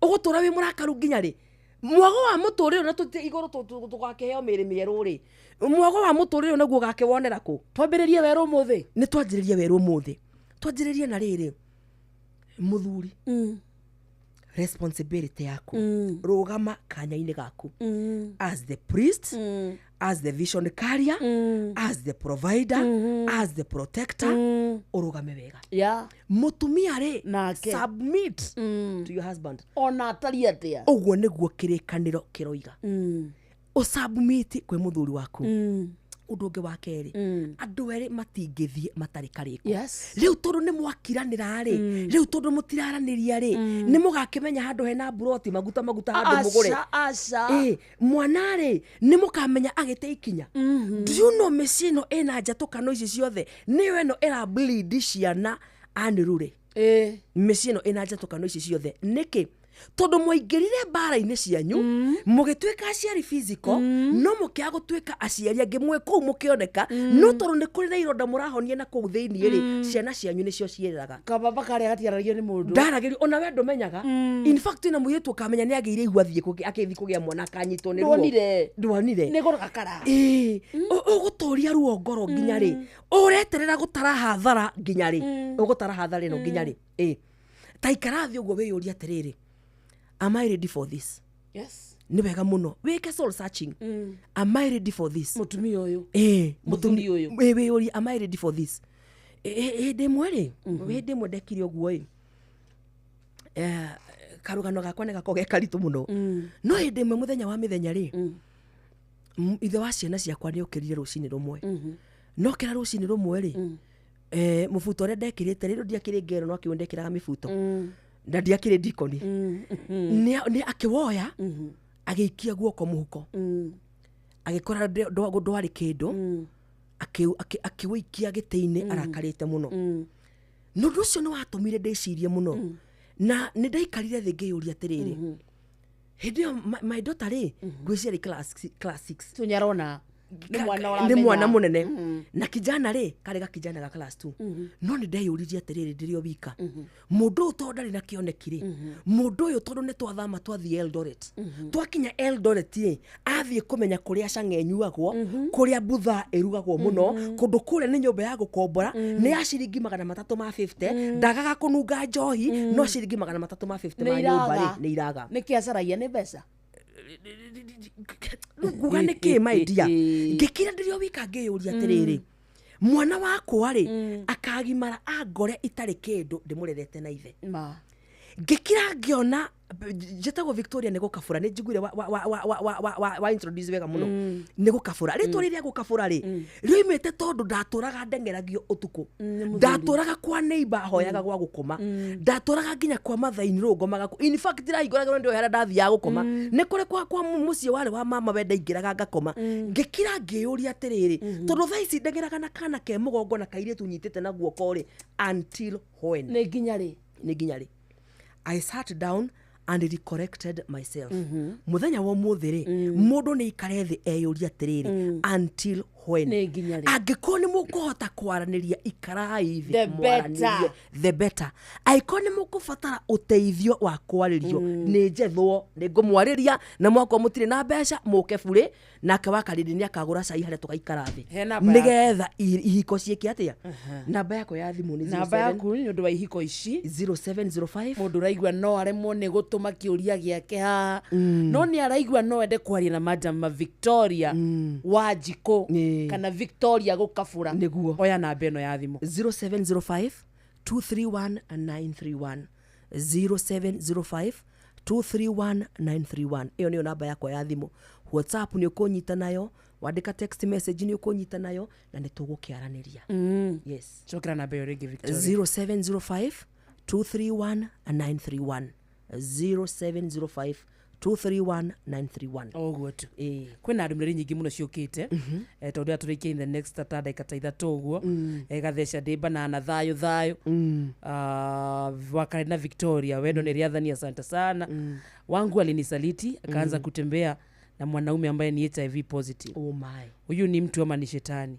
ũgũtũra wĩ mũrakaru nginya rĩ mwago wa mũtũrĩre na igũrũ tũgakĩheo mĩrĩ mĩerũ rĩ mwago wa mũtũrĩre naguo gakĩwonera kũ twambĩrĩrie werũ ũmũthĩ nĩ twanjĩrĩrie werũ ũmũthĩ twanjĩrĩrie na rĩrĩ mũthuri responsibility yaku rũgama kanya-inĩ gaku as the priest as the vision carrier as the provider as the protector ũrũgame wega mũtumia rĩ submit to your husband ona atari atĩa ũguo nĩguo kĩrĩkanĩro kĩroiga ũsubmit kwĩ mũthuri waku ũndũ ũngĩ wa kerĩ andũ erĩ matingĩthiĩ matarĩ karĩko rĩu tondũ nĩ mwakiranĩra rĩ rĩu tondũ mũtiraranĩria rĩ nĩ mũgakĩmenya handũ hena mburoti maguta handũ mũgũre mwana rĩ nĩ mũkamenya agĩte ikinya do you know mĩciĩ ĩno ĩna njatũkano ici ciothe nĩyo ĩno ĩrableed ciana anĩru rĩ mĩciĩ ĩno ĩna njatũkano ici ciothe nĩkĩ tondũ mwaingĩrire mbara-inĩ cianyu mũgĩtuĩka aciari physical no mũkĩaga gũtuĩka aciari angĩ mwĩ kũu mũkĩoneka no tondũ nĩ kũrĩ na ironda mũrahonia na kũu thĩiniĩ rĩ ciana cianyu nĩcio ciĩraga kababa karĩa gatiaragio nĩ mũndũ ndaragĩrio ona we ndũmenyaga in fact na mũirĩtu ũkamenya nĩ agĩire igua akĩthiĩ kũgĩa mwana akanyitwo nĩ ruo ndwonire nĩ gũgakara ũgũtũria ruo ngoro nginya rĩ ũreterera gũtara hathara nginya rĩ ũgũtara hathara ĩno nginya rĩ ta ikara thĩ ũguo wĩyũria atĩrĩrĩ am I ready for this? Yes. Nĩ wega mũno wĩke soul searching. Am I ready for this? Mũtumia ũyũ. Mũtumia ũyũ. Wĩyũria am I ready for this? Hĩndĩ ĩmwe rĩ hĩndĩ ĩmwe ndekire ũguo ĩ karũgano gakwa nĩ gakoragwo ge karitũ mũno no hĩndĩ ĩmwe mũthenya wa mĩthenya rĩ ithe wa ciana ciakwa nĩ okĩrire rũcinĩ rũmwe nokĩra rũcinĩ rũmwe rĩ mũbuto ũrĩa ndekĩrĩte rĩrĩ ndiakĩrĩ ngero no akĩũĩ ndekĩraga mĩbuto na ndiakĩrĩ ndikoni nĩ akĩwoya agĩikia guoko mũhuko agĩkora ndwarĩ kĩndũ akĩwĩikia gĩtĩ-inĩ arakarĩte mũno no ũndũ ũcio nĩ watũmire ndĩcirie mũno na nĩ ndaikarire thĩ ngĩyũria atĩrĩrĩ hĩndĩ ĩyo my daughter rĩ ngwĩciria class 6 tunyarona nĩ mwana mũnene na kijana rĩ karĩ gakijana ga class 2 no nĩ ndeyũririe atĩrĩrĩ ndĩrĩ o wika mũndũ ũyũ tondũ ndarĩ na kĩoneki rĩ mũndũ ũyũ tondũ nĩ twathama twathiĩ Eldoret twakinya Eldoret rĩ athiĩ kũmenya kũrĩa cang'e nyuagwo kũrĩa butha ĩrugagwo mũno kũndũ kũrĩa nĩ nyũmba ya gũkombora nĩ ya ciringi 350 ndagaga kũnunga njohi no ciringi 350 ma nyũmba rĩ nĩ iraga nĩ kĩacaragia nĩ mbeca nguga nĩ kĩ my dear ngĩkira ndĩrĩ o wika ngĩyũria atĩrĩrĩ mwana wakwa rĩ akagimara angore itarĩ kĩndũ ndĩmũrerete na ithe ngĩkira ngĩona njĩtagwo Victoria nĩ gũkabũra nĩ njiguire wa introduce wega mũno nĩ gũkabũra rĩtwa rĩrĩa gũkabũra rĩ rĩoimĩte tondũ ndatũraga ndengeragio ũtukũ ndatũraga kwa neighbor hoyaga gwa gũkoma ndatũraga nginya kwa mathaini rũgomaga in fact ndĩrahingũraga ndio hera ndathiaga gũkoma nĩ kũrĩ kwa mũciĩ warĩ wa mama wenda ingĩraga ngakoma ngĩkira ngĩyũria atĩrĩrĩ tondũ thaa ici ndengeraga na kana ke mũgongo na kairĩtu nyitĩte na guoko rĩ until when nĩ nginya rĩ I sat down and recorrected myself muthenya wa mũthĩ rĩ mũndũ nĩ ikare thĩ eyũria atĩrĩrĩ until when angĩkorwo nĩ mũkũhota kwaranĩria ikarai thĩ mwaranĩrie the better angĩkorwo nĩ mũkũbatara ũteithio wa kwarĩrio nĩ njethwo nĩ ngũmwarĩria na mwakwa mũtirĩ na mbeca mũke burĩ nake wakarĩndĩ nĩ akagũra cai harĩa tũgaikara thĩ nĩgetha ihiko ciĩke atĩa namba yako ya thimũ nĩ 07 namba yaku nĩ ũndũ wa ihiko ici 0705 mũndũ ũraigua no aremwo nĩ gũtũma kĩũria gĩake haha no nĩ araigua no ende kwaria na Madam Victoria Wanjikũ kana Victoria gũkabũra nĩguo oya namba ĩno ya thimũ 0705 231 931 0705 231 931 ĩyo nĩyo namba yakwa ya thimũ WhatsApp nĩ ũkũnyita nayo wandĩka text message nĩ ũkũnyita nayo na nĩ tũgũkĩaranĩria yes cokera namba ĩyo rĩngĩ Victoria 0705 231 931 0705 231 oguo tu kwĩna ndũmĩrĩri nyingĩ mũno ciũkĩte tondũ tũrĩkia in the next ndagĩka ta ithatũ ũguo gatheca ndĩmba na thayũ wakari na Victoria wendo nĩ riathani asante sana wangu alinisaliti akaanza kutembea na mwanaume ambaye ni HIV positive huyu ni mtu ama ni shetani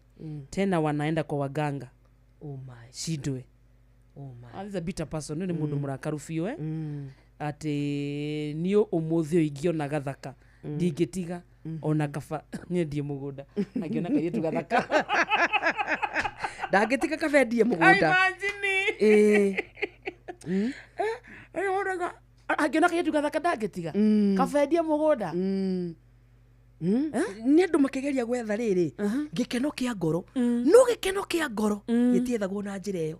tena wanaenda kwa waganga shidwe this a bitter person ni mũndũ mũrakaru biũ ati niyo ũmũthĩ ingĩona gathaka ndingĩtiga ona kaba nyendie mũgũnda angiona kairĩtu gathaka ndangĩtiga kaba endie mũgũnda angiona kairĩtu gathaka ndangĩtiga kaba endie mũgũnda nĩ andũ makĩgeria gwetha rĩrĩ gĩkeno kĩa ngoro no gĩkeno kĩa ngoro gĩtiethagwo na njĩra ĩyo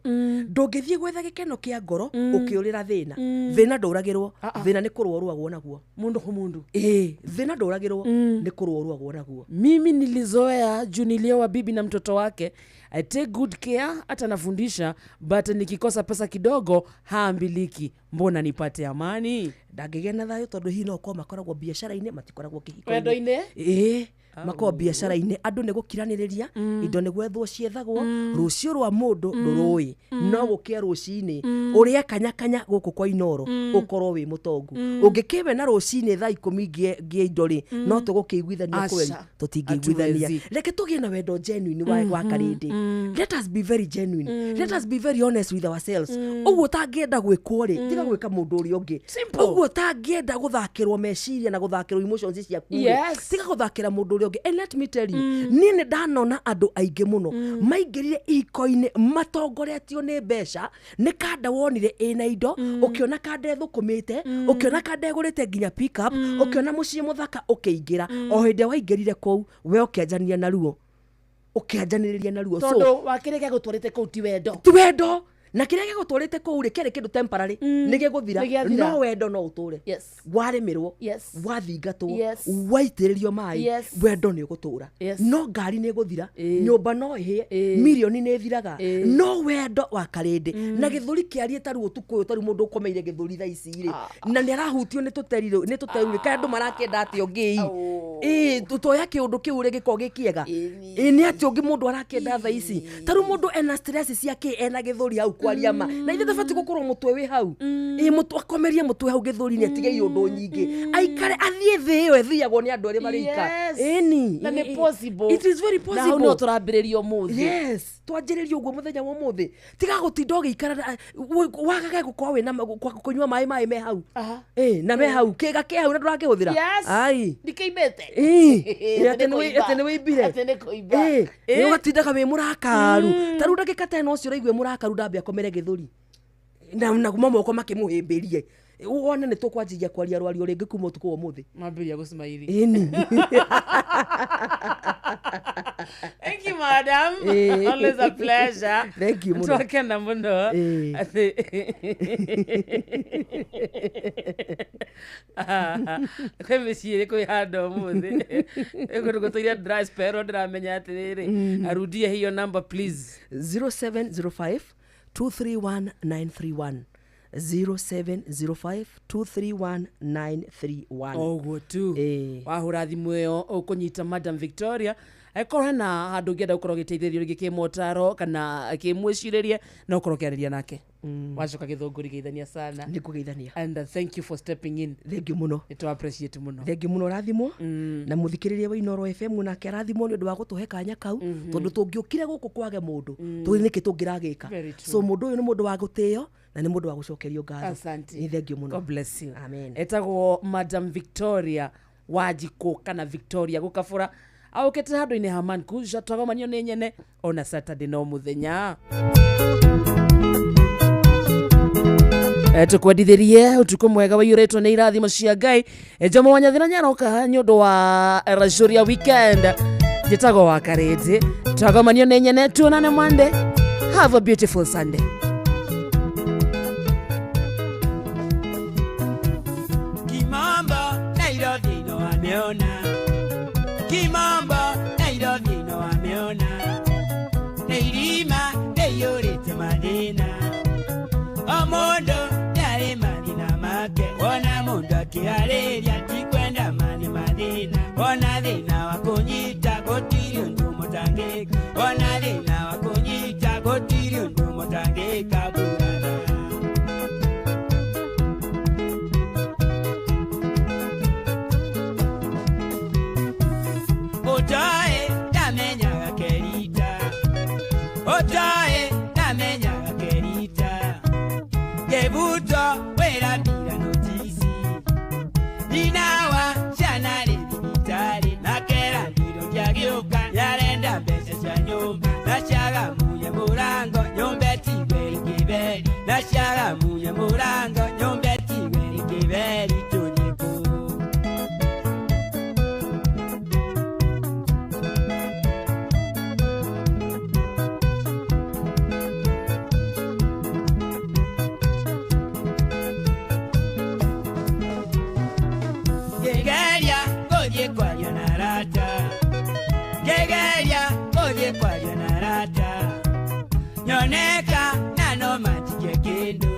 ndũngĩthiĩ gwetha gĩkeno kĩa ngoro ũkĩũrĩra thĩna ndũragĩrwo thĩna nĩ kũrũarũagwo naguo mundu kwa mundu thĩna ndũragĩrwo nĩ kũrũarũagwo naguo mimi nilizoea juu nilioa bibi na mtoto wake I take good care hata nafundisha but nikikosa pesa kidogo haambiliki mbona nipate amani ndangĩgĩa na thayũ tondũ hihi no kwa makoragwo biacara-inĩ matikoragwo kĩhiko wendo-inĩ makoragwo biacara-inĩ andũ nĩ gũkiranĩrĩria indo nĩ gwethwo ciethagwo rũciũ rwa mũndũ ndũrũĩ no gũkĩa rũcinĩ ũrĩa kanyakanya gũkũ kwa Inoro ũkorwo wĩ mũtongu ũngĩkĩwe na rũcinĩ thaa 10 ngĩe indo rĩ no tũgũkĩiguithania kweli tũtingĩiguithania reke tũgĩe na wendo genuine wa karĩndĩ let us be very genuine let us be very honest with ourselves ũguo tangĩenda gwĩkwo rĩ tiga gwĩka mũndũ ũrĩa ũngĩ ũguo tangĩenda gũthakĩrwo meciria na gũthakĩrwo emotions ciaku tiga gũthakĩra mũndũ ũrĩa ũngĩ and let me tell you niĩ nĩ ndanona andũ aingĩ mũno maingĩrire ihiko-inĩ matongoretio nĩ mbeca nĩ kanda wonire ĩna indo ũkĩona kanda ethũkũmĩte ũkĩona kanda egũrĩte nginya pick up ũkĩona mũciĩ mũthaka ũkĩingĩra o hĩndĩ waingĩrire kũu we ũkĩanjania na ruo ũkĩanjanĩrĩria na ruo tondũ wakĩrĩkia gũtwarĩte kũu ti wendo na kĩrĩa gĩgũtwarĩte kũu rĩ kĩarĩ kĩndũ temporary nĩ gĩgũthira no wendo no ũtũre warĩmĩrwo wathingatwo waitĩrĩrio maĩ wendo nĩ ũgũtũra no ngari nĩ ĩgũthira nyũmba no ĩhĩe mirioni nĩ ĩthiraga no wendo wa karĩndĩ na gĩthũri kĩariĩ tarĩ ũtukũ ũyũ tarĩ mũndũ ũkomeire gĩthũri thaa ici rĩ na nĩ arahutio nĩ tũteru kana andũ marakĩenda atĩ ũngĩ tũtoya kĩũndũ kĩu rĩ gĩkorwo gĩkĩega nĩ atĩ ũngĩ mũndũ arakĩenda thaa ici tarĩ mũndũ ena stress ciake ena gĩthũri hau kwaria ma na ithe ndabati gukorwo mutwe wi hau mutwe akomeria mutwe hau githuri-ini atige iondu nyingi aikare athie thi iyo ethiagwo ni andu aria marika eni na ni possible, it is very possible. na no turambiririo muthi yes twanjiririo uguo muthenya wa muthi tiga gutinda ugiikara wagaga gukorwo wina kunyua mai me hau na me hau kiga ke hau na ndurakihuthira ai ndikaimete ate ni wimbire ni ugatinda kame murakaru taru ndagika tena ucio uraigwe murakaru ndambia komere githuri na kuma moko makimuhimbirie wona ni tukwanjia kwaria rwario ringi kuma utuku wa muthi mambiria gucimairi eni Thank you, madam. Always a pleasure. Thank you, muno. Twakena muno. Kwe mecire kwe hando muthi. Ego tugotoria dry spell ndiramenya atiriri. Arudie hiyo number please. 0705 231 0705231931 oguo tu wahura thimu iyo ukunyita Madam Victoria aikorwo hena handu ngienda gukorwo giteithĩrio ringi kimotaro kana kimwiciririe no ukorwo kiariria nake wacoka githunguri geithania sana ni kugeithania and thank you for stepping in. Thank you muno, to appreciate muno. Thank you muno rathimo na muthikiririe wa Inoro FM na kirathimo ni undu wa gutuhe kanya kau tondu tungiukire guku kwage mundu tuli niki tungiragika so mundu uyu ni mundu wa gutio na ni mundu wa gucokerio ngatho. Asante. Thank you muno. God bless you. Amen. Etagwo Madam Victoria Wajiko kana Victoria gukabura aukete handu-ini ha Mankusha twagamanio ni nyene ona Saturday no muthenya tukwendithirie utuku mwega waiuretwo ni irathimo cia Ngai Jomo Wanyathira nyaroka nyundu wa Rajoria weekend njitagwo wa Karĩnjĩ twagamanio ni nyene tuonane Monday. Have a beautiful Sunday. Kimambo Nairobi no ameona Neirima neyorete madina Omondo yale madina make Ona mondo akiareria tikwenda mani madina Ona dhina wakunyita gotirio ndumo tangeka Ona dhina wakunyita gotirio ndumo tangeka burana Otae tamenya kerita Otae tamenya kerita Kebuto wera bila notisi Ninawa chanari vitari Nakera ndiro gyagioka Yarenda mbese cha nyumba Nashaga muye murango Nyombeti weri kiberi Nashaga muye murango Nyombeti weri kiberi Nyoneka nano matike kindu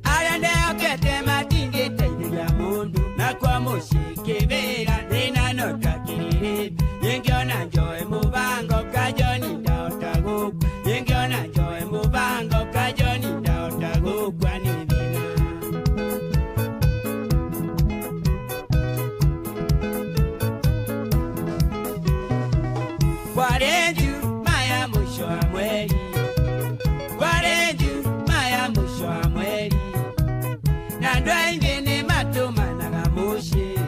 Arande okete matingi teide ya mundu Na kwa mushike vera Nina nota kiriri Yengiona njoe mubango Kajoni ndaota guku Yengiona njoe mubango Kajoni ndaota guku Anivina Kwarenju maya musho wa mweri Nandwa ingene matuma na gamushi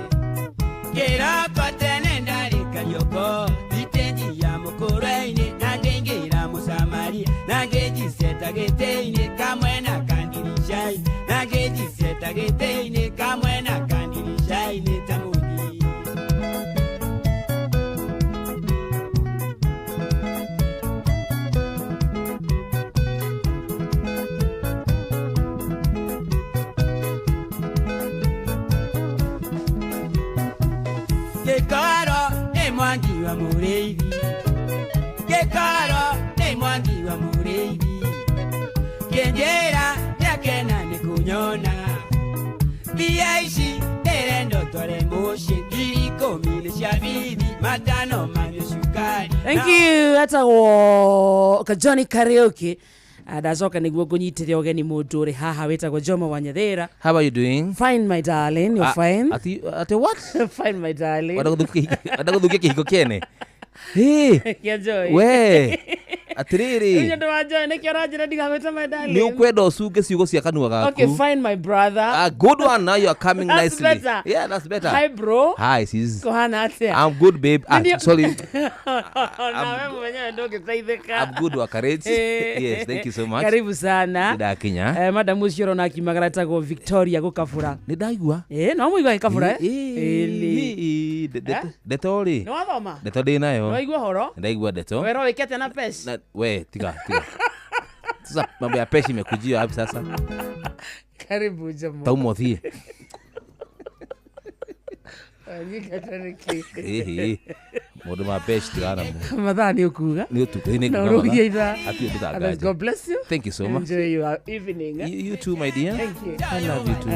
Gira patene ndarika yoko Vitenji ya mukureine Nangengira musamaria Nangejiseta geteine Kamwena kandirishaine Nangejiseta geteine Kamwena kandirishaine Tamudi Kekaro ne mwangi wa mureithi Kekaro ne mwangi wa mureithi Kenjera yakena ni kunyona Biaishi nerendo tore moshi Kiriko mile shabidi Matano manyo shukari. Thank you. Atagwo Kajoni Karaoke ndacoka niguo ngunyitire ogeni mundu uri haha witagwo Jomo Wanyathira. How are you doing? Fine my darling, you're fine. Ati what? Fine my darling. Wadaguthukia kihiko kene. Hey. We. Atiriri. Unyo ndo wajoe neki arajira ndigaweta my darling. Ni ukwenda usuge ciugo cia kanua gaku. Okay, fine my brother. A good one, now you are coming That's nicely. Better. Yeah, that's better. Hi bro. Hi sis. Kohana atia. I'm good babe. Sorry. Na wewe mwenyewe ndio ukitaitheka. I'm good Wakareti. Yes, thank you so much. Karibu sana. Sida Kenya. Madam Ucioro na kimagara tago Victoria gukabura. Ni ndaigua. No muigua ikabura Detori. No athoma. Deto ndi nayo. No igua horo. Ndaigua deto. Wewe wekete na pesa. We tiga. Sasa mambo ya pesa imekujia wapi sasa? Karibu Jomo. Taumothie. Mundu ma pesa tigana mu. Madhani ukuga. Ni utuku ni ngoma. Ati God bless you. Thank you so much. Enjoy your evening. You too my dear. Thank you. I love you too.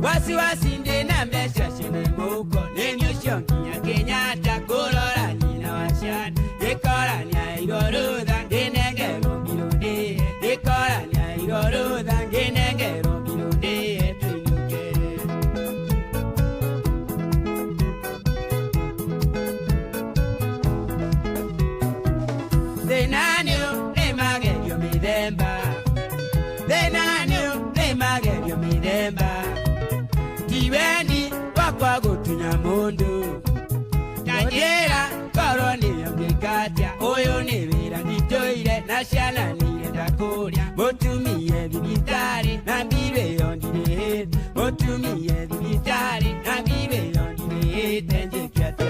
Wasiwasi ndena mbesha shine muko nenyo shonki ya Kenyatta kulora nina washani dekora nya igorudha denengero birude dekora nya igorudha denengero birude etunuke Denanyo nemagerio midemba Denanyo nemagerio midemba Tiwendi wakwa gutunya mundu Nyanyera koroni yongikatia Oyo nivira nitoire na shana nirenda kuria Motumie bibitari na bibe yondire Motumie bibitari na bibe yondire Tenje kiata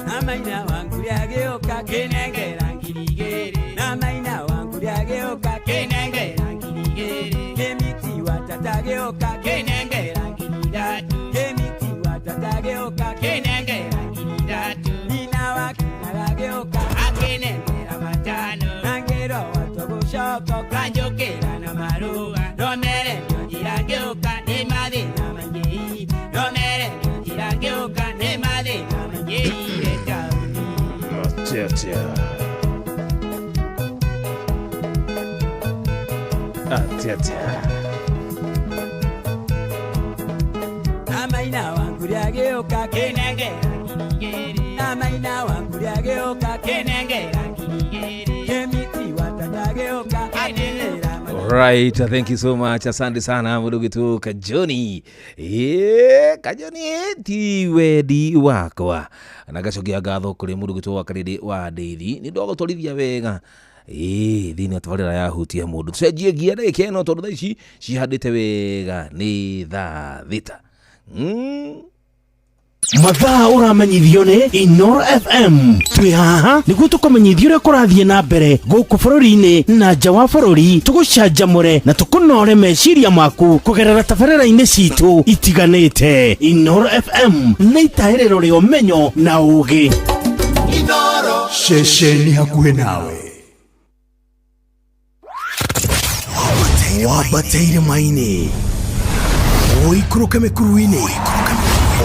Namaina wangu lyageuka kenengera ngirigere Namaina wangu lyageuka kenengera ngirigere Kemiti watatageuka kenengera ngirigatu Kemiti watatageuka kenengera ngirigatu Nina wakina lageuka akenengera matano Nangero watogoshoko kanjokera na marua Nomere njirageuka ni madina mangei Nomere njirageuka ni madina mangei Namaina wangu lyageuka kenengera ngirigere Namaina wangu lyageuka kenengera ngirigere Kemiti watatageuka akenengera Right, thank you so much. Asante sana mudugitu Kajoni. Kajoni ti wedi wakwa. Nagacokia ngatho kuri mudugitu wa karidi wa Ndeithi. Ni ndogo twarithia wega. Thini atwarira ya hutia mundu. Tucenjie gia ndagika ino tondu thaa ici cihandite wega ni thaa thita. Mathaa uramenyithio ni Inoro FM. Twi haha niguo tukumenyithia uria kurathie na mbere guku bururi-ini na nja wa bururi, tugucanjamure na tukunore meciria maku kugerera tabarĩra-inĩ citu itiganĩte. Inoro FM nĩ itahĩrĩro rĩa ũmenyo na ũũgĩ. Inoro ceceni hakuhĩ nawe. Wambateire maini ũikũrũke mĩkuru-inĩ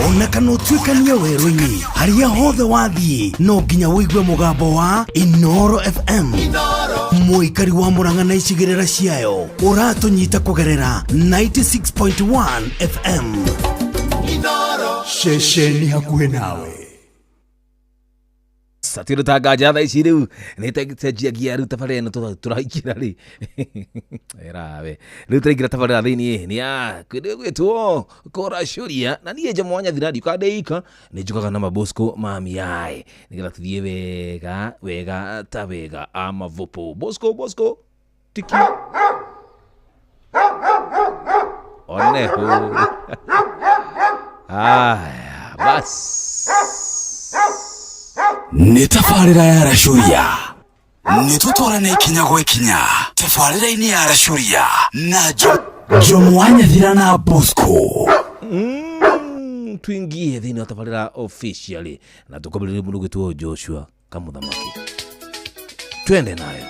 ona kana ũtuĩkanie werũ-inĩ harĩa hothe wathiĩ no nginya wĩigue mũgambo wa Inoro FM. Mũikari wa Mũrang'a na icigĩrĩra ciayo ũratũnyita kũgerera 96.1 FM. Inoro ceceni hakuhĩ nawe. Yes, atiro tangaja tha ici riu nitegiagia riu tabarĩra ĩno tũraikira rĩ erawe riu tũraikira tabarĩra thĩinĩ nĩ ya gwĩtwo kũracuria na niĩ nja mwanya thiradi kandeika nĩ njugaga na mabosco mamiae nĩgetha tuthiĩ wega ta wega amavopo bosco tiki oneho bas nĩ tabarĩra ya racuria nĩ tũtwarane ikinya gwa ikinya tabarĩra-inĩ ya racuria na jo mwanya thira na Bosco tuingie thĩinĩ wa tabarĩra officially na tũkambĩrĩria mũndũ gwĩtwo Joshua Kamuthamaki twende nayo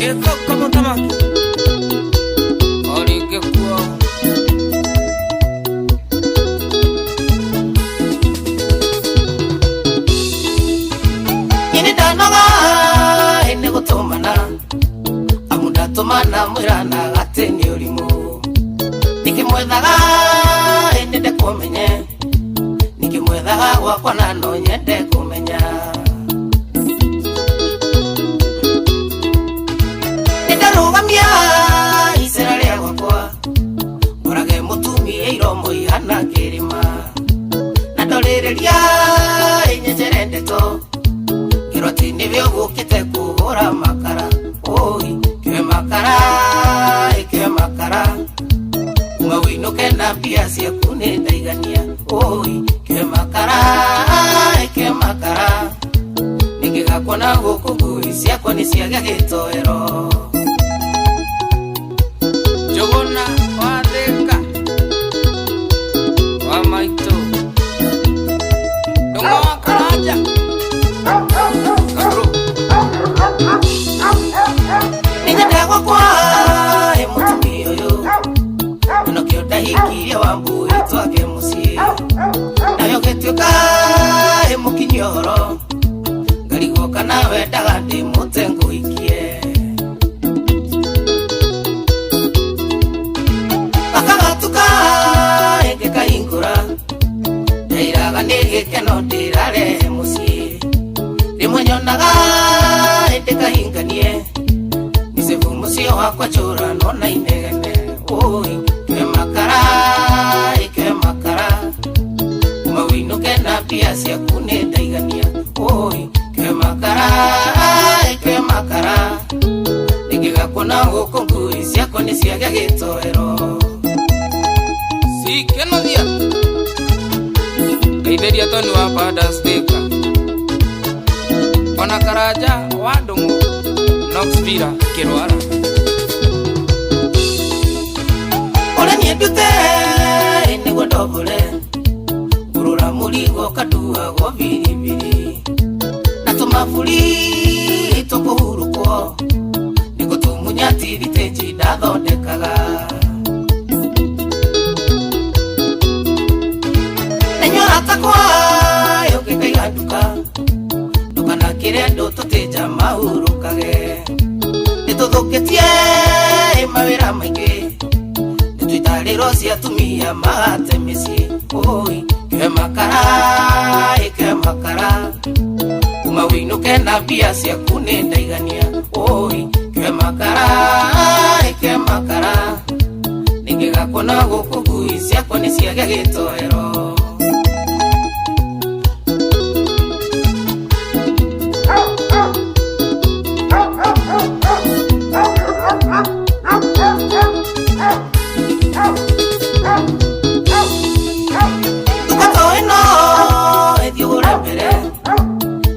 Eko Kamuthamaki Origekuo Amudatomana mwirana gateni urimo nikimwethaga ndende kumenye nikimwethaga gwakwa na no nyende kumenya ndarugamia isera ria gwakwa urage mutumia iromo ihana kirima na ndorireria inyenjere ndeto kiroti nivyo gukite kuhura makara oi kiwe makara umawinuke na pia siaku ndaigania oi kiwe makara ningigakwa na guku ngui siakwa ni ciaga gitoero jogona watheka wa maito dongo wakaraja Ninyendagwa kwa mutumi uyu Nuno kiodahikiria wambui twake musie Nayo getioka mukinyoro Ngarigoka nawe daga ndi mutengu ikie Bakagatuka engeka ingura Ndairaga nigekeno ndirare musie Rimwe nyonaga endeka hinganie Musio wakwa chura nona inegene oi kiwe makara umawinuke na pia siaku ndaigania oi kiwe makara ningigakwa na guku ngui siako ni ciaga gitoero sikeno dia kaideria toni wa pada steka ona karaja wadungu Knoxville kirwara Ola nyedute niguo ndobole Urura murigo kadua go biribiri Na tumafuri tukuhurukwo Niguo tumunyati viteji ndathondekaga Nenyora takwa yokekaiganduka Ndukana kirendo tuteja mahurukage Nituthukitie mawira maingi Nitwitarĩrwo cia atumia mahate mĩciĩ oi kiwe makara umawinuke na mbia ciaku ndaigania oi kiwe makara ningigakwa na guku ngui ciakwa ni ciaga gitoero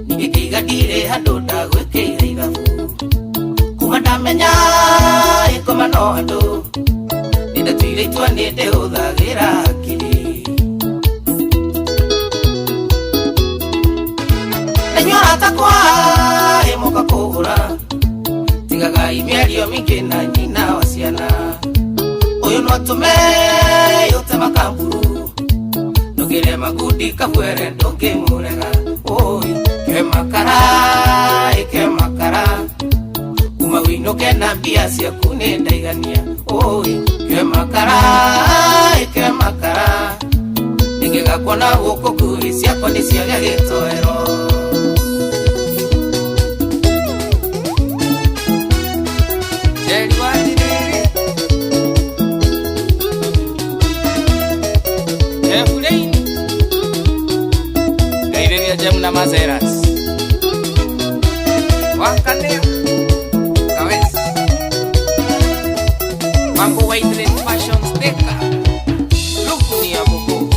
Nigikigadire handu ndagwikira ithabu kuma ndamenya ikoma no handu nindatuire itua nindihuthagira hakiri nenyora takwa imuka kugura tigaga imiario mingi na nyina wa ciana uyu no tume yote makamburu ndugire magundi kabwere ndungimurega oi kiwe makara umawinuke na mbia ciaku ndaigania oi kiwe makara ingĩgakuona gũkũ ngui ciakwa nĩ ciaga gĩtoero. Jerry Wandiriri Jeffrey Gaireria Jemu na Mazeras Wakanea Kawes Mambo White Fashion Sticker Lukuni ya Buko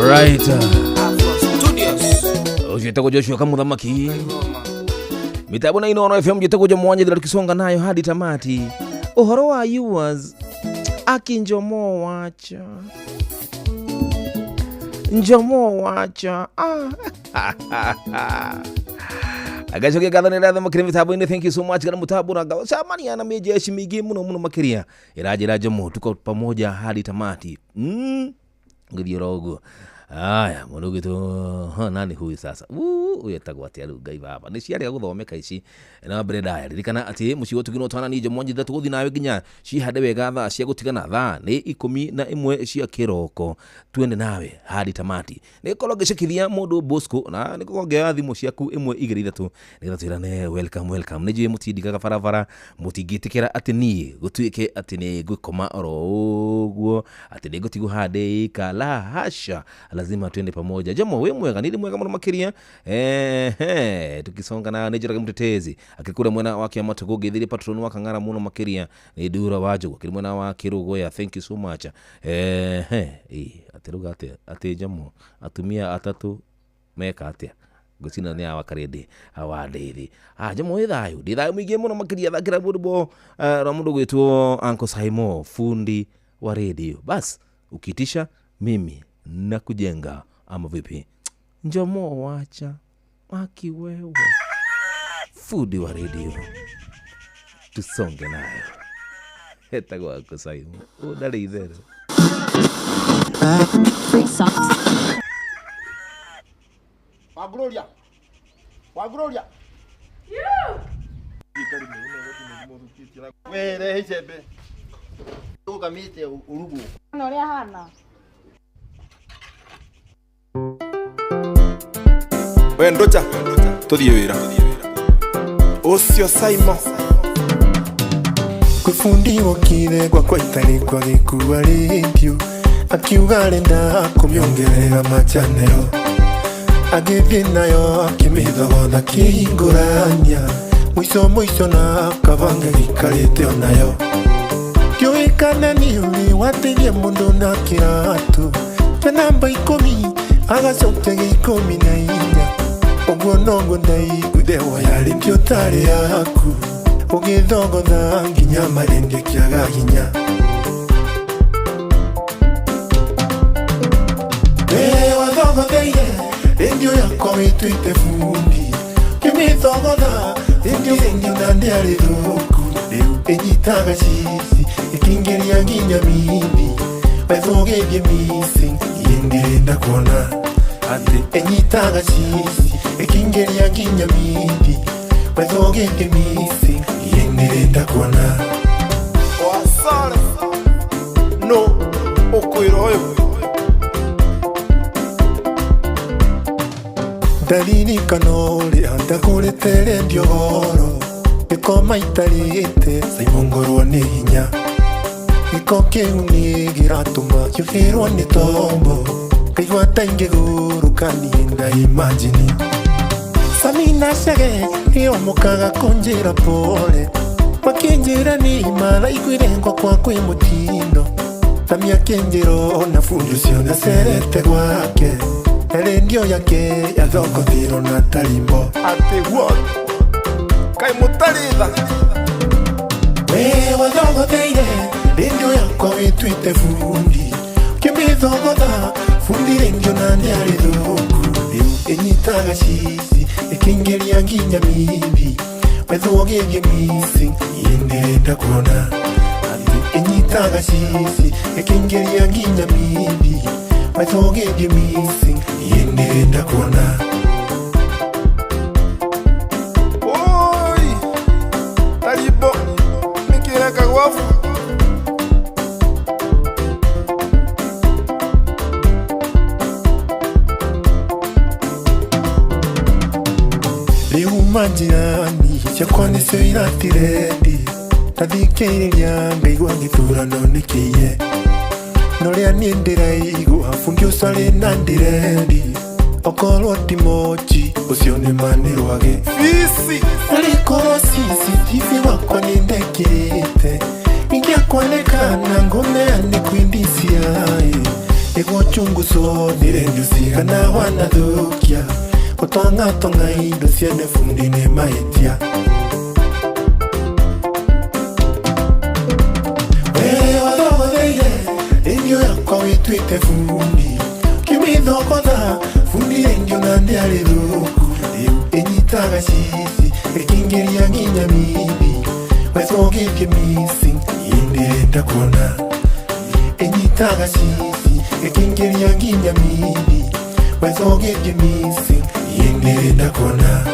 Right. Ujitako Joshua kama muthamaki. Mitabu na Inooro FM jitako jo mwanya ndira tukisonga nayo hadi tamati. Uhoro wa yours akinjomo wacha. Njomo wacha. Agachoke gathane ratha makiri mitabu ine. Thank you so much kana mutabu na gawa samani ana mejeshi migi muno makiria. Iraje jomo tuko pamoja hadi tamati. Ngidi rogo. Aya, murugi tu nani huyu sasa? Uyu etagwo atia riu ngai baba. Ni ciari guthomeka ici. Na mbere ndaya ririkana ati mucigo tugino twana ni Jomonji thatu guthi nawe nginya cihande wega thaa cia gutigana thaa ni 11 cia kiroko. Twende nawe hadi tamati. Ni kologe cikithia mundu Bosco na ni kongea thimu ciaku 123 nigetha twirane welcome. Ni je mutindigaga barabara mutingitikira ati ni gutuike ati ni gukoma oro uguo ati ni gutigu hande kala hasha. Lazima tuende pamoja. Jomo we mwega nili mwega muno makiria. Tukisonga na Nejera Mtetezi akikura mwena wake ya Matogo githiri patron wa Kangara muno makiria ni Dura Wajo akiri mwena wa Kirugo ya thank you so much. Atiruga ate Jomo atumia atatu meka atia gusina ni awakarede awadethi Jomo ithayo dithayo mwige muno makiria thakira budubo ramundu gwetu Uncle Saimo fundi wa radio. Bas ukitisha mimi na kujenga ama vipi? Njomo wacha Maki wewe fundi wa radio tusonge nayo heta kwa Saimo udali idhero Wagloria were hechebe ukamite urugu Noria hana Wendocha tuthie wira ucio Saimo Kufundiwa kile kwa itali kwa gikuwa radio akiuga renda kumyongerera machanero agithie nayo akimithogotha kihingurania mwico na kabange gikarite onayo kioikana ni uri wateithie mundu na kiratu ta namba 10 agacokega 14 uguo noguo ndaiguthewa yari mpio tari yaku ugithogotha nginya marenge kiaga hinya wathogotheire indio yakwa witwite fundi kimithogotha indio ngina ndiari thuku riu inyitaga cici ikingeria nginya mindi wethogeithie missing ingirenda kuona ati inyitaga cici ikingeria nginya mindi wethogeithie missing ingirenda kuona wasale no ukwiro uyu dalili kanori anda kuretere ndiogoro ikoma itarite saimongorwo ni hinya iko kiu ni giratuma yuhirwo ni tombo kaigwa taingi guru kaninda imagine samina shage iyo mukaga kunjira pole makinjira ni mala ikwirengwa kwa kwe mutino samia kenjiro na fundu cio serete gwake Erendio yake ya thoko thiro na tarimbo ati what kai mutalitha we wathogotheire rendio yakwa witwite fundi kimithogotha fundi rendio na ndiari thuku inyitaga cici ikingeria nginya mindi wethogeithie missing indirenda kuona inyitaga cici ikingeria nginya mithi mathogerie missing yendenda kuona Oi, taribo mikireka gwafu riu manjirani ciakwa nicio iratirendi ndathikĩrĩria ngaigua gĩthurano nĩkĩiye norĩa niĩ ndĩraigua bundi ũcarĩ na ndirendi okorwo ti mochi ũcio nĩ manĩrwage Fisi arĩkorwo CCTV wakwa nĩ ndekĩrĩte ingĩakwanekana ngũmeane kwĩndiciaĩ nĩguo chunguzwo nĩ redio cigana wanathũkia gũtongatonga indo ciene bundi nĩ mahĩtia redio yakwa wĩtuĩte bundi kĩmĩthogotha bundi redio na ndĩarĩ thũku rĩu ĩnyitaga cici ĩkĩingĩria nginya mithi wethogĩtie missing ĩndĩrenda kuona ĩnyitaga cici ĩkĩingĩria nginya mithi wethogĩtie missing ĩndĩrenda kuona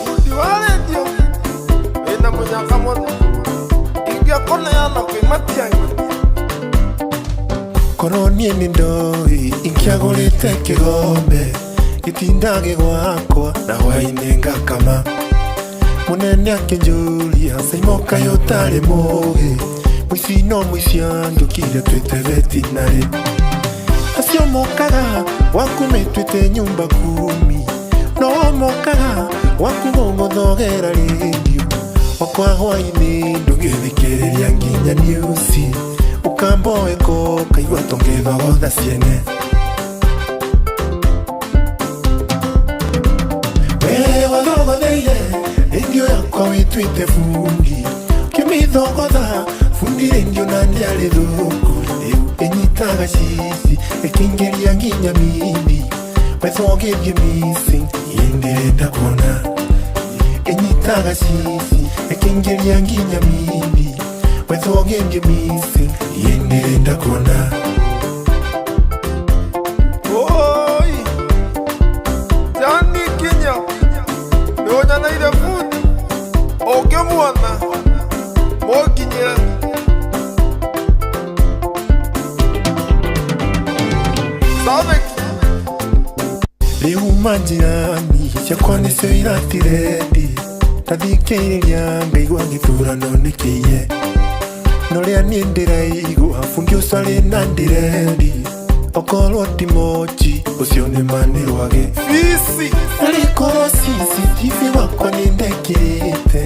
Fundi wa redio wĩna mũnyaka mũno ingĩakoneana kwĩmatianga korwo niĩ nĩ ndoĩ ingĩagũrĩte kĩgombe gĩtindage gwakwa na hwainĩ ngakama mũnene akĩnjũria caimoka yũtarĩ mũgĩ mũici no mũici andũkire twĩte vetinarĩ acio mokaga waku mĩtuĩte nyumba kumi no mokaga waku gũgũthogera redio wakwa hwainĩ ndũngĩthikĩrĩria nginya niusi ukamboeko kaigua tongethogotha ciene we wathogotheire redio yakwa wĩtuĩte bundi kĩmĩthogotha bundi redio na ndĩarĩ thũku rĩu ĩnyitaga cici ĩkĩingĩria nginya mithi wethogĩrie missing ĩndĩrenda kuona ĩnyitaga cici ĩkĩingĩria nginya mithi wethogĩrie missing ĩndĩrenda kuona Oi, Jani Kinya nĩũnyaneire bundi ũngĩmuona mũnginyĩre Saveki rĩu manjirani ciakwa nĩcio iratirendi ndathikĩrĩria ngaigua gĩthurano nĩkĩiye norĩa niĩ ndĩraigua bundi ũcarĩ na ndirendi okorwo ti mochi ũcio nĩ manĩrwage Fisi arĩkorwo CCTV wakwa nĩ ndekĩrĩte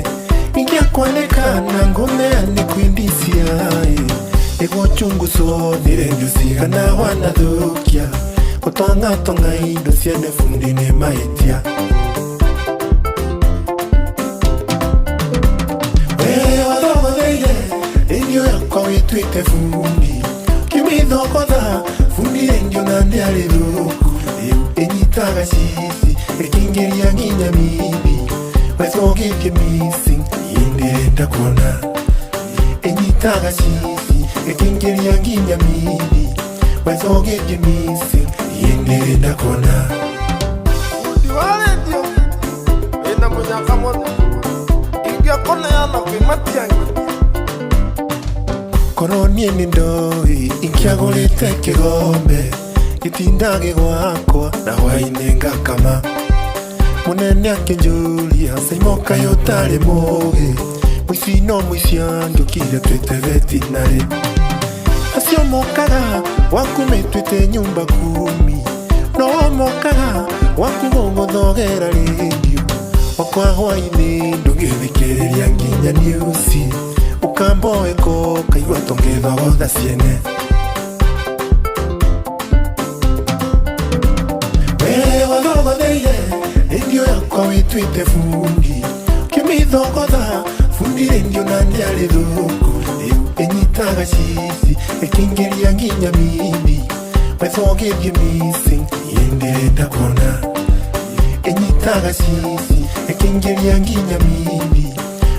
ingĩakwanekana ngũmeane kwĩndiciaĩ nĩguo chunguzwo nĩ redio cigana wanathũkia gũtongatonga indo ciene bundi nĩ mahĩtia we wathogotheire redio yakwa wĩtuĩte bundi kĩmĩthogotha bundi redio na ndĩarĩ thũku rĩu ĩnyitaga cici ĩkĩingĩria nginya mithi wethogĩtie missing ĩndĩrenda kuona ĩnyitaga cici ĩkĩingĩria nginya mithi wethogĩtie missing ĩndĩrenda kuona Fundi wa redio wĩna mũnyaka mũno ingĩakoneana kwĩmatianga korwo niĩ nĩ ndoĩ ingĩagũrĩte kĩgombe gĩtindage gwakwa na hwainĩ ngakama mũnene akĩnjũria caimoka yũtarĩ mũgĩ mũici no mũici andũkire twĩte vetinarĩ acio mokaga waku mĩtuĩte nyumba kumi no mokaga waku gũgũthogera redio wakwa hwainĩ ndũngĩthikĩrĩria nginya niusi ukamboeko kaigua tongethogotha ciene we wathogotheire redio yakwa wĩtuĩte bundi kĩmĩthogotha bundi redio na ndĩarĩ thũku rĩu ĩnyitaga cici ĩkĩingĩria nginya mithi wethogĩrie missing ĩndĩrenda kuona ĩnyitaga cici ĩkĩingĩria nginya mithi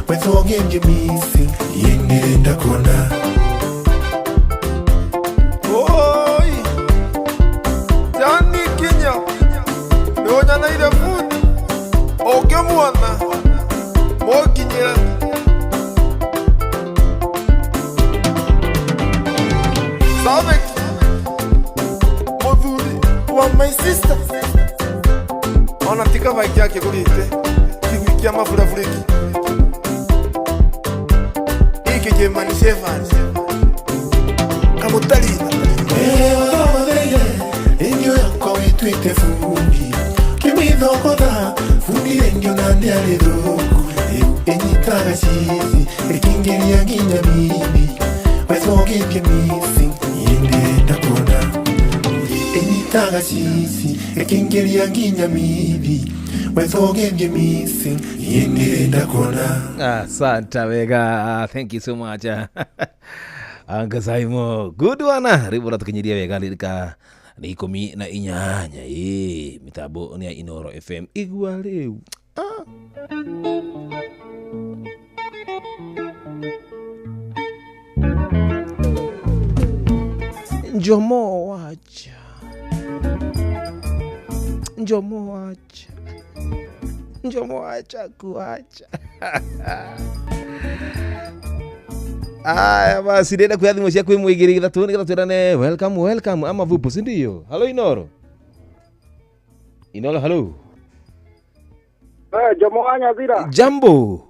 wethogĩrie missing yendirenda kuona. Oi, Jani Kenya, nyonya na ile food. Oke mwana, mokinyira. Sabe, moduri wa my sister. Ona tika vaiki yake kulite, kiwikia mafurafuriki. Iki jemani shevani, kamutalina. Endio yako witwite fundi kimithogotha fundi endio nande arĩ thũku enyitaga cithi ĩkĩingĩria nginya mithi wecogĩtie misi yendenda kuona enyitaga cithi ĩkĩingĩria nginya mithi wecogĩtie misi yendenda kuona. Asante wega, thank you so much. Anga Saimo, good one. Ribura tukinyiria wega lirika ni 18 mitabo ni ya Inoro FM igwa leo. Njomo wacha kuacha. Aya basi ndenda kuya thimu cia kwimwigiri githatu ni twirane welcome ama vupo si ndio? Hello Inoro. Hello. Jomo Wanyathira. Jambo.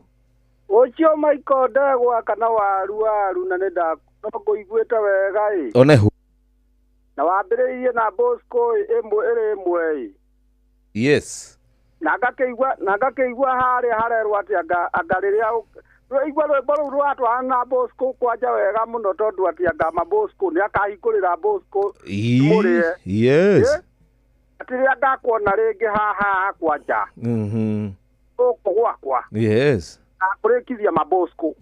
Ucio Michael Ndegwa kana waru na nenda no kuiguite wega Onehu. Na wambiriirie na Bosco imwe. Yes. Na ngakĩigua harerwo atĩ anga rĩrĩa igua rwĩmbo rũu rwatwarana Bosco kwanja wega mũno tondũ atĩ anga Bosco nĩ akahingũrĩra Bosco mũrĩe. Yes. Atĩ rĩrĩa ngakuona rĩngĩ haha kwanja gũkũ gwakwa. Yes. Kũrĩkithia Bosco.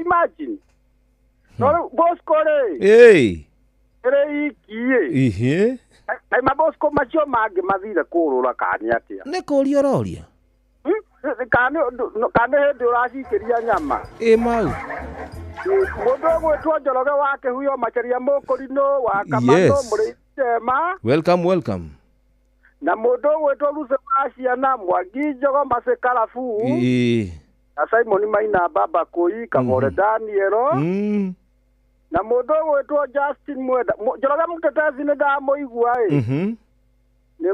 Imagine. No Bosco rĩ. Hey. Ĩrĩ iki. Na Bosco macio mangĩ mathire kũrũra kani atĩa. Nĩ kũria ũroria. Kani hĩndĩ ũracikĩria nyama. Mau. Mũndũ ũgwĩtwo Njoroge wake huyo Macharia Mũkũrinũ wa Kamano Mũrĩitema. Welcome. Na mũndũ ũgwĩtwo Luce wa Ciana Mwangi Njogo Macekarabu. Na Simon Maina Baba Kũi Kagore Danielo. Na mũndũ ũgwĩtwo Justin Mwenda. Njoroge mũtetezi nĩ ndamũigua nĩ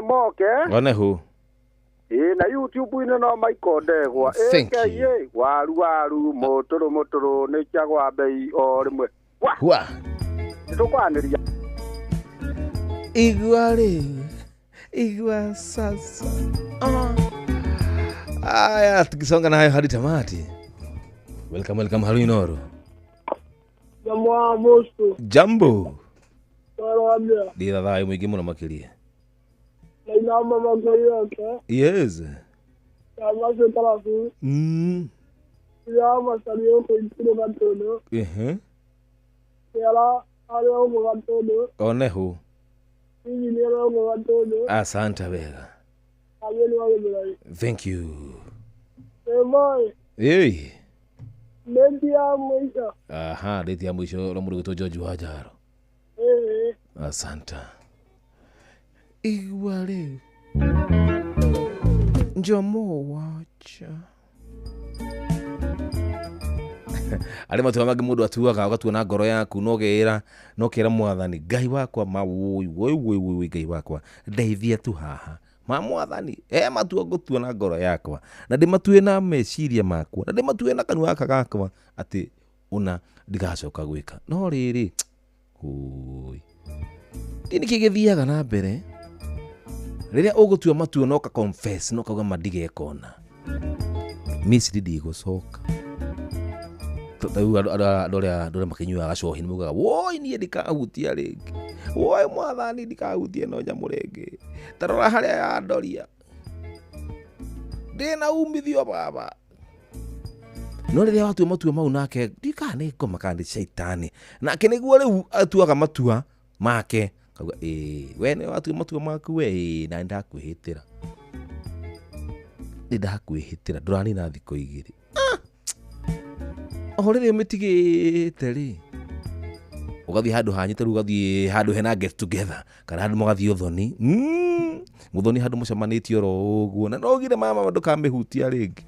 moke. Onehu. Na YouTube-inĩ no Michael Ndegwa. Waru mũtũrũ nĩ chagwa bei o rĩmwe. Wa. Tũkwanĩria. Igwa sasa. Aya, tukisonga nayo hadi tamati. Welcome Hello Inoro. Jambo. Dira thai mwingi muno makiria. Yes. Onehu. Asante wega. Thank you. Hey. Date ya mwisho la murigo to George Wajaro. Asante. Igwale. Njomo wacha. Ari matu mundu atuaga agatua ngoro yaku no kera mwathani Ngai wakwa woi Ngai wakwa ndeithia tu haha mwathani matua ngutua na ngoro yakwa na ndimatue na meciria makwa na ndimatue na kanua gakwa ati una ndigacoka gwika no riri oi ndini kigithiaga na mbere riria ugutua matua no ka confess no kauga madigekona misiri ndigũcoka Dore makinyua gacohi ni mugaga woi nie ndikahutia ringi woi mwathani ndikahutie no nyamu ringi tarora haria ya ndoria ndina umithio baba no riria watua matua mau nake ndikane ngoma kandi shaitani nake niguo riu atuaga matua make kauga we ne watua matua maku we na ndakwihitira ndurani na thiko igiri Ohorere mitigite ri. Ugathi handu hanyite ru gathi handu hena get together. Kana handu mugathi uthoni. Muthoni handu mucemanitio ro uguo. Na nogire mama ndukamehutia ringi.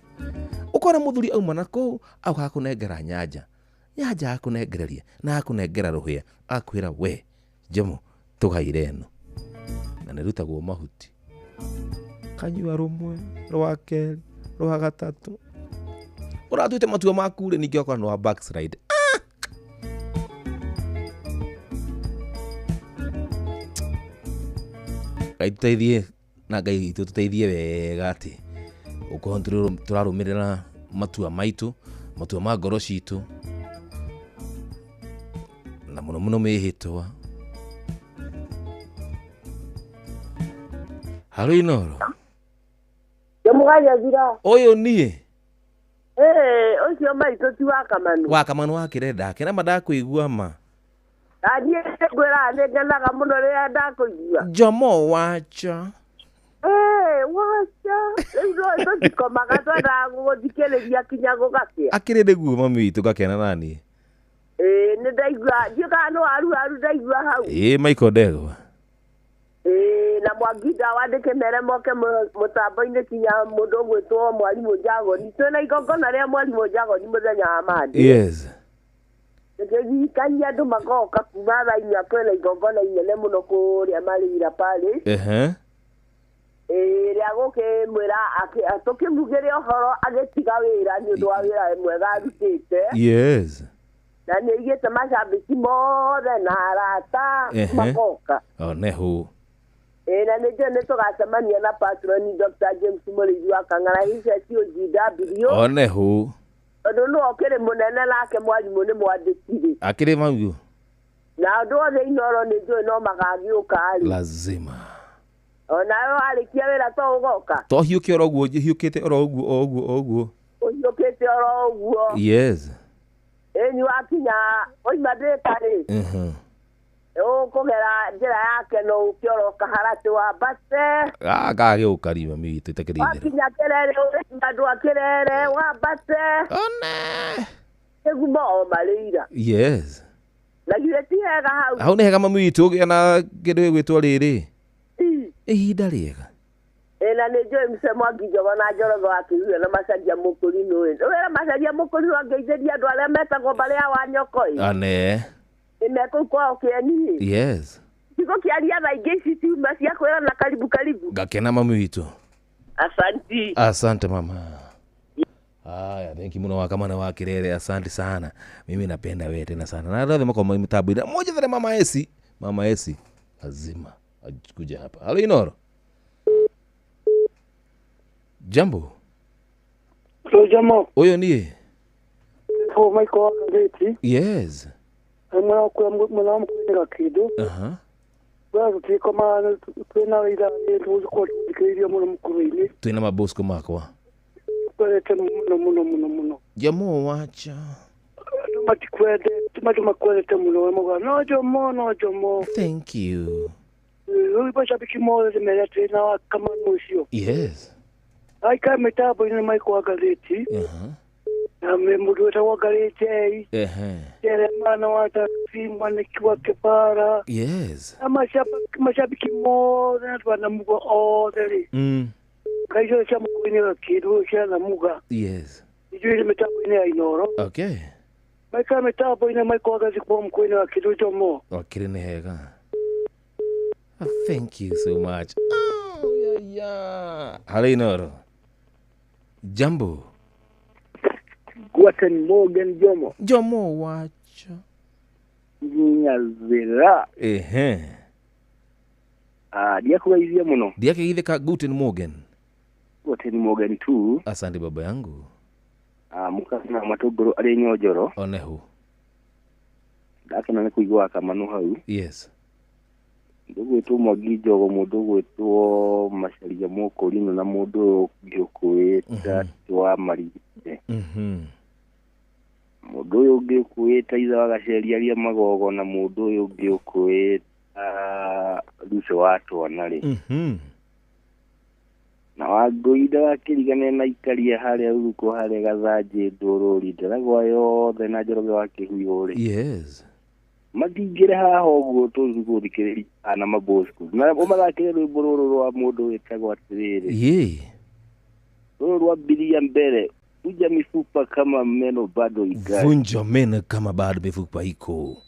Ukora muthuri auma nako au hakunengera nyanja. Nyanja akunengereria na akunengera ruhia. Akwira we Jemo tugaire eno. Na nirutagwo mahuti. Kanyua rumwe, rwa keri, rwa gatatu. Uratuite matua maku ri ningĩ okorwo wa backslide. Ngai tuteithie na Ngai tuteithie wega ati ukorwo turarumirira matua maitu, matua ma ngoro citu, na muno muno mihitwa. Halo Inoro. Mugaya thira. Oyo nie. Ucio maitu ti wa Kamanu. Wa Kamanu akirenda kena madakuigua ma. Adie gwera ngenaga muno ria ndakuigua. Jomo wacha. Wacha. Iro tikomaga twenda guthikiriria kinya gugakia. Akirende guo mami witu gakena nani. Ni ndaigua njika no aru ndaigua hau. Michael Ndegwa. Na Mwanginda wandike mere moke mutambo-ini kinya mundu gwitwo Mwalimu Njagoni. Twina igongona ria Mwalimu Njagoni muthenya wa Monday. Yes. Kanya andu magoka kuma thaa-inya kwina igongona inene muno kuria Marira pale. Ria gukimwira tukimugire uhoro agitiga wira ni undu wa wira mwega arutite. Yes. Na ni igite macambiki mothe na arata magoka. Nehu. Na nĩ tũgacemania na patroni Dr. James Mũrĩithi wa Kang'ara HSOGW. Onehu. Tondũ nĩwe ũkĩrĩ mũnene nake mwarimũ nĩ mwandĩkire. Akĩrĩ maugu. Na andũ othe Inoro nĩ njũĩ no magagĩũka. Lazima. Onawe warĩkia wĩra to ũgoka. To hiũke oro ũguo, hiũkĩte oro ũguo. Ũhiũkĩte oro ũguo. Yes. Nĩ wakinya oima ndĩtarĩ. Ukugera njira yake no ukioro kaharati wa bate agagĩũka rima mitu itakĩrindĩra wakinya kerere andu akirere wa bate egumo o Marira. Yes. Na gire ti hega hau nĩ hega mami witũ ũgĩa na kĩndũ gĩgwĩtwo rĩrĩ ihinda rĩega. Na nĩ njũĩ Msemo Ngijogo na Njoroge akĩhuria na Macharia Mũkũri nũĩ wĩra Macharia Mũkũri wangeithĩria andũ arĩa metagwo Mbarĩa wa Nyokoi. Ane. Imeko kwa ukieni. Yes. Siko kiaria tha ingĩ ici ciuma cia kwĩra na karibu. Gakena mami witũ. Asanti. Asante mama. Haya, thank you muno Wakamana wa Kirere, asante sana. Mimi napenda wewe tena sana. Na ndio mko mtabu. Moja tena mama Esi. Mama Esi lazima akuja hapa. Halo Inoro. Jambo. Jambo. Oyo nie. Michael Ndegwa. Yes. Mwana mkwendera kido. Bado tukoma twena ida tuko tukiria muno mukuru-ini. Twina mabosco makwa. Kwete muno. Jamo wacha. Matikwede, tumakwete muno mugwa. No Jomo. Thank you. Mashabiki moja zimeleta wa kama nusio. Yes. Aika metabo ina Michael Gazeti. Na mmuduta wa Gazeti. Tere mana wata simba nikiwa kepara. Yes. Mashabiki moja na twana muga oderi. Kaijo cha mkwini wa kidu cha na muga. Yes. Ijui metabo ina Inoro. Okay. Maika metabo ina Michael Gazeti kwa mkwini wa kidu Jomo. Wakiri ni hega. Thank you so much. Halo Inoro. Jambo. Guten Morgen Jomo wacha. Nyazira. Dia kuwaizia muno. Dia kigitheka Guten Morgen. Guten Morgen tu. Asante baba yangu. Mukana matogoro ari nyojoro. Onehu. Dakena ne kuigwa Kamanu hau. Yes. Ndugu tu Mwagijogo mundu gwitwo Macharia Mũkũri na mundu ngĩkwĩta twa Marite. Mundu uyu ngĩkwĩta ithe wa Gaceria ria Magogo na mundu uyu ngĩkwĩta Lucio wa Twana ri. Na Ngoida akirigane na ikaria haria uruko haria gathaje ndorori ndaragwa yothe na njoroge wake huyore. Yes. Matingire haho guo tuthugurikiri ana mabosku. Na umathakire rwimbo ruru rwa mundu wetagwo atiriri. Ye. Ruru rwa bilia mbere. Vunja mifupa kama meno bado ikai. Vunja meno kama bado mifupa iko.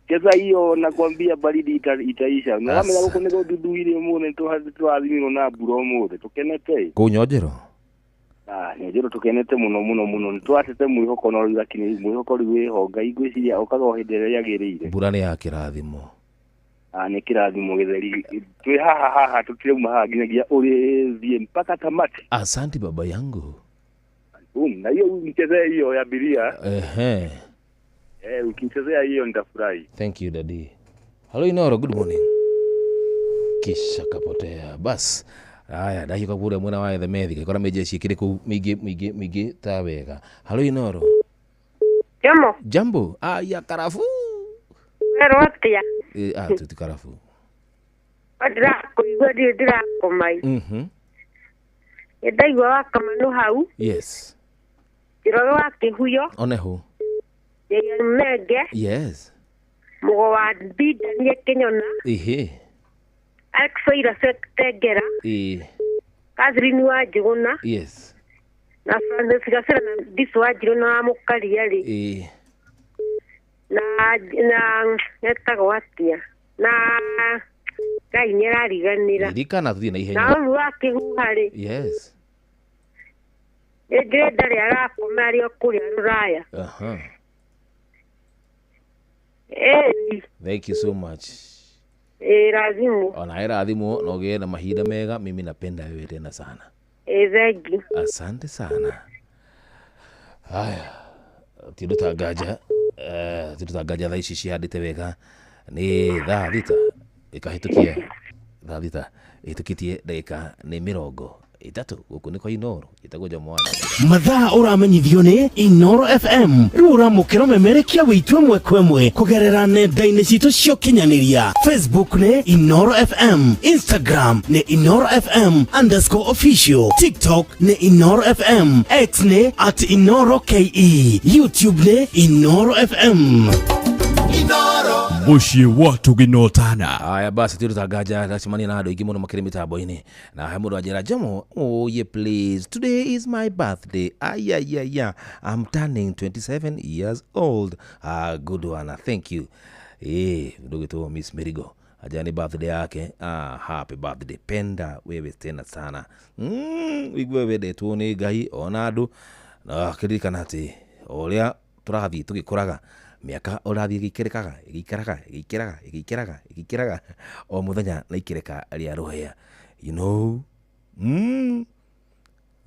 Kesa hiyo nakwambia baridi itaisha. Na wame yako nego dudu ile mune to adhimino na buro mode. Tukenete. Kunyojero. Nyojero tukenete muno. Twatete mwihoko no lakini mwihoko riwe hoga igwiciria okago hindere yagirire. Burane ya kirathimo. Ni kirathimo githeri. Twi haha tutire maha nginyagia uri thie mpaka tamati. Asante baba yangu. Na hiyo ukichezea hiyo ya bilia. Ukichezea hiyo nitafurahi. Thank you daddy. Hello Inoro, good morning. Kisha kapotea. Bas. Haya, dakika kule mwana wa the medic. Kora mejeshi kile ku migi tawega. Hello Inoro. Jambo. Ya karafu. Erotia. Tuti karafu. Adra ko igodi dira ko mai. Edaiwa wakamanu hau. Yes. Irogo wake huyo. Oneho. Yeye mege. Yes. Mugo wa bida nye kenyona. Aksoira sektegera. Kazrini wa jiguna. Yes. Na Francis gasera na diso wa jiguna mukali yali. Na netago watia. Na kai nyerari ganira. Ndikana tuthi na ihenya. Na wake huhari. Yes. Edre arapo Mario kuria ruraya. Thank you so much. Razimu. Ona razimu no ge na mahinda mega mimi napenda wewe tena sana. Thank you. Asante sana. Haya. Tidutagaja thaa ici cihandite wega ni thaa thita ikahitukia thaa thita itukitie ndagika ni 30 guku ni kwa Inoro itagwo Jamwana. Mathaa uramenyithio ni Inoro FM. Riu uramukira memerekia witwe mwekwemwe kugerera nenda-ini citu cio kinyaniria. Facebook ni Inoro FM, Instagram ni Inoro FM_official, TikTok ni Inoro FM, X ni @InoroKE, YouTube ni Inoro FM. Mushi watu ginotana. Haya basi tutagaja rashimani na ado igimono makiri mitambo ini na hamudo ajira jamo. Oh yeah please, today is my birthday. I'm turning 27 years old. Good one, thank you. Ndugu tu Miss Merigo ajani birthday yake. Happy birthday penda wewe tena sana. Wigwe de tuone gai onado na kirika nati olia turathi tugikuraga miaka urathi igikiraga o muthenya na ikireka ria ruhia. You know,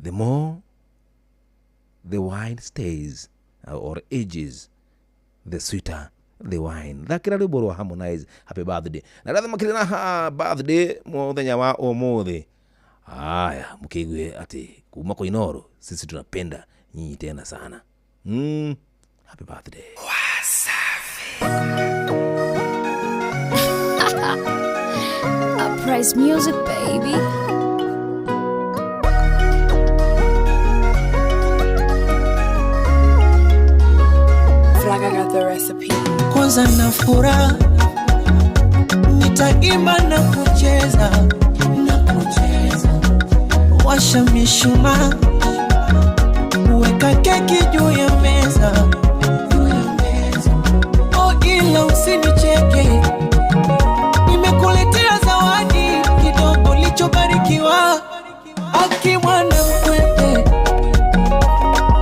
the more the wine stays or ages, the sweeter the wine. Thakira rwimbo rwa Harmonize, happy birthday. Na ratha makiri na birthday muthenya wa umuthi. Haya mukigwe ati kuma kwa Inoro sisi tunapenda nyinyi tena sana. Happy birthday. Uprise music, baby. Flaga got the recipe. Kwanza na furaha nitaimba na kucheza, washa mishumaa, weka keki juu ya meza. Ila usinicheke, nimekuletea zawadi kidogo lichobarikiwa. Akimwana mkwete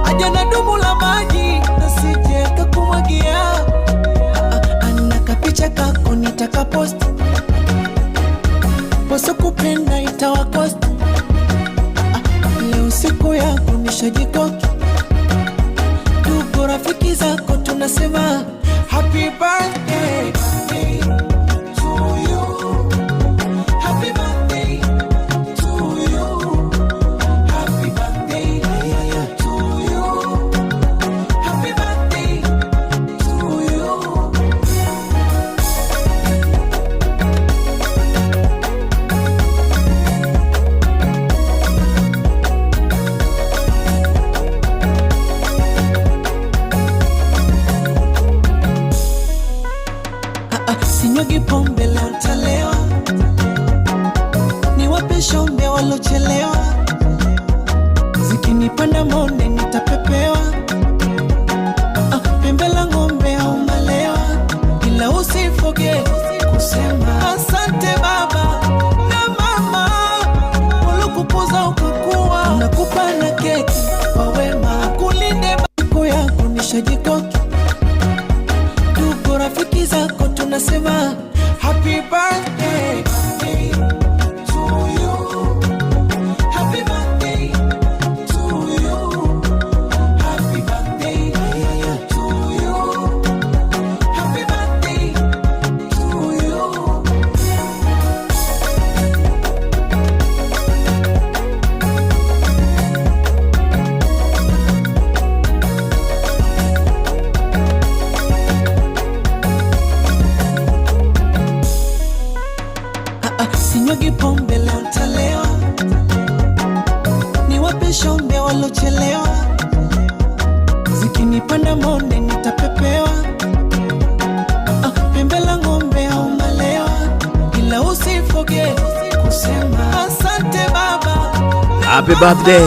aja na dumu la maji nasije kakumwagia. Ana kapicha kako nitaka post, poso kupenda itawakost. Leo siku yako nishajikoki, ndugu rafiki zako tunasema happy birthday to you. Happy birthday to you. sinyugi pombe leo ntalewa, niwape shombe walochelewa, zikinipanda monde nitapepewa, pembe la ng'ombe au malewa, ila usifoge kusema asante baba na mama, walikukuza ukakuwa, nakupa na keki kwa wema, kulinde bako yako nishajikoki, ndugu rafiki zako tunasema happy birthday to you, happy birthday to you, happy birthday to you, happy birthday to you. Sinyugi pombe leo ntalewa, niwape shombe walochelewa, zikinipanda monde nitapepewa, pembe la ng'ombe au malewa, ila usifoge kusema asante baba. Happy birthday.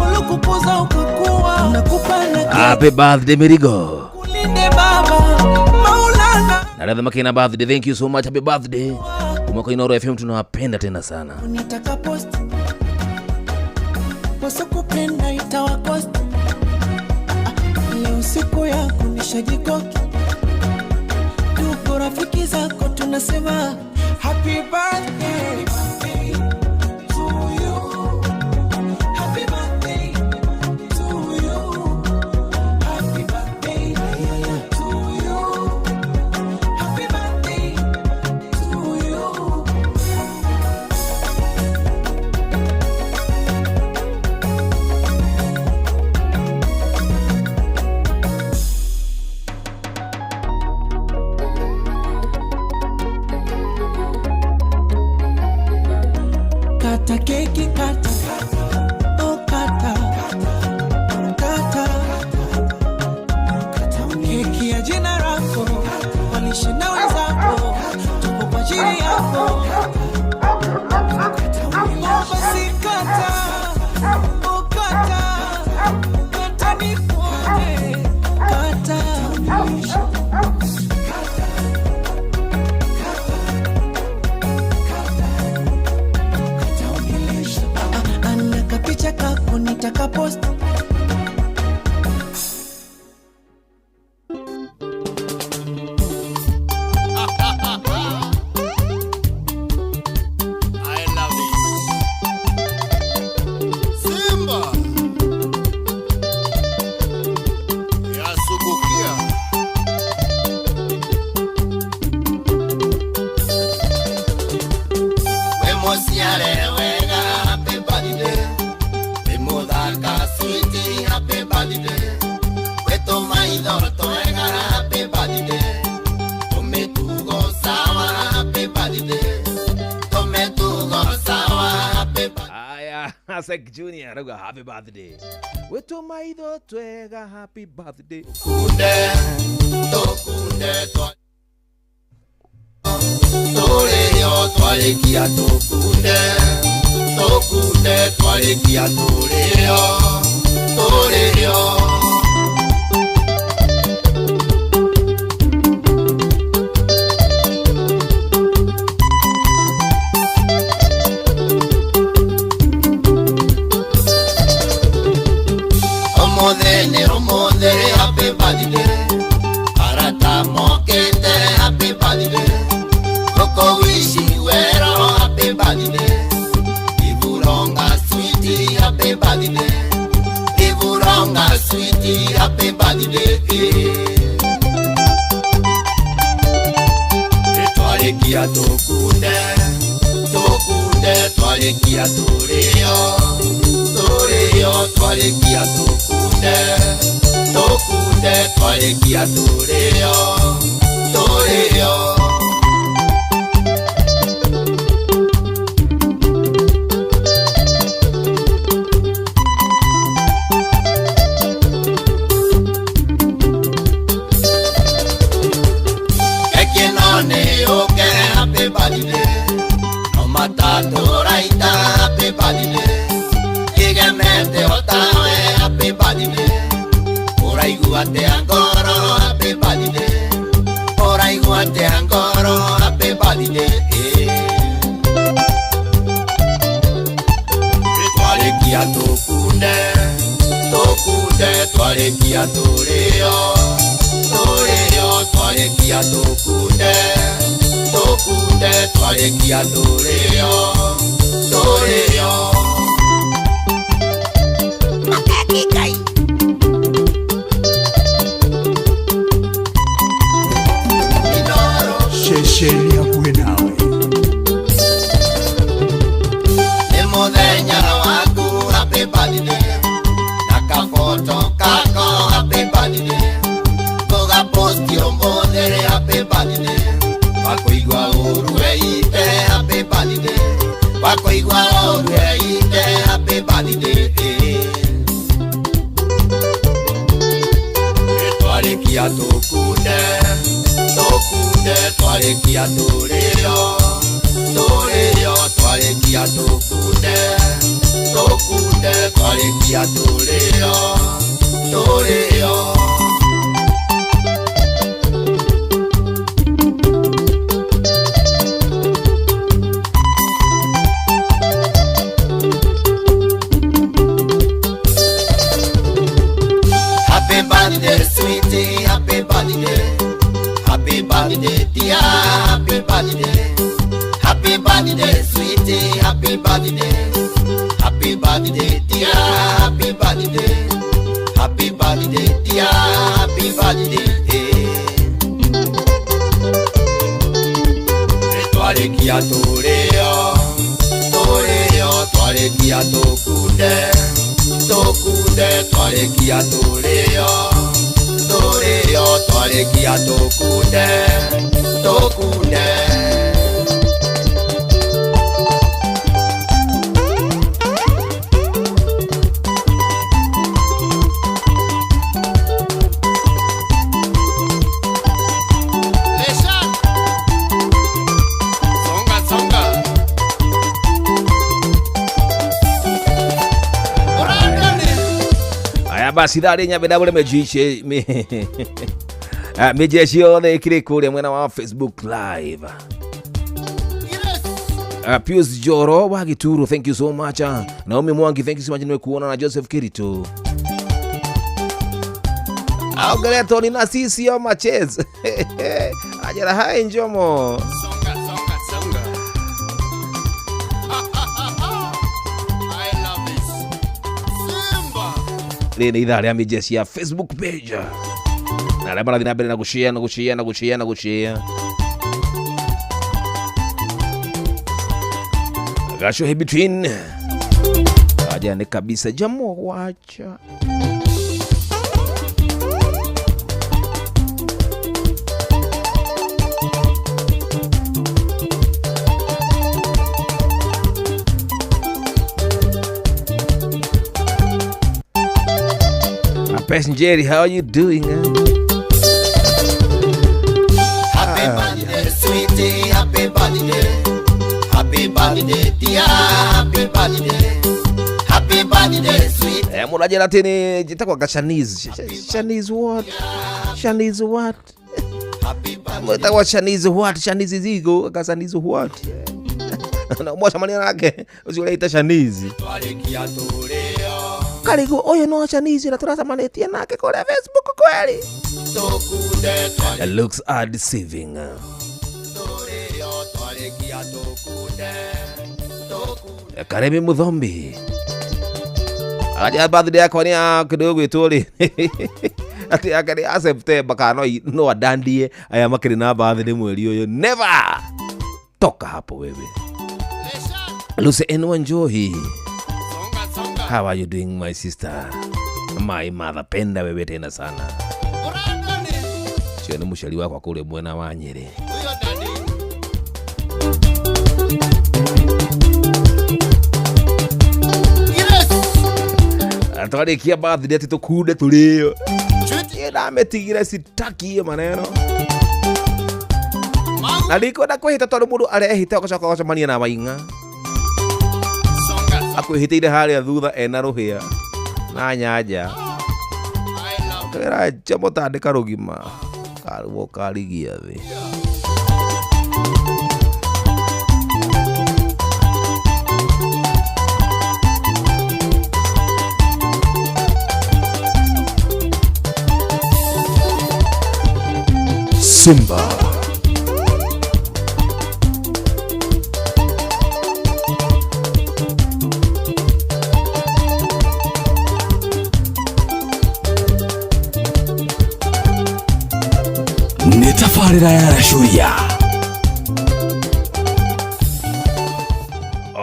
Walikukuza ukakuwa, nakupa na keki. Happy birthday Mirigo. Kulinde baba Maulana. Naradha Makena birthday. Thank you so much. Happy birthday. Kumako Inoro FM tunawapenda tena sana. Unitaka post wasokupenda itawakost, leo siku yako nishajikoki, ndugu rafiki zako tunasema happy birthday to you, happy birthday to you, happy birthday to you, happy birthday to you. Kata keki kata, oh kata, kata, keki ya jina lako, walishe na wenzako, tupo kwa ajili yako. Oh basi kata, oh kata, kata nikuone, kata. Anaka picha kako nitaka post, I love it. Simba yasubukia wemosiare wega happy birthday wemudhaka switi happy birthday wetumaithoro twega happy birthday tumetugo sawa happy birthday tumetugo sawa happy birthday. Aya, Asek Junior, ruga happy birthday. Wetu maitho twega happy birthday. Kunde, tokunde, Toreo, twalikia tokunde, tokunde, twalikia toreo, toreo. Omodere, happy birthday. Arata mokete, happy birthday. Koko wishi wero, happy birthday. Iburonga sweetie, happy birthday. Iburonga sweetie, happy birthday. Twalikia tokunde, tokunde, twalikia toreo, toreo, twalikia tokunde, tokunde, twalikia toreo, toreo. ni okay, happy birthday. No matatu raita, happy birthday. Igemete otawe, happy birthday. Ora iguate ancora, happy birthday. Ora iguate ancora, happy birthday. Twale kia tokunde, twale kia toreo, twale kia tokunde, twale kia toreo. Makaki Shesheni akuwe nawe. Muthenya waku happy birthday. Nakafoto kako happy birthday. Toga posti omodere happy birthday. Wakoigwa urueite happy birthday. Wakoigwa urueite happy birthday. Twale kia tokunde, twale kia toreo. Twale kia tokunde, twale kia toreo. Happy birthday, sweetie, happy birthday. Happy birthday, dear, happy birthday. Happy birthday, sweetie, happy birthday. Happy birthday, dear, happy birthday. Happy birthday, dear, happy birthday. Twale kia toreo, twale kia tokunde, twale kia toreo, twale kia tokunde. Basi thari nya bedabule mejishe mejeshi yothe ikiri kuria mwena wa Facebook live. Pius Joro wa Gituru, thank you so much. Naomi Mwangi, thank you so much. Nimekuona na Joseph Kirito. Augaleto ni na sisi ya machez. Ajara hai njomo. Ni idhaa ya mejeshi ya Facebook page. Na labda dinabele na kushare. Gasho he between. Aja ni kabisa jamo wacha. Passenger, how are you doing? Happy birthday, sweetie, happy birthday. Happy birthday, dear, happy birthday. Happy birthday, sweet. Mulaje latini jitakwa kashaniz. Shaniz what? Shaniz what? Mutawa shaniz what? Shaniz zigo kasaniz what? Na mwasha manena yake usileita shaniz. Karigo oyo no shaniz na turasa manetia nake kule Facebook kweli. It looks are deceiving. Karemi Mudhombi. Aja birthday yako ni kidogo itoli. Ati akani September kana no adandie aya makiri na birthday mweli oyo. Never. Toka hapo wewe. Lucy Enwanjohi. How are you doing my sister? My mother, penda wewe tena sana. Sio ni mshali wako kule Mwena wa Nyeri. Atwali kia birthday ati tukude tulio. Ina ametigire sitaki hiyo maneno. Na ndikwenda kwĩhĩta tondũ mũndũ arĩa ehĩte agacoka agacemania na Maing'a. Akwĩhĩtĩire harĩa thutha ena rũhĩa na nyanja. Kera chamo tandĩka rũgima. Karuo karigia thĩ. Simba. Nitafarira ya Rashuya.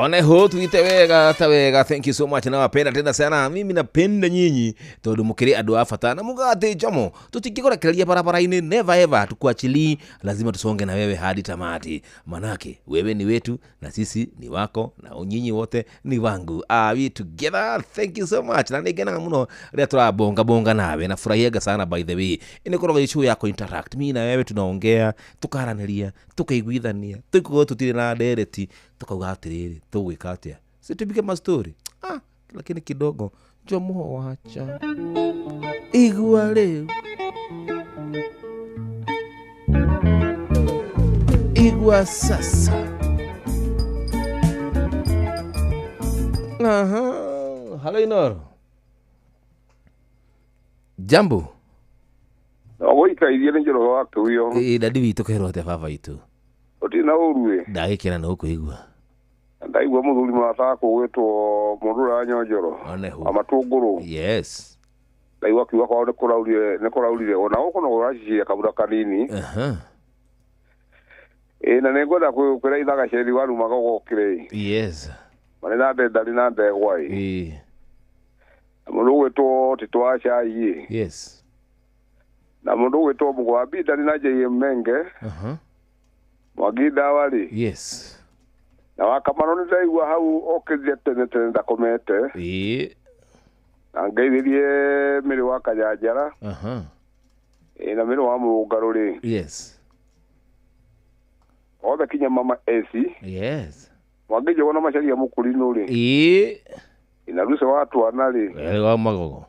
One ho tuite wega ta wega. Thank you so much. Nawapenda tena sana. Mimi napenda nyinyi tondu mukiri andu a bata na mugate Jomo. Tutingikurekereria barabara-ini, never ever tukuachili. Lazima tusonge na wewe hadi tamati. Manake wewe ni wetu na sisi ni wako na nyinyi wote ni wangu. Are we together? Thank you so much. Na nigena muno ria turabonga nawe na furahiaga sana by the way. Inikorwo show yako interact. Mimi na wewe tunaongea, tukaranĩria, tukaiguithania. Tuko tutire na dereti. Tukauga atiriri tugwika atia situpige mastori lakini kidogo Jomo wacha igua leo igua sasa. Halo Inoro, jambo Ogoika irie njoro wake uyo dadi witũ kehero atia baba itu otina urue ndagikira no kuigua ndaigua muthuri matako gwetwo mundu ra nyonjoro amatunguru. Yes, ndaigua kiuga kwao nĩ kũraurire ona gũkũ no gũracicia kabura kanini. Na nĩngwenda kwĩra ithaga ceri warumaga ũgokĩre. Yes, marĩ na ndendari na ndegwa mũndũ gwetwo Tito Achai. Yes, na mũndũ gwetwo Mugwambi ndari na JM Menge. Mwagida wali. Yes. Na wakamano nĩ ndaigua hau okĩrire tene ndakomete. Na ngeithirie mĩrĩ wa Kanyanjara. Na mĩrĩ wa Mũrũngarũ. Yes. Othe kinya mama AC. Yes. Mwangĩjogwo na macaria mũkũrinũ rĩ. Na ruse watu anarĩ. Wa magogo.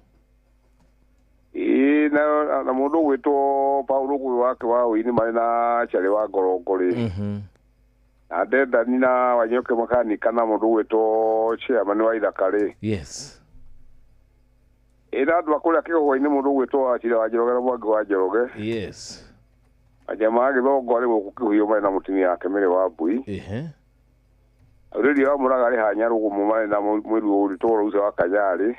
Na mũndũ gwetwo Paulo gwe wake wa ũini marĩ na Chale wa Ngorongo rĩ. Na Ndendani na Wanyoke makanika na mũndũ gwetwo chairman wa Ithaka rĩ. Yes. Na andũ akũrĩa kĩgogo-inĩ mũndũ gwetwo Achira wa Njoroge na Mwangi wa Njoroge. Yes. Ajamaa gĩthongo arĩ gũkũ Kĩhuyo marĩ na mũtumia yake Mĩrĩ wa Mbui. Aurĩria wa Mũraga arĩ Hanyarũgũmũ marĩ na mwĩri ũritũ Rũce wa Kanyarĩ.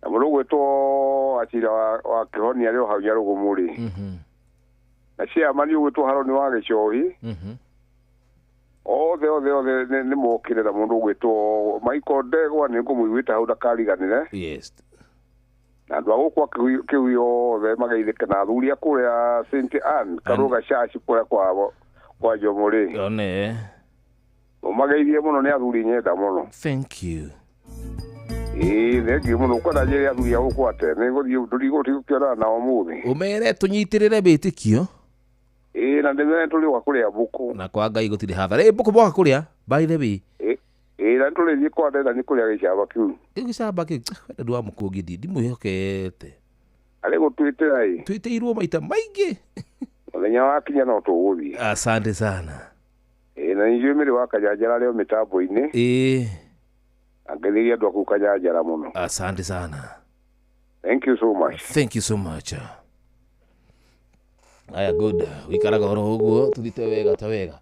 Na mũndũ gwetwo Achira wa Kĩhonia arĩ o hau Nyarũgũmũ rĩ. Na chairman gwetwo Haroni wa Gĩcohi. Othe nĩ mokire na mũndũ gwetwo Michael Ndegwa nĩ ngũmũiguĩte hau ndakariganĩre. Yes. Na andũ a gũkũ Kĩhuyo othe magaithĩke na athuri a kũrĩa St Anne Karũga Church kũrĩa kwa Njomo rĩ. One. Magaithie mũno nĩ athuri nyenda mũno. Thank you. Thengi mũno kwenda njĩre athuri a gũkũ ate nĩ gũthiĩ gũkĩona nao mũthĩ. Ũmere tũnyitĩrĩre bĩtĩkio. Na ndĩmere tũrĩ wa kũrĩa mbũkũ. Na kwa Ngai gũtirĩ hathara. Mbũkũ boka kũrĩa by the way. Na tũrĩthiĩ kwa Ndendani kũrĩa gĩcamba kĩu. Gĩcamba kĩu ndu wa mũkũngi ndimwĩhokete. Arĩ gũtwĩtĩra twĩtĩirwo maita maingĩ. Mũthenya wakinya no tũgũthiĩ. Asante sana. Na nĩnjũĩ Mĩrĩ wa Kanyanjara rĩo mĩtambo-inĩ. Angĩthiria andũ aku Kanyanjara mũno. Asante sana. Thank you so much. Thank you so much. Aya good. Wikaraga oro ũguo tuthite wega ta wega.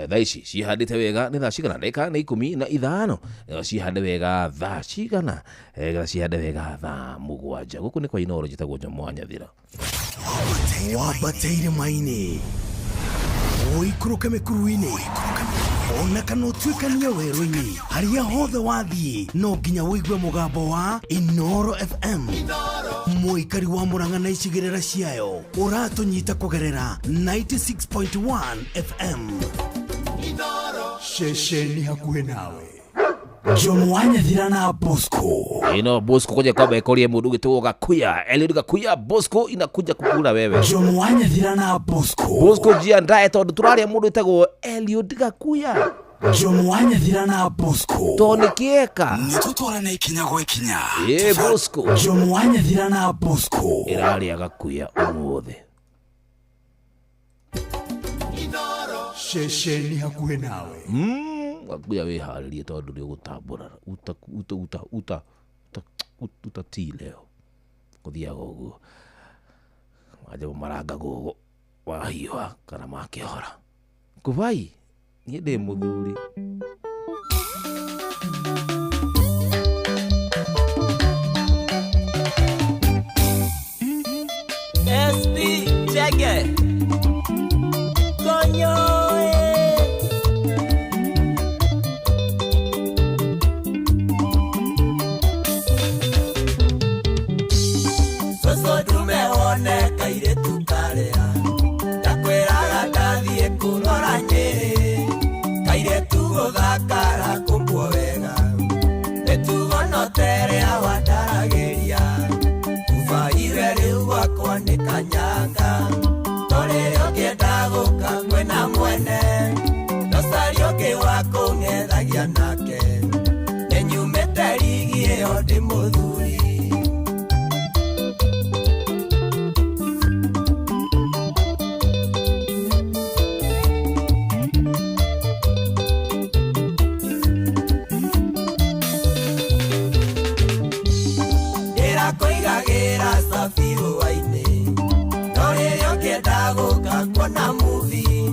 Thaa ici cihandĩte wega nĩ thaa cigana ndagĩka nĩ 15 cihande wega thaa cigana cihande wega thaa 7 gũkũ nĩ kwa Inoro njĩtagwo Jomo wa Nyathira wambateire maini ũikũrũke mĩkuru-inĩ ona kana ũtuĩkanie werũ-inĩ harĩa hothe wathiĩ no nginya wĩigue mũgambo wa Inoro FM mũikari wa Mũrang'a na icigĩrĩra ciayo ũratũnyita kũgerera 96.1 FM Shesheni hakuhĩ nawe Jomwanya thirana Bosco. Ino Bosco kuja kwamba ekolie mundu gitwo Gakuya. Eliud Gakuya Bosco inakuja kukula wewe. Jomwanya thirana Bosco. Bosco jiandae tondu turaria mundu itagwo Eliud Gakuya. Jomwanya thirana Bosco. Toni kieka. Nitutwarane ikinya gwe kinya. Bosco. Jomwanya thirana Bosco. Iraria Gakuya umuthe. Shesheni hakuhe nawe. Gakuya wiharirie tondu ni gutambura utati leo kuthiaga uguo waje maranga gugo wahiwa kana makihora kubai nie ndi muthuri SP Jagger Konyo kaire tukarea takweraga ndathie kurora Nyeri kaire tuguthakara kumbwo wega nitugonoterea wandaragiria kubaire riu gwakwa ni kanyanga torerio ngienda guka mwena mwene nocario ngi wa kung'ethagia nake ninyumite rigi iyo ndi muthuri na movie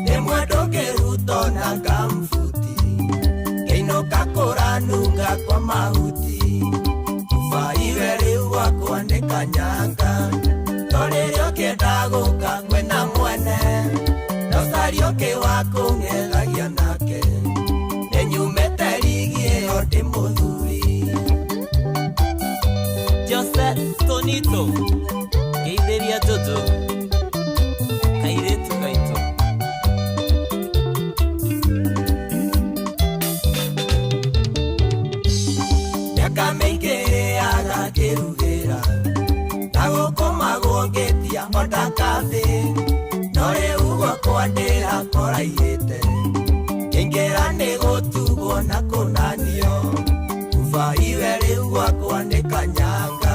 emwe ndokeruto na kamfuti keinoka koranunga kwa mahuti kubaire riu gwakwa ni kanyanga torerio kenda guka kwena mwene nocario ki wa kung'ethagia nake ninyumite rigi iyo ndi muthuri Joseph Tonito Keitheria Jojo Kairetu Kaito Miaka mingĩ agakĩrugĩra na gũkũmagwo ngĩtia onda kathĩ no rĩu gwakwa ndĩrakũraihĩte ngĩingĩra nĩ gũtugwo na kũnanio kubaire rĩu gwakwa nĩ kanyanga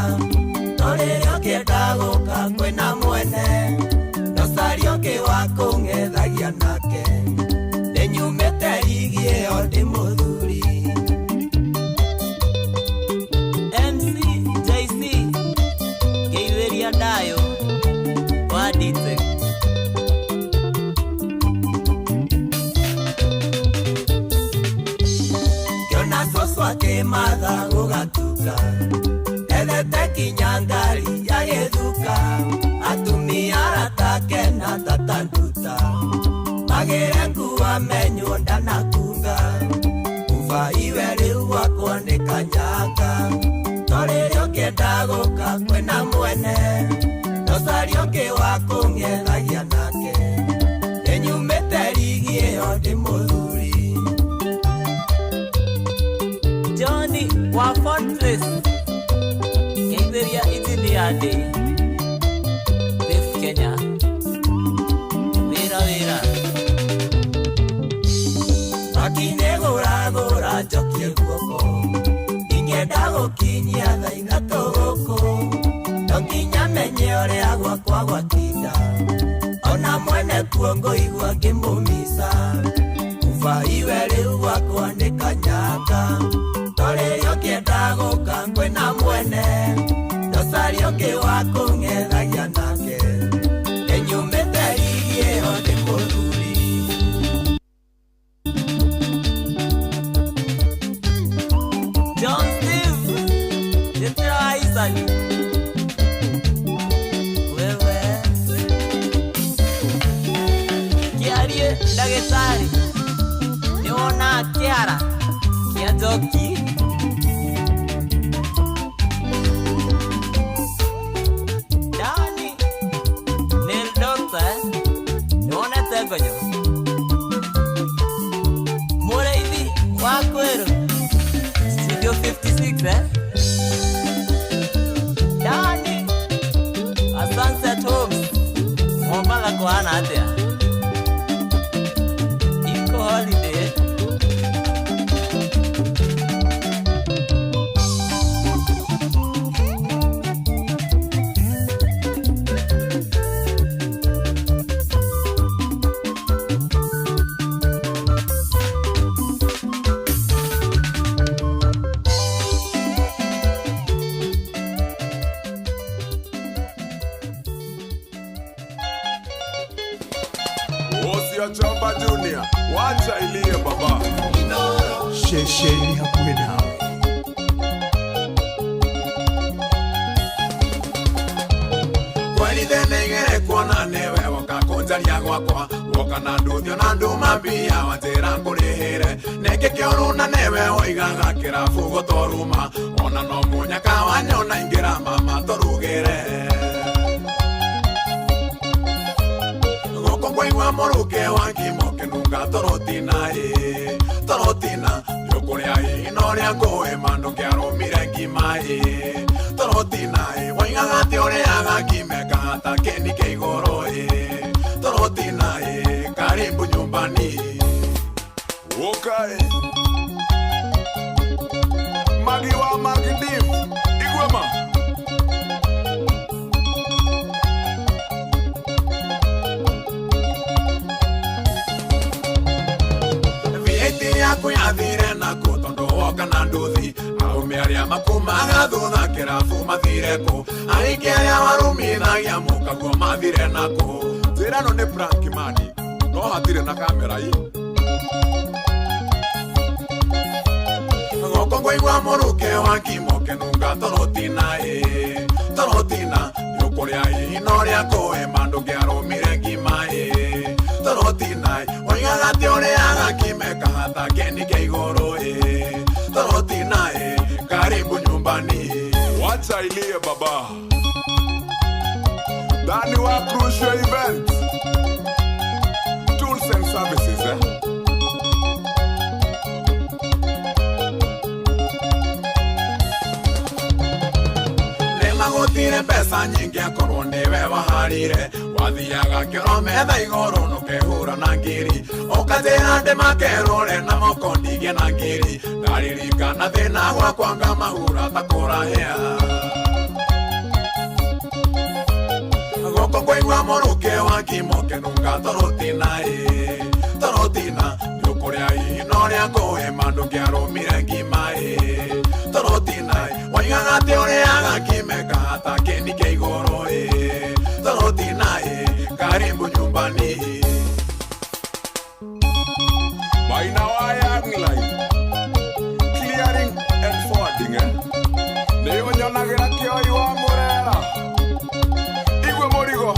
no rĩrĩa ngĩenda gũka kwĩna mwene nocario ngĩ wa kũng'ethagia nake nĩnyumĩte rigi ĩyo ndĩ mũthuri MC JC Keitheria Dayo Wadite Kiona soso akĩmatha gũgatuka ethete kinyangari ya gĩthuka atumia aratake na tatanduta magĩre nguo menywo ndanakunga kubaire rĩu gwakwa nĩ kanyanga torĩrio ngĩenda gũka kwĩna mwene nocario ngĩ wa kũng'ethagia nake nĩnyumĩte rigi ĩyo ndĩ mũthuri Johnny wa Fortress Keitheria Engineer Day Def Kenya Wira Makinegũragũra njokie guoko ingĩenda gũkinyia thaa ithatũ gũkũ no nginya menye ũrĩa gwakwa gwatinda ona mwene kuo ngũigua ngĩmũmica kubaire rĩu gwakwa nĩ kanyanga torĩrio ngĩenda gũka kwĩna mwene nocario ngĩ wa kũng'ethagia nake nĩnyumĩte rigi ĩyo ndĩ mũthuri John Steve Jetera Isaac wewe kiarie ndagĩtarĩ nĩwona kĩara kĩa njoki Dani Nel Doctor nĩwonete ngonyo mũrĩithi wa kwĩrũ kuhana atia iko holiday Chomba Junior, wacha ilie baba. Shesheni hakuwe nawe. Kwani thene igere kuona newe wakakonjaria gwakwa woka na nduthio na nduma mbia watira ngurihere neke kioruna newe oigaga kirabu gotoruma ona no munyaka wanyona ingira mama torugere Kwa moruke wangi moke nunga torotina yokuria inoria goe mando kiaro miregi mai torotina wainga gati ore aga kimeka hata keni keigoro torotina karibu nyumbani okay magi wa magdim igwema kuyathire na kutondo woka na nduthi aume aria makumaga thutha kirabu mathireko aingi aria warumithagia mukaguo mathire nako njira no ni prank mani no hatire na kamera hii goko ngwaigua muruke wa kimoke nunga torotina yukuria inoria koe mando ngiarumire ngima torotina oigaga ti uria kimeka hata keni keigoro torotina karibu nyumbani wacha ilie baba Dani wa Crucial Event Tools and Services Gutire pesa nyingi akorwo niwe waharire wathiaga kiro metha igoro nukehura na ngiri ukatira ndi makerore na moko ndige na ngiri ndaririkana thina gwakwa ngamahura takurahia goko kwaigua muruke wa kimoke nunga torotina yukuria inoria koe mandu kiarumire ngima torotina waigaga ti uria kimeka hata keni keigoro torotina karibu nyumbani Maina wa Young Line Clearing and Forwarding Niyo nyonagira kioi wa murera Igwe murigo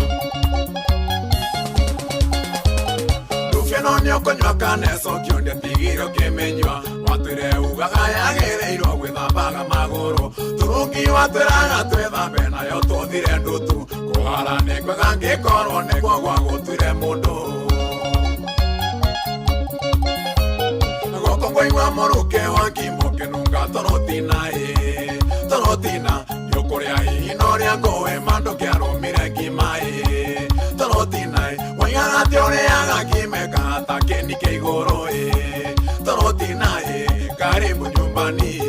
Dufeno nyokonywa kaneso kionde tigiro kimenywa Watire ugaga yagereirwo gwithambaga maguru Turungi watiraga twithambe nayo tuthire ndutu Kuhara nikwega ngikorwo niguo gwa gutire mundu Goko ngwaigua muruke wa kimoke nunga torotina yukuria inoria ngoe mando kiarumire ngima torotina waigaga ti uria kimeka hata keni keigoro torotina karibu nyumbani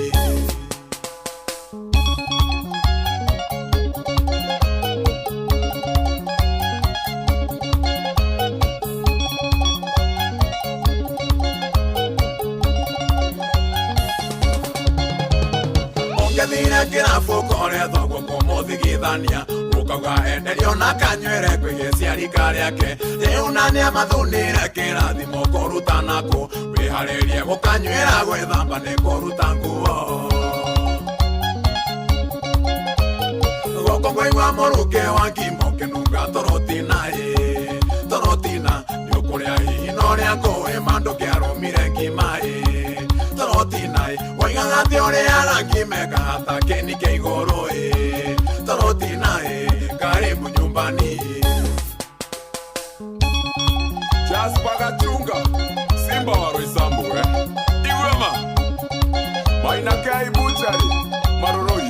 Thina kirabu kore thogo kumuthigithania ukauga enderio na kanywere kwigecia rika riake riu nania mathunire kirathimo kuruta nako wiharirie gukanywera gwithamba ni kuruta nguo goko ngwaigua muruke wa kimoke nunga torotina yukuria inoria koe mando kiarumire ngima torotina waigaga ti uria kimeka hata keni keigoro torotina karibu nyumbani Jasper Gachunga Simba wa Roysambu Igwema Maina Kai Buchari Maroroi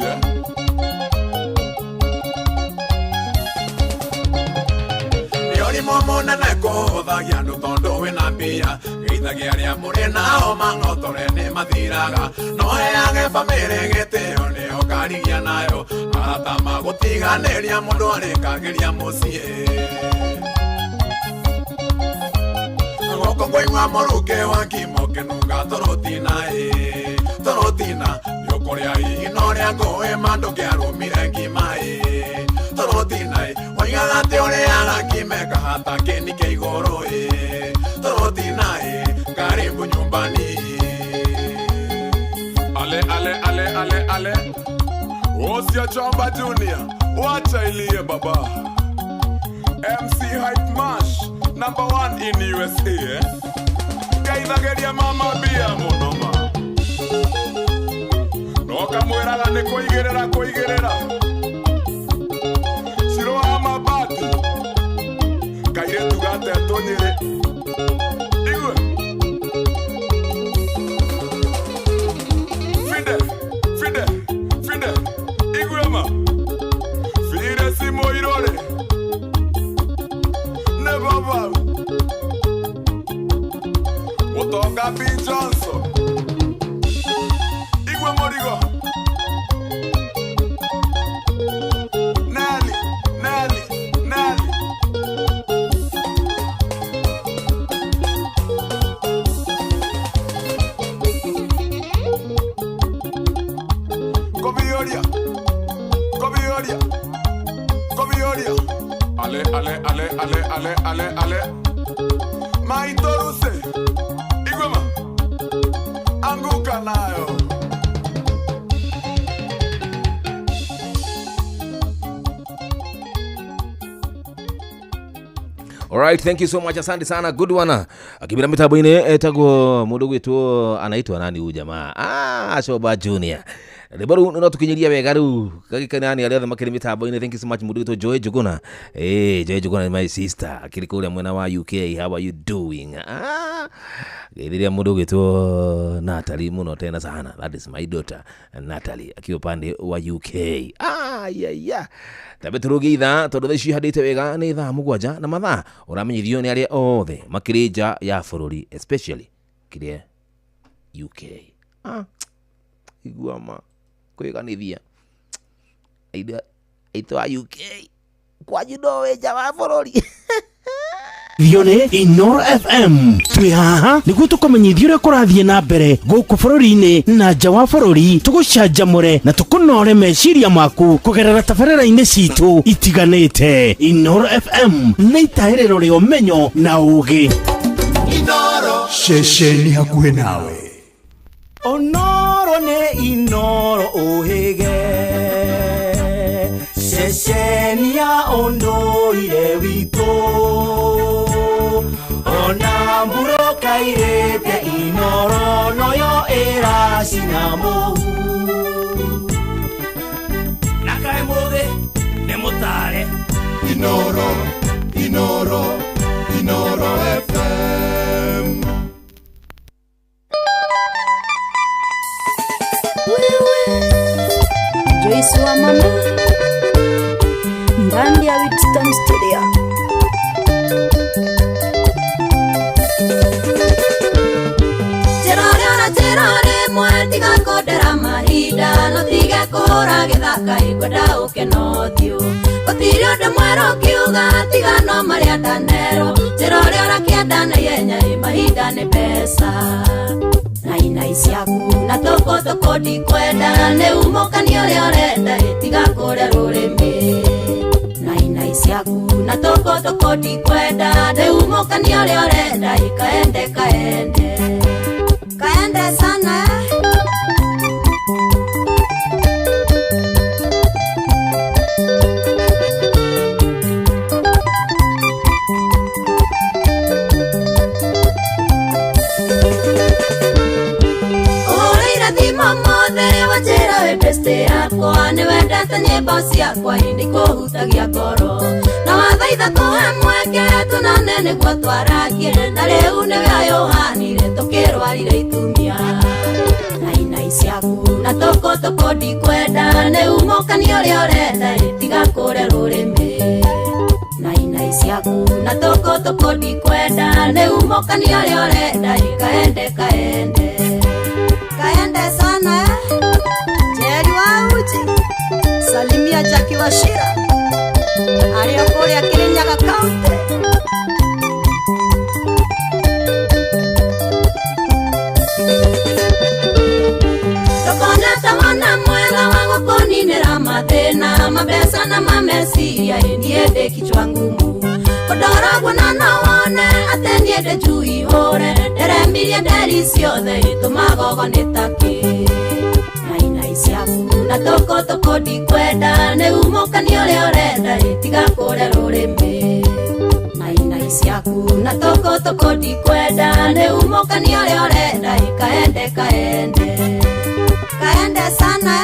Yoni mo munene kuhuthagia andu tondu wina mbia geithagia aria muri nao mang'otore ni mathiraga no heage bamĩrĩ gĩtĩo nĩyo karigia nayo arata magũtiganĩria mũndũ arĩkagĩria mũciĩ gũkũ ngũigua mũrũke wa kimo kĩnunga torotina nĩũkũrĩa hihi no rĩa ngũĩ mandũ kĩarũmire ngima torotina waigaga atĩ ũrĩaga kime kahata kĩni kĩa igũrũ torotina karibu nyumbani ale Osio Chomba Junior wacha ilie baba MC Hype Mash #1 in USA Geithageria mama bia munoma no kamweraga nĩ kũigĩrĩra Siroa mabati Kairetu gate tonyere Iwe Fide Iwe ma Fire simo irore Nebaba Otoka B. Johnson Igwe Morigo Nelly Kobioria Ale Maitoruse Igwema Anguka nayo Alright, thank you so much. Asante sana. Good one. Akibira mitabo ine etago mundu gwitu anaitwa nani huyu jamaa? Shoba Junior. Lebaru no tukinyiria begaru kagikanani aliatha makiri mitabo ine. Thank you so much mundu gwitu Joy Juguna. Joy Juguna my sister. Akiri kule mwena wa UK. How are you doing? Githiria mundu gwitu Natalie muno tena sana. That is my daughter Natalie akiwa pande wa UK. Tabe turugi itha tondu thaici handite wega ni itha mugwanja na mathaa uramenyithio ni aria othe makirija ya bururi especially kirie UK iguama kwiganithia aitwa UK kwa judo weja wa bururi Thione Inoro FM twi haha niguo tukomenyithio uria kurathie na mbere guku bururi-ini na nja wa bururi tugucanjamure na tukunore meciria maku kugerera tabarĩra-inĩ citu itiganĩte. Inoro FM nĩ itaĩrĩro rĩa ũmenyo na ũũgĩ. Inoro ceceni hakuhĩ nawe. Onoro nĩ Inoro ũhĩge ceceni ya ũndũire witũ Ona mburo kairete Inoro noyo eracina mũhu Nakae mũthĩ nĩ mũtare Inoro FM. Joyce wa mama ndani ya Witstam Studio. Terore mwetiga kodera mahinda no tiga kora githaka ikwenda ukenotio gutiri undu mwero kiuga tiga no maria ndanero terore arakienda na yenya mahinda ni pesa naina ciaku na toko ndikwenda ni umokani uria urenda tiga kuria rurimi naina ciaku na toko ndikwenda ni umokani uria urenda kaende sana Oreira di mamothe wajera we beste yakwa ni wendete nyimbo ciakwa hindi kuhutagia ngoro na wathaitha tuhe mweke tunane niguo twaragie na riu niwe ayohanire tukirwarire itumia naina ciaku na toko ndikwenda ni umokani uria urenda tiga kuria rurimi naina ciaku na toko toko ndikwenda nĩ umokani ũrĩa ũrenda ikaende kaende sana Jerry wa Uji salimia Jackie Washira arĩa kũrĩa Kirinyaga County Tokoneta mwana mwega wa gũkũninĩra mathĩna mabesa na mameciria niende kichwa ngumu Kodoragwo na wone atĩ niende njui hũre nderemirie nderi ciothe itũmagogo nĩ taki Nainai ciaku na toko toko ndikwenda nĩ umokani ũrĩa ũrenda itiga kũre rũrĩmĩ Nainai ciaku na toko toko ndikwenda nĩ umokani ũrĩa ũrenda ikaende kaende sana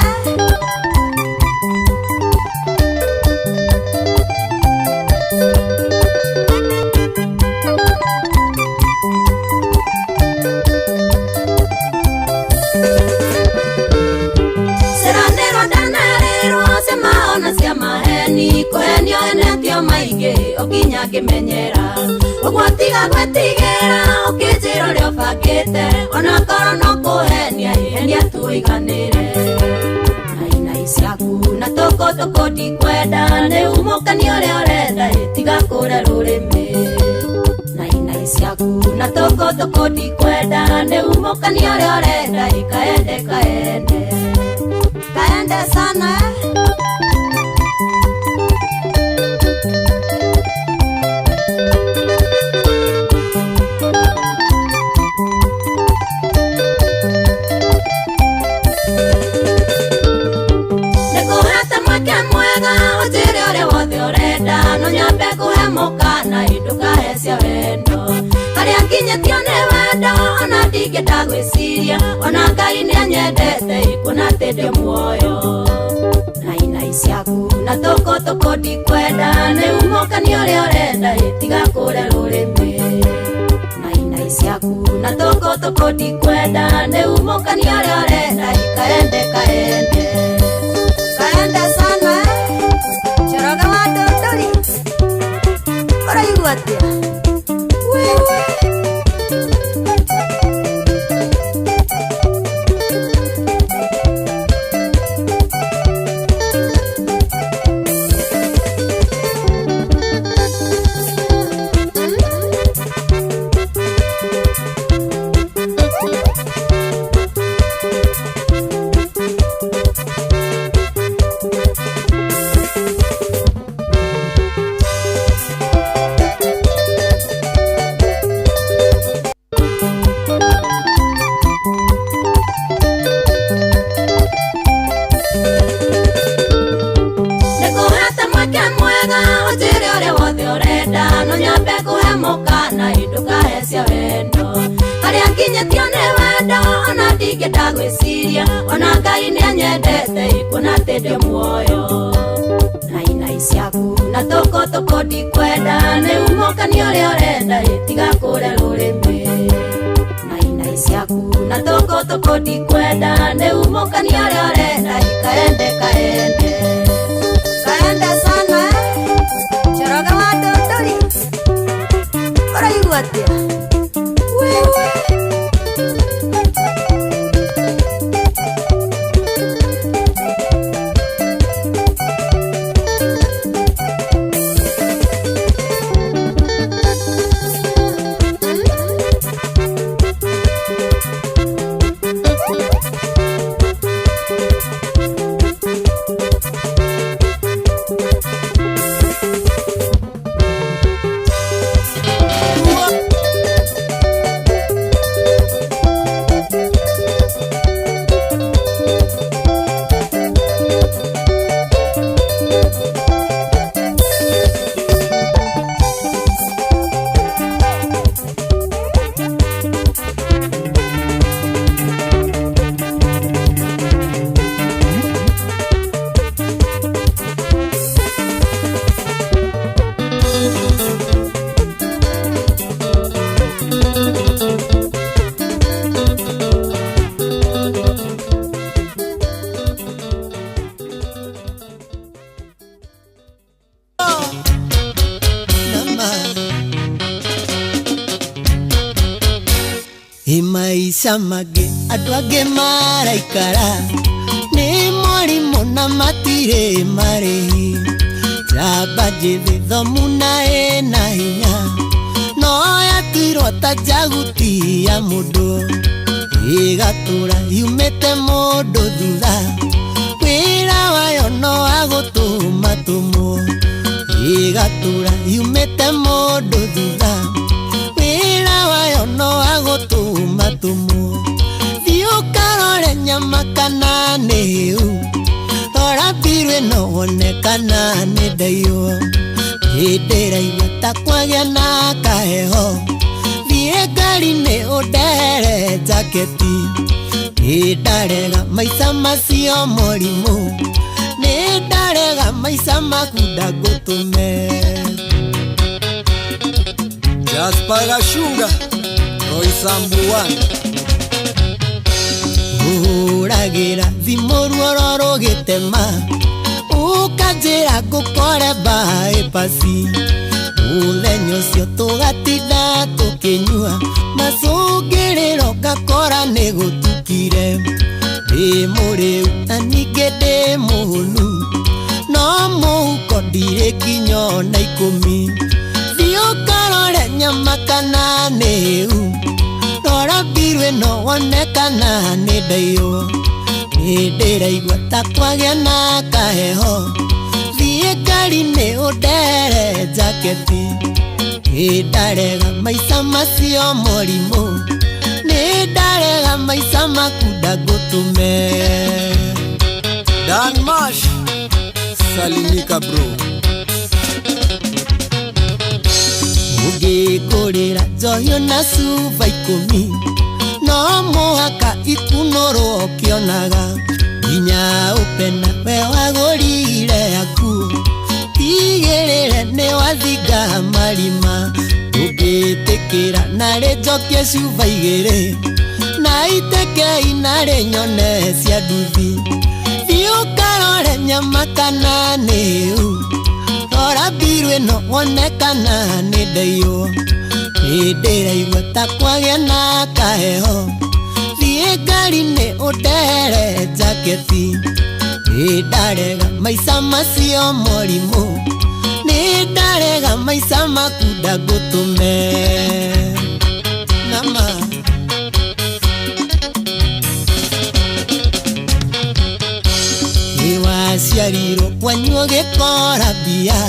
Seranero danarero semaona cia maheni kwenio enetio maingĩ okinya kĩmenyera ũgwatiga gwetigĩra ũkĩnjĩra ũrĩa ũbangĩte ona korwo no kũhenia ihenia tu iganĩre Nainai ciaku na toko toko ndikwenda nĩ umokani ũrĩa ũrenda ĩtiga kũre rũrĩmĩ Nainai ciaku na toko toko ndikwenda nĩ umokani ũrĩa ũrenda ikaende sana Ujire ore wothe urenda no nyambe kuhe mukana idukahe cia wendo Haria nginyĩtio nĩ wendo ona ndingĩenda gwĩciria ona Ngai nĩanyendete ikuona atĩ ndĩ muoyo Nainai ciaku na toko toko ndikwenda nĩ umokani ũrĩa ũrenda ĩtiga kũre rũrĩmĩ Nainai ciaku na toko toko ndikwenda nĩ umokani ũrĩa ũrenda ikaende sana Choroga wa Dodori Ora atia Wewe ndingĩenda gwĩciria ona Ngai nĩanyendete ikuona atĩ ndĩ muoyo Nainai ciaku na toko toko ndikwenda nĩ umokani ũrĩa ũrenda ĩtiga kũre rũrĩmĩ Nainai ciaku na toko toko ndikwenda nĩ umokani ũrĩa ũrenda ikaende sana Choroga wa Dodori Ora atia Wewe maisha mangĩ andũ angĩ maraikara nĩ mũrimũ na matirĩ marĩhi njamba njĩthĩ thomu na ĩna hinya no yatirwo ta njaguti ya mũndũ ĩgatũra yumĩte mũndũ thutha wĩra wayo no agũtũma tũmwo ĩgatũra yumĩte mũndũ thutha wĩra wayo no agũtũma tũmwo thiĩ ũkarore nyama kana nĩ hĩu rora mbiru ĩno wone kana nĩ ndaiywo hĩndĩraigua ta kwagĩa na kaheho thiĩ ngari-inĩ ũndehere jaketi nĩndarega maica macio mũrimũ nĩndarega maica makunda ngũtũme Jasper Gashunga Roisambuan ũragĩra thimũ ruoro rũgĩtema ũkanjĩra ngũkore bypass mũthenya ũcio tũgatinda tũkĩnyua macũngĩrĩro ngakora nĩ gũtukire ndĩ mũrĩu na ningĩ ndĩ mũhũnu no mũhuko ndirĩ nginya ona 10 thiĩ ũkarore nyama kana nĩ hĩu rora mbiru ĩno wone kana nĩ ndaiywo nĩndĩraigua ta kwagĩa na kaheho thiĩ ngari-inĩ ũndehere jaketi nĩndarega maica macio mũrimũ nĩndarega maica makunda ngũtũme Dan Mash Salimika bro ũngĩkũrĩra njohio na cuba 10 no mũhaka ikunũrwo ũkĩonaga nginya ũpena we wagũrire aku tigĩrĩre nĩ wathinga marima ũngĩtĩkĩra narĩ njokie cuba 2 na iteke inarĩ nyone cia nduthi thiĩ ũkarore nyama kana nĩ hĩu rora mbiru ĩno wone kana nĩ ndaiywo nĩndĩraigua ta kwagĩa na kaheho thiĩ ngari-inĩ ũndehere jaketi nĩndarega maica macio mũrimũ nĩndarega maica makunda ngũtũme nama nĩwaciarirwo kwanyu ũgĩkora mbia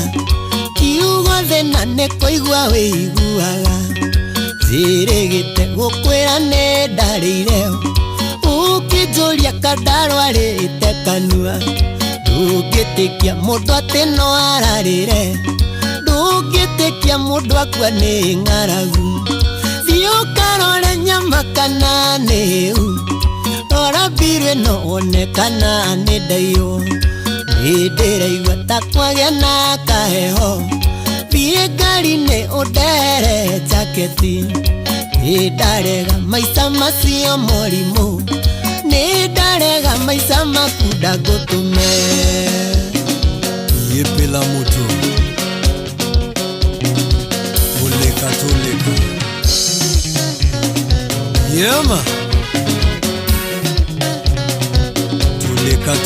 kiugo thĩna nĩ kũigua wĩiguaga njĩrĩgĩte gũkwĩra nĩ ndarĩire ũkĩnjũria kandarwarĩte kanua ndũngĩtĩkia mũndũ atĩ no ararĩre ndũngĩtĩkia mũndũ akua nĩ ng'aragu thiĩ ũkarore nyama kana nĩ hĩu rora mbiru ĩno wone kana nĩ ndaiywo nĩndĩraigua ta kwagĩa na kaheho thiĩ ngari-inĩ ũndehere jaketi nĩndarega maica macio mũrimũ nĩndarega maica makunda ngũtũme Yepela moto Oleka toleka Yema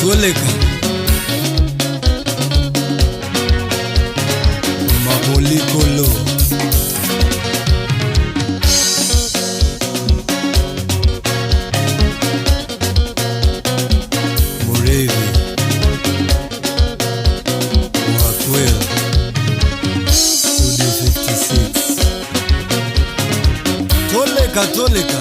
Toleka Mabolikolo Murevi Wakwel Studio 56 Toleka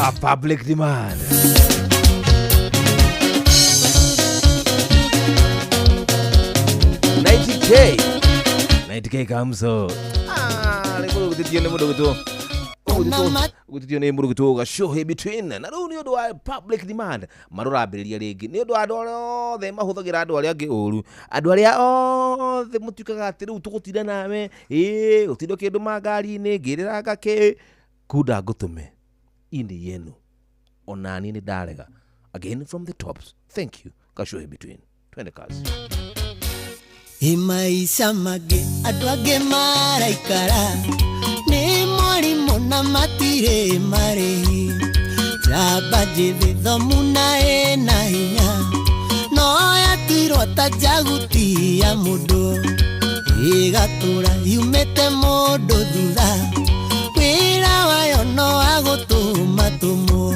A public demand. K kamso. Lego gutitione mudo gutu. Gutitio nä må rå gä gacohe between na rä u nä å ndå wa public demand marorambä rä nä å ndå wa andå arä othe mahå thagä ra andå arä angä å ru andå arä a othe må tuikaga atä rä u tå gå tinda nawe gå tindå kä ndå mangari-inä ngä rä ra ngakä kunda ngå tå me inä yenu onani nä ndarega again from the tops. Thank you gacohe between twende kazi. Imaisha mage adwage maraikara ni morimo na matire marehi Jabaje vithomu na ena hinya no yatirwo ta jaguti ya mundu igatura yumete mundu thutha wira wayo no agutuma tumo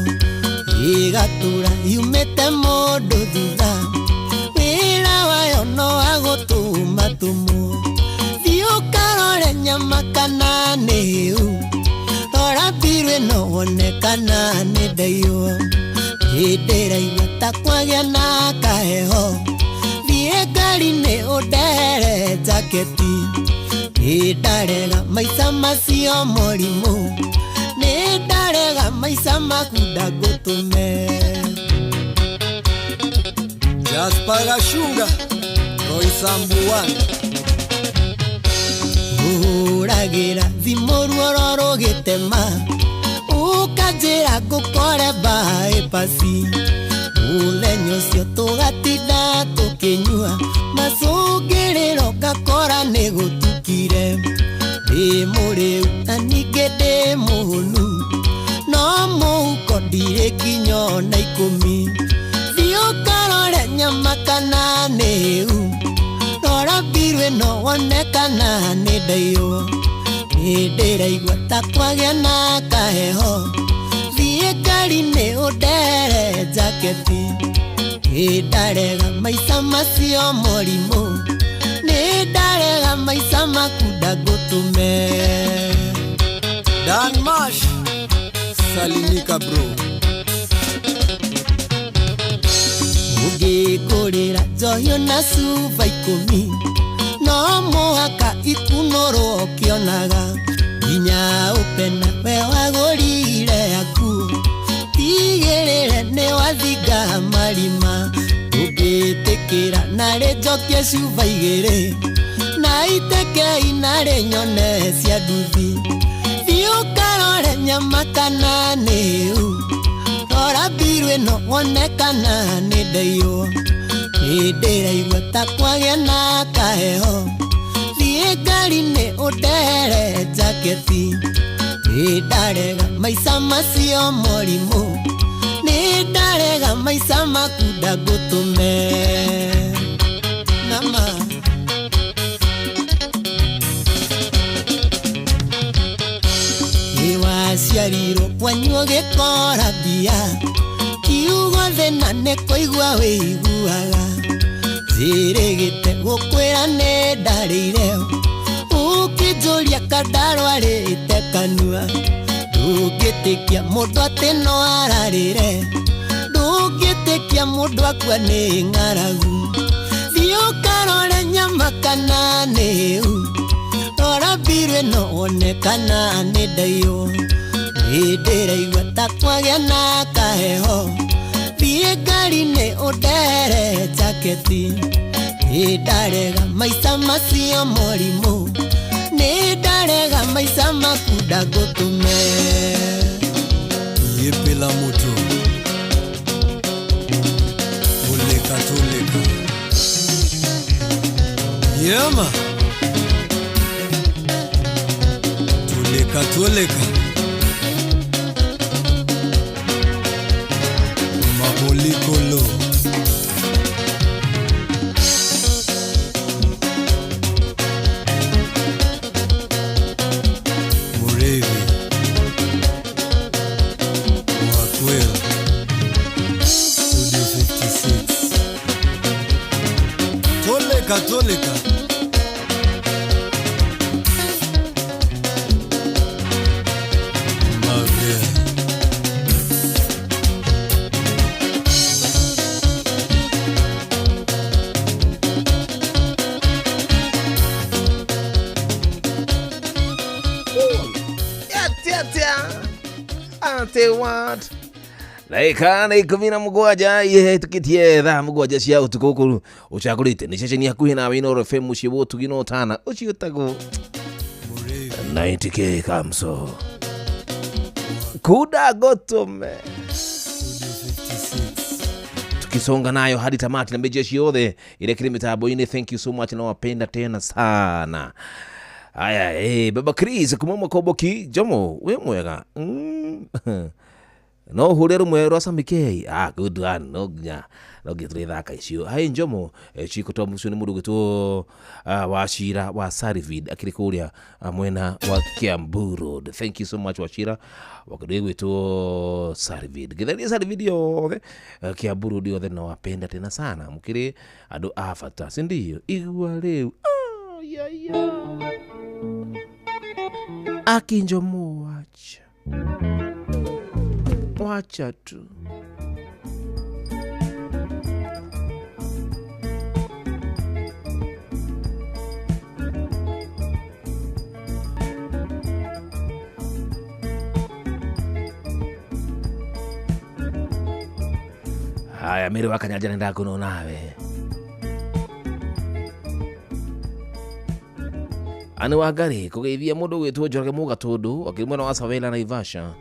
igatura yumete mundu thutha wira wayo no agutuma tumo thiukarore nyama kana niu tora birwe no onekana ni dayo hindira igata kwagya na kaheho thie ngari ni udere jaketi ndarega maisa macio morimu ndarega maisa makunda gutume Jasper Gashunga Roy Sambuan uragira thimurwo rogitema ukajira gukore bypassi ulenyo cio tugatinda tukinyua macungiriro gakora ni gutukire ndi muriu na ninge ndi muhunu no muhuko ndire kinyo na 10 thiukarore nyama kana niu rora birwe no onekana ni dayo ndiraigua ta kwagya na kaheho thie ngari ni udere jaketi ndarega maisa macio morimu ndarega maisa makunda gutume Dan Mash Salimika bro ugikurira njohio na cuba 10 no muhaka ikunoro kionaga nginya upena we wagurire aku tigirire ni wathinga marima ugitikira nari njokie cuba 2 na iteke inari nyone cia nduthi thiukarore nyama kana niu tora birwe no onekana ni dayo ndiraigua ta kwagya na kaheho thie ngari ni udere jaketi ndarega maisa macio morimu ndarega maisa makunda gutume nama iwaciarirwo kwanyu gikora bia kiugo thina ni kuigua wiguaga zirigite gukwira ni ndarire ukijuria kandarwarite kanua ndungitikia mundu ati no ararire ndungitikia mundu akua ni ng'aragu thiukarore nyama kana niu tora birwe no onekana ni dayo ndiraigua ta kwagya na kaheho thie ngari ni udere jaketi ndarega maisa macio morimu ndarega maisa makunda gutume Yepela moto Tuleka Yema Tuleka Mabolikolo Murevi Makwela Studio 56 Toleka What? Laika na 17 ihetikitie thaa 7 cia utuku kuru uchakurite ni ceceni hakuhi na Inooro FM mucie wotu gino tana uciutago 90k kamso kuda gotome tukisonga nayo hadi tamati na mbejeshi yothe ile kile mitambo-ini. Thank you so much, na wapenda tena sana. Aya, baba Chris kumoma koboki jomo we mwega. No hulero mwero samikei. Good one. No gitri thaka icio. Hai njomo chiko to mucio ni mundu gitwo Wachira wa Sarvid akiri kuria mwena wa Kiambu Road. Thank you so much Wachira wakiri gitwo Sarvid. Githari Sarvid yothe Kiambu Road yothe no wapenda tena sana. Mukiri andu afata sindio igwa riu. Akinjomo wacha tu. Haya, mire wakanyaja nenda kuno nawe. Ani wagari kugeithia mundu gwitwo Njoroge Mugatundu akirimwe na Wasavela na Ivasha.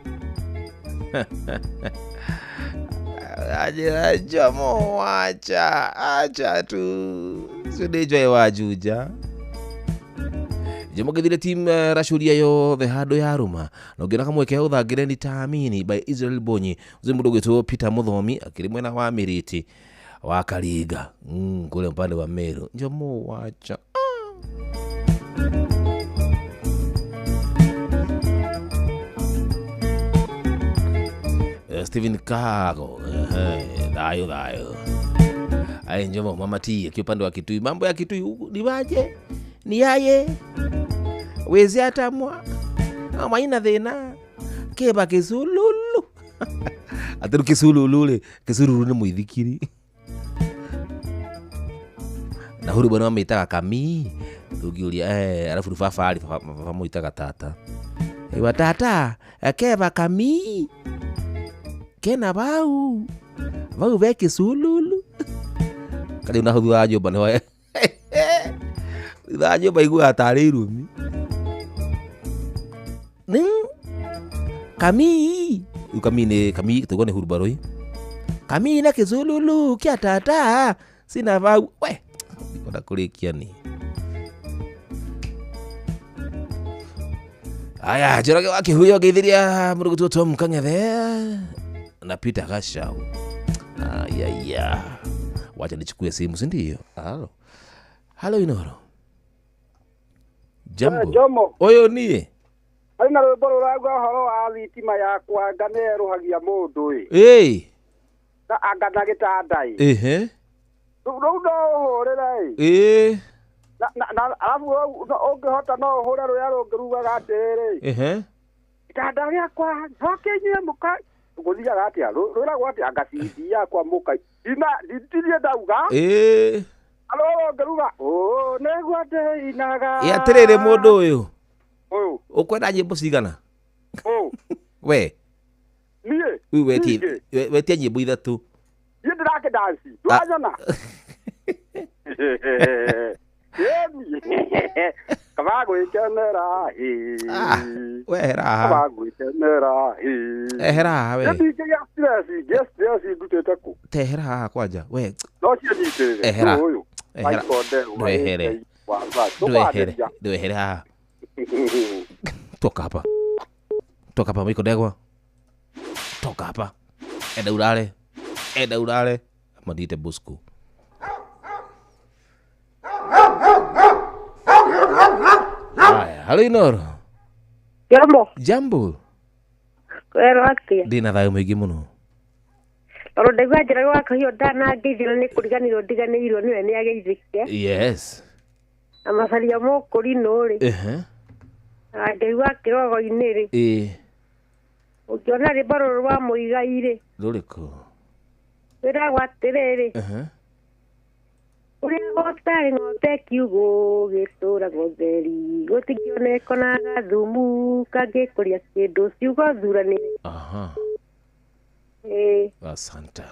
Ajira jomo acha tu sudejo wajuja jomo githire team Rashuria yo the hado ya Ruma no gina kamweke uthangire ni Taamini by Israel Bonyi uzimundu gwitwo Peter Muthomi akirimwe na wa Miriti wa Kariga kule upande wa Meru. Jomo wacha Steven Kago dayo ai njomo mama T kiupande wa Kitui. Mambo ya Kitui ni waje ni yaye wezi atamwa amaina thina keba kisululu aturu kisululu kisululu ni muithikiri na huru bwana ameitaka Kami ugiulia alafu rufafa ali famuitaka tata ewa tata keba Kami kena bau veke sululu kali unahudhu ajo bana wewe ajo baigua atariru ni Kami tugone hurubaroi Kami na kizululu kia tata sina bau we koda kulikia ni. Aya, Njoroge wake huyo geithiria mundu gwitwo Tom Kangethe na Peter Gashau. Wacha nichukue simu si ndio? Halo Inoro. Jambo. Jomo. Oyo nie. Aina rwimbo ragwa horo wa thitima yakwa nganeruhagia mundu na angana gitandai. Ndo horera na alafu ungihota no hura ruya rungirugaga atiri. Gitanda giakwa njokenye muka guthia gatia rura gwatia ngacidi yakwa muka ina nditirie dauga alo ngaruga negwate inaga atirire mundu uyu ukwenda nyimbo cigana we nie wetie nyimbo ithatu ndirake dance twajana Kavago ikenera wehera Kavago ikenera ehera we Yes dutetako tehera kwanja we no chiadite ehera uyu ehera duehera toka hapa mwiko degwa toka hapa eda urale madite busku. Halo Inoro. Jambo. Kwero atia. Dina thayo mwingi muno. Oro ndegwa njira waka hiyo ndana ngithira ni kuriganirwo ndiganirwo niwe ni ageithike. Yes. Amasaria mukuri nuri. Ndegwa kirogo iniri. Ukiona ribaro rwa muigaire. Ruriko. Wira gwatiriri. Uria gotari ngote kiugo gitura gotheri gutikioneko na gathumu kangikuria kindu ciugo thuranire. Asante.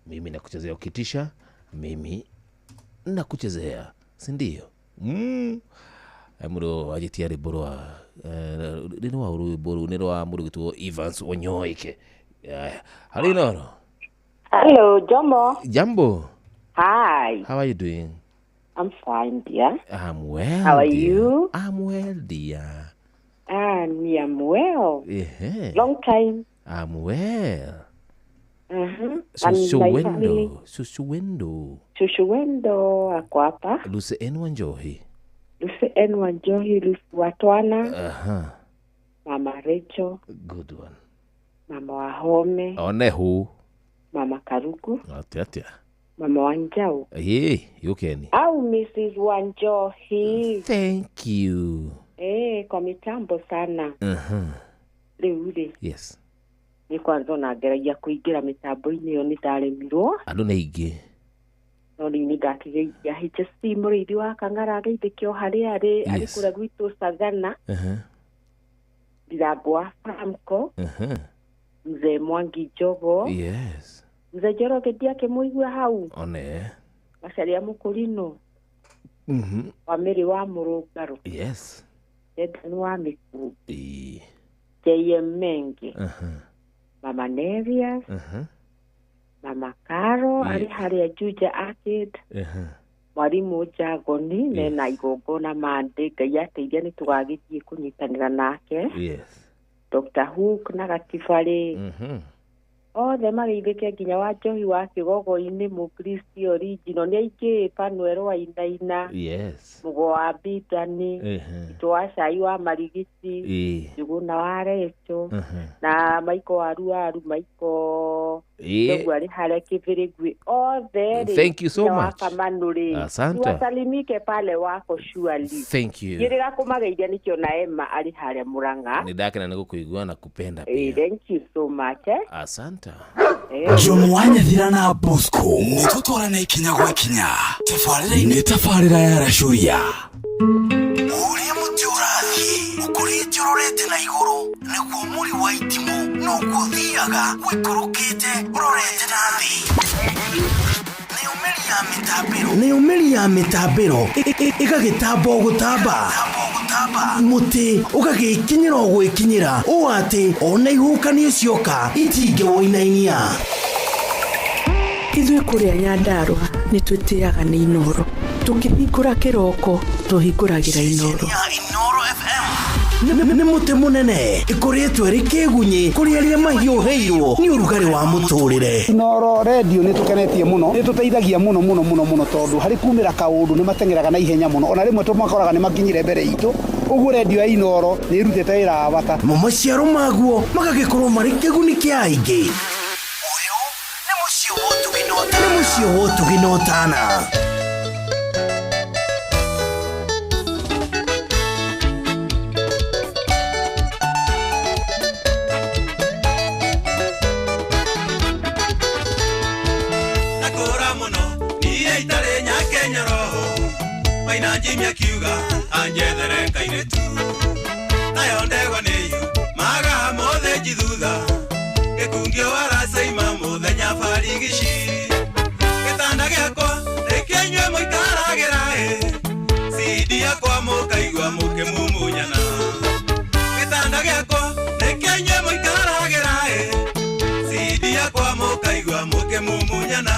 Mimi nakuchezea ukitisha, mimi nakuchezea, si ndio? Amuro ajitia riborwa nino wa uru boru nino wa muru gitu Evans Onyoike. Halo Inoro. Hello, Jomo. Jambo. Hi. How are you doing? I'm fine, dear. I'm well. How are dear. you? I'm well, dear. Me, I'm well. Yeah. Long time. I'm well. Susuwendo. Susuwendo ako hapa. Lucy Enwanjohi. Lucy Watwana. Mama Rachel. Good one. Mama Wahome. Onehu. Mama Karuku. Atia. Mama Wanjau. Hey, you can. Au Mrs. Wanjohi. Thank you. Kwa mitambo sana. Leule. Yes. Ni kwanza nagerageza kuingira mitambo-ini yo nitaremirwo. Andu na ingi. No ni ngakigeithia HSC murithi wa Kang'ara geithikio haria ari kura gwitu Sagana. Ndirambo wa Famco. Mzee Mwangi Jogo. Yes. Mzee Joroge Ndiake muigua hau. One. Macaria Mukurino. Wamiri wa Murungaro. Yes. Dedan wa Miku. JM Mengi. Mama Nevias. Mama Karo ari haria Juja Arcade. Mwarimu Jagoni nena igongona mande Ngai ateithia ni tugagithie kunyitanira nake. Yes. Dr. Hook na Gatifari. Othe mageithĩke nginya wa Njohi wa Kĩgogo-inĩ Mũkristi original nĩ aingĩ Panuel wa Inaina. Yes. Mugo wa Bidani. Ito wa Cai wa Marigiti. Njuguna wa Recho. Na Maiko wa Ruaru Maiko. Ndugu ari haria Kĩbĩrĩgwi othe. Thank you so much. Asante. Tuwasalimike pale wako surely. Thank you. Ngĩrĩra kũmageithia nĩkĩo na Emma ari haria Mũrang'a. Nĩndakena nĩ gũkũigua na kupenda pia. Thank you so much. Asante. Jomwanya thirana Bosco nitutwarana ikinya gwa ikinya tafarira ya Rashuria uri muturathi ukurite urorete na iguru nikuo muri wa itimu nukuthiaga wikurukite urorete nathi Nĩ umeri ya mitabiro igagitambo gutamba muti ugagikinyira gwikinyira o ati ona ihukanio cioka itinge woinainia Ithuĩ kũrĩa Nyandarua nĩ twĩtĩaga nĩ Inoro. Tũngĩhingũra kĩroko tũhingũragĩra Inoro. Nĩ muti munene ikoretwo ri kĩgunyi kũrĩ arĩa mahiũhĩirwo nĩ ũrugarĩ wa mũtũrĩre. Inoro radio nĩ tũkenetie mũno, nĩ tũteithagia mũno tondũ harĩ kumĩra kaũndũ nĩ matengeraga na ihenya mũno. Ona rĩmwe tũmakoraga nĩ makinyire mbere itũ. Ũguo radio ya Inoro nĩ irutĩte wĩra wa bata. Maciaro maguo magagĩkorwo marĩ kĩguni kĩa aingĩ. Nĩ mũciĩ wotũginotana. Jimmy Kiuga anjethere kairetu nayo ndegwa niyu maga mothe jithutha gikungio waracaima muthenya barigici gitanda giakwa rekenywe muikaragera CD yakwa mukaigwa mukimumunyana gitanda giakwa rekenywe muikaragera CD yakwa mukaigwa mukimumunyana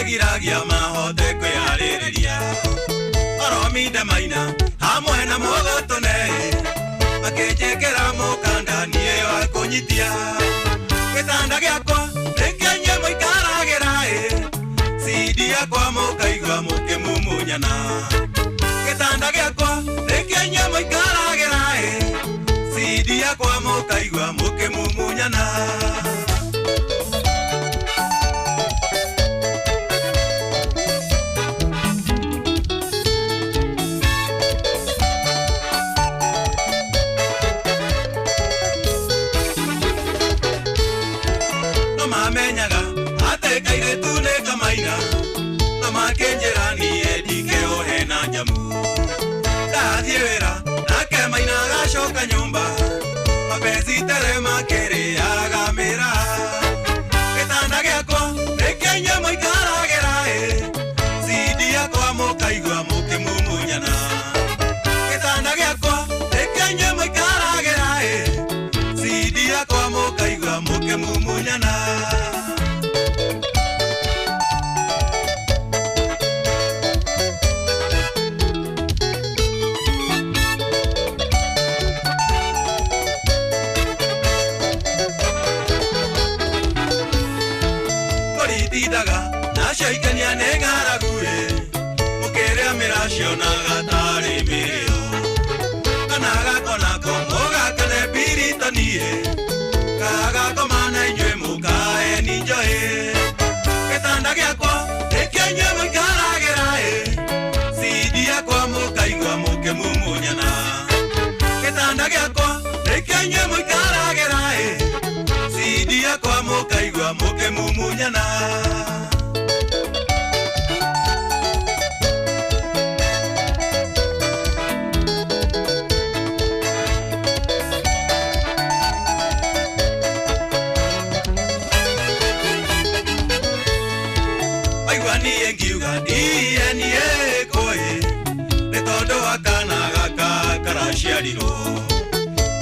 Giragia mahote kwĩharĩrĩria orominde maina hamwe na mũgotone makĩnjĩkĩra mũkanda niĩ wa kũnyitia gĩtanda gĩakwa rĩkenye mũikaragĩra CD yakwa mũkaigua mũkĩmumunyana gĩtanda gĩakwa rĩkenye mũikaragĩra CD yakwa mũkaigua mũkĩmumunyana Nyumba mapenzi terema kere agamera Ketanda giakwa nekenye moikaragera Sidi yakwa mokaigwa mukimumunyana Ketanda giakwa nekenye moikaragera Sidi yakwa mokaigwa mukimumunyana Shaikania negara gue Mukere amirasio nagatari mirio Kanaga kona kongoga kane pirito nie Kaga komana injwe mukae ninjoe Ketanda giakwa ekenye mukaragera Sidi yakwa mukaigwa muke mumunyana Ketanda giakwa ekenye mukaragera Sidi yakwa mukaigwa muke mumunyana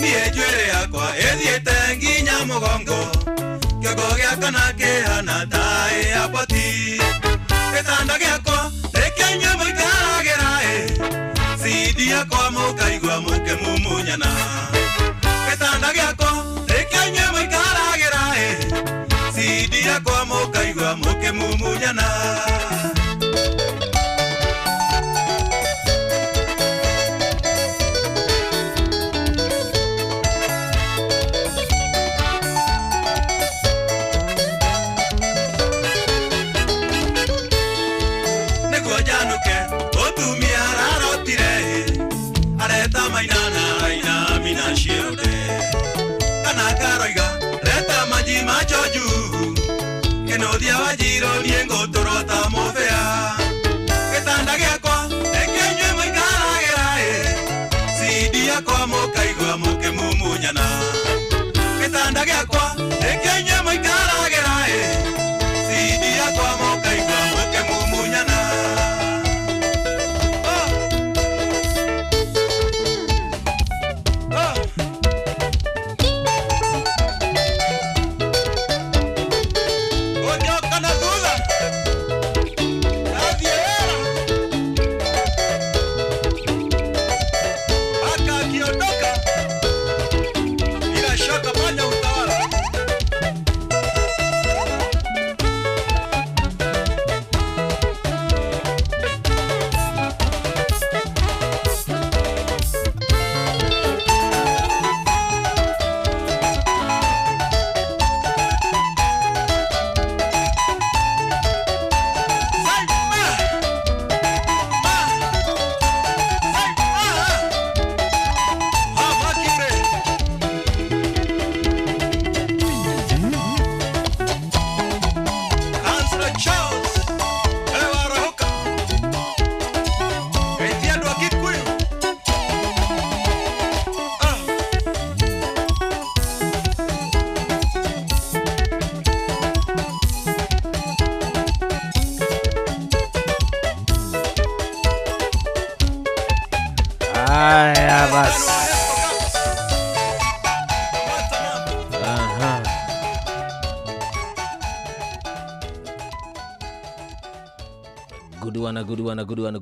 Niye jwere yakwa ethiete nginya mugongo Kiogo giakwa nakihana tae apoti Ketanda giakwa nekenye muikaragera Sidi yakwa mukaigwa muke mumunyana Ketanda giakwa nekenye muikaragera Sidi yakwa mukaigwa muke mumunyana Kenodia wajiro niengo torota mofea Ketanda giakwa ekenye muikaragera Sidi yakwa mokaigwa muke mumunyana Ketanda giakwa ekenye muikaragera Sidi yakwa mokaigwa muke mumunyana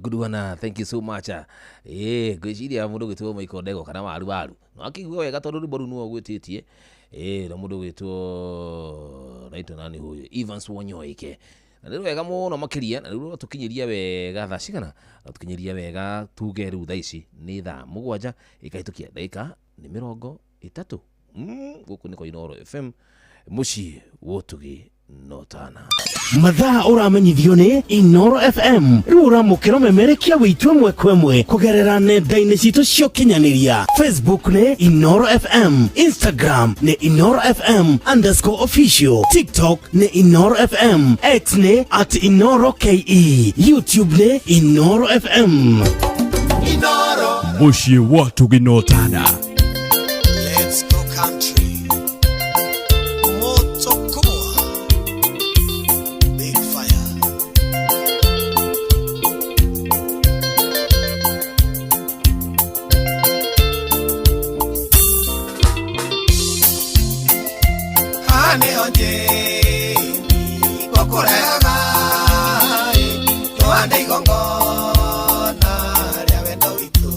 Good one. Thank you so much. Gwiciria mundu gwitwo Michael Ndego kana waru no akigwa wega tondu riboru nuo gwititie na mundu gwitwo raito nani huyo Evans Wonyoike na riru wega muno makiria na riru tukinyiria wega thaa cigana tukinyiria wega tuge riu thaa ici ni thaa 7 ikaitukia dakika ni 30 guku niko Inoro FM muci wotugi notana mathaa uramenyithio ni Inoro FM riu uramukira memerekia witwe mwekwemwe kugerera nenda-ini citu cio kinyaniria Facebook ni Inoro FM, Instagram ni Inoro FM_official, TikTok ni Inoro FM, X ni @InoroKE, YouTube ni Inoro FM. Inoro muci watu ginotana. Let's go come tukurehaga tuhande igongona rĩa wendo witũ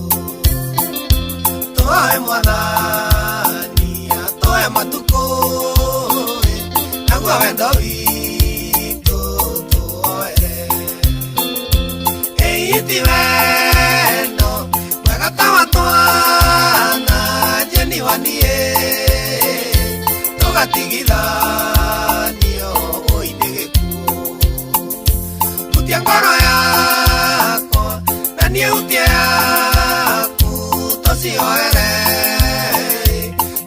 tuoe mwathani atoe matukũ naguo wendo witũ tuoere ĩiti wendo mwega ta wa twana Jeni wanie tugatigithanio ũinĩ gĩkuũ hutia ngoro yakwa na niĩ hutia yaku tũcioere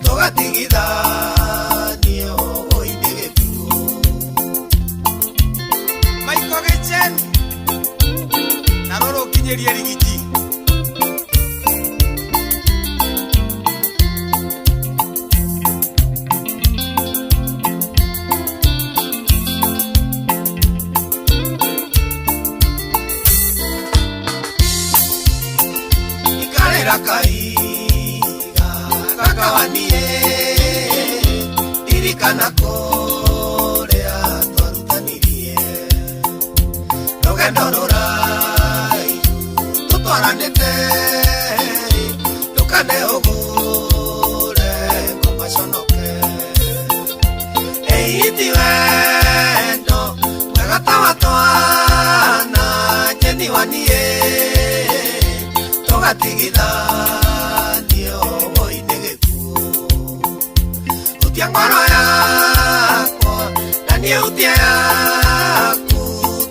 tugatigithanio ũinĩ gĩkuũ Maiko Gĩcheni na rũrũ kinyĩrie rigiji Kaiga gakawanie dirikana kũrĩa twarutanirie rũgendo rũraihu tũtwaranĩte ndũkanehũgũre ngoma conoke ĩiti wendo mwega ta wa twana Jeni wanie tugatigithanio ũinĩ gĩkuũ hutia ngoro yakwa na niĩ hutia yaku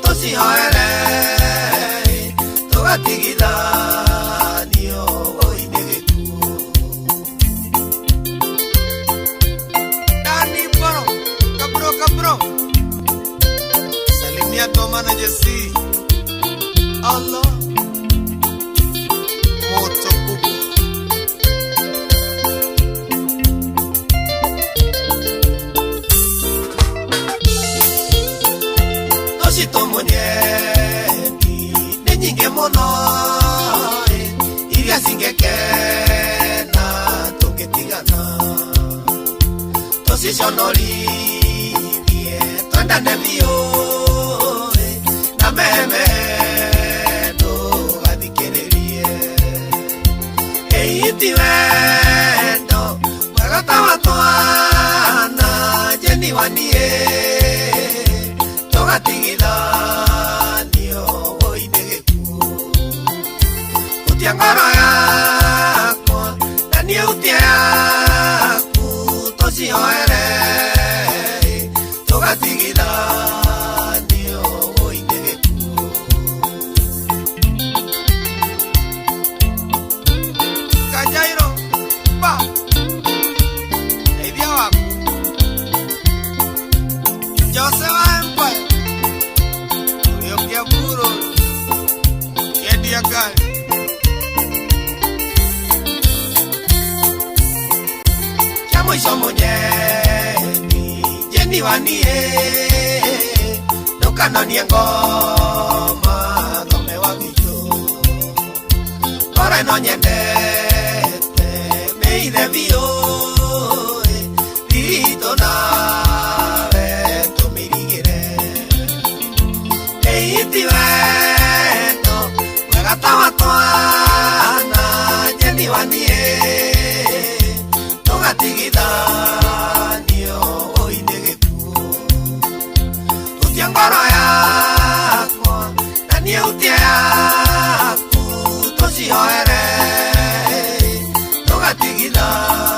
tũcihoere tugatigithanio ũinĩ gĩkuũ Dani Boro kabro salimia Tomana Jesi Allah moto kubwa Toshito mwenyeni ni nyingi mũno iria cingĩkena tũngĩtigana tũciconorithie twendane biũ na meme ĩiti wendo mwega ta wa twana Jeni wanie tugatigithanio ũinĩ gĩkuũ hutia ngoro yakwa na niĩ hutia yaku tũcioere tugatigithanio ũinĩ gĩkuũ Kajairo ba Eivia waku Jose wa Empire Uliokia buro Yedia gari Cha mwisho mwenyeni Jeni wanie Nukanonie ngoma Thome wa witũ Kore no nyendete Meithe biũ Ririto nawe tũmĩrigĩre ĩiti wendo mwega ta wa twana Jeni wanie tũgatigithanio ũinĩ gĩkuũ hutia ngoro yakwa na niĩ hutia yaku tũcihoere tugatigithanio